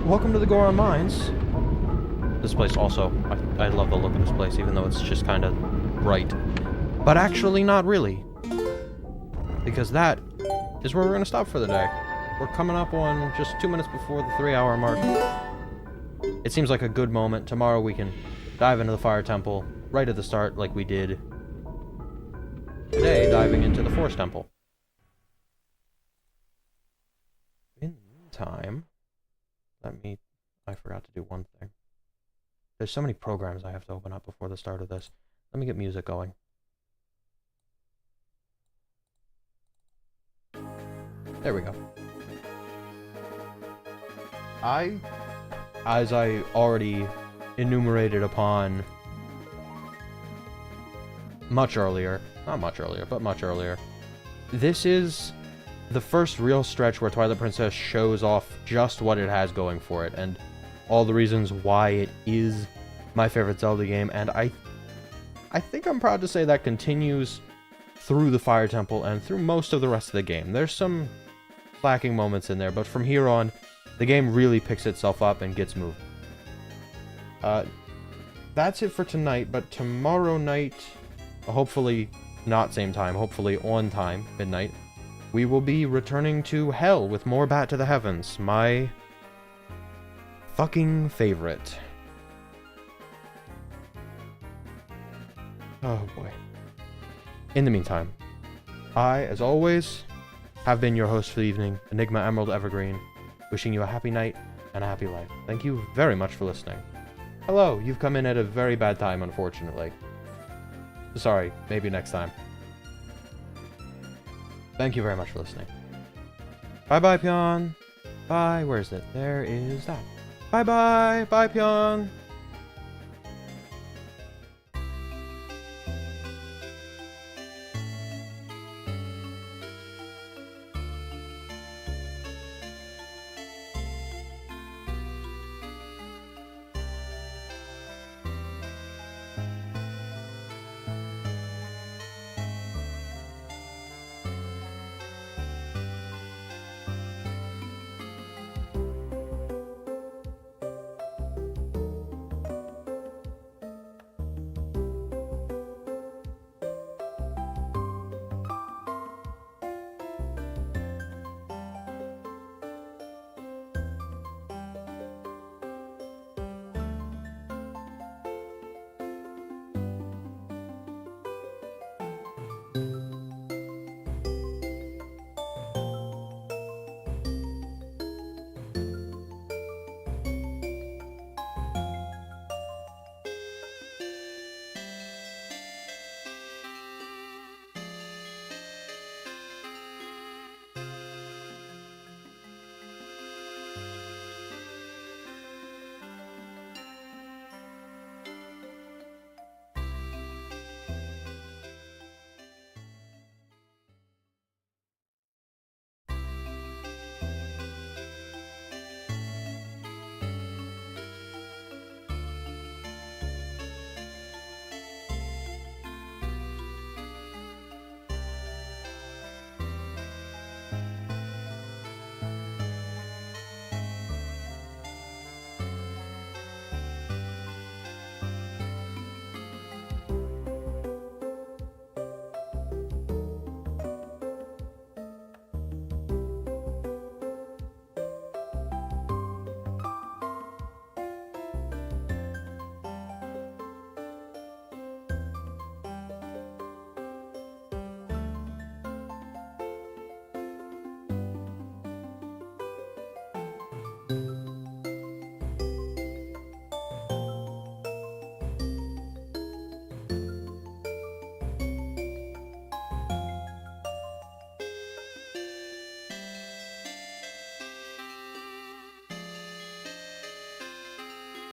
Welcome to the Goron Mines. This place also, I love the look of this place, even though it's just kind of bright. But actually not really. Because that is where we're going to stop for the day. We're coming up on just 2 minutes before the 3-hour mark. It seems like a good moment. Tomorrow we can dive into the Fire Temple right at the start like we did today, diving into the Force Temple. In the meantime... I forgot to do one thing. There's so many programs I have to open up before the start of this. Let me get music going. There we go. As I already enumerated upon much earlier, not much earlier, but much earlier, this is the first real stretch where Twilight Princess shows off just what it has going for it, and all the reasons why it is my favorite Zelda game, and I think I'm proud to say that continues through the Fire Temple and through most of the rest of the game. There's some lacking moments in there, but from here on, the game really picks itself up and gets moving. That's it for tonight, but tomorrow night, hopefully not same time, hopefully on time, midnight, we will be returning to hell with more Bat to the Heavens. My fucking favorite. Oh boy. In the meantime, I, as always, have been your host for the evening, Enigma Emerald Evergreen, wishing you a happy night and a happy life. Thank you very much for listening. Hello, you've come in at a very bad time, unfortunately. Sorry, maybe next time. Thank you very much for listening. Bye-bye, Pion. Bye, where is it? There is that. Bye-bye, bye, Pion.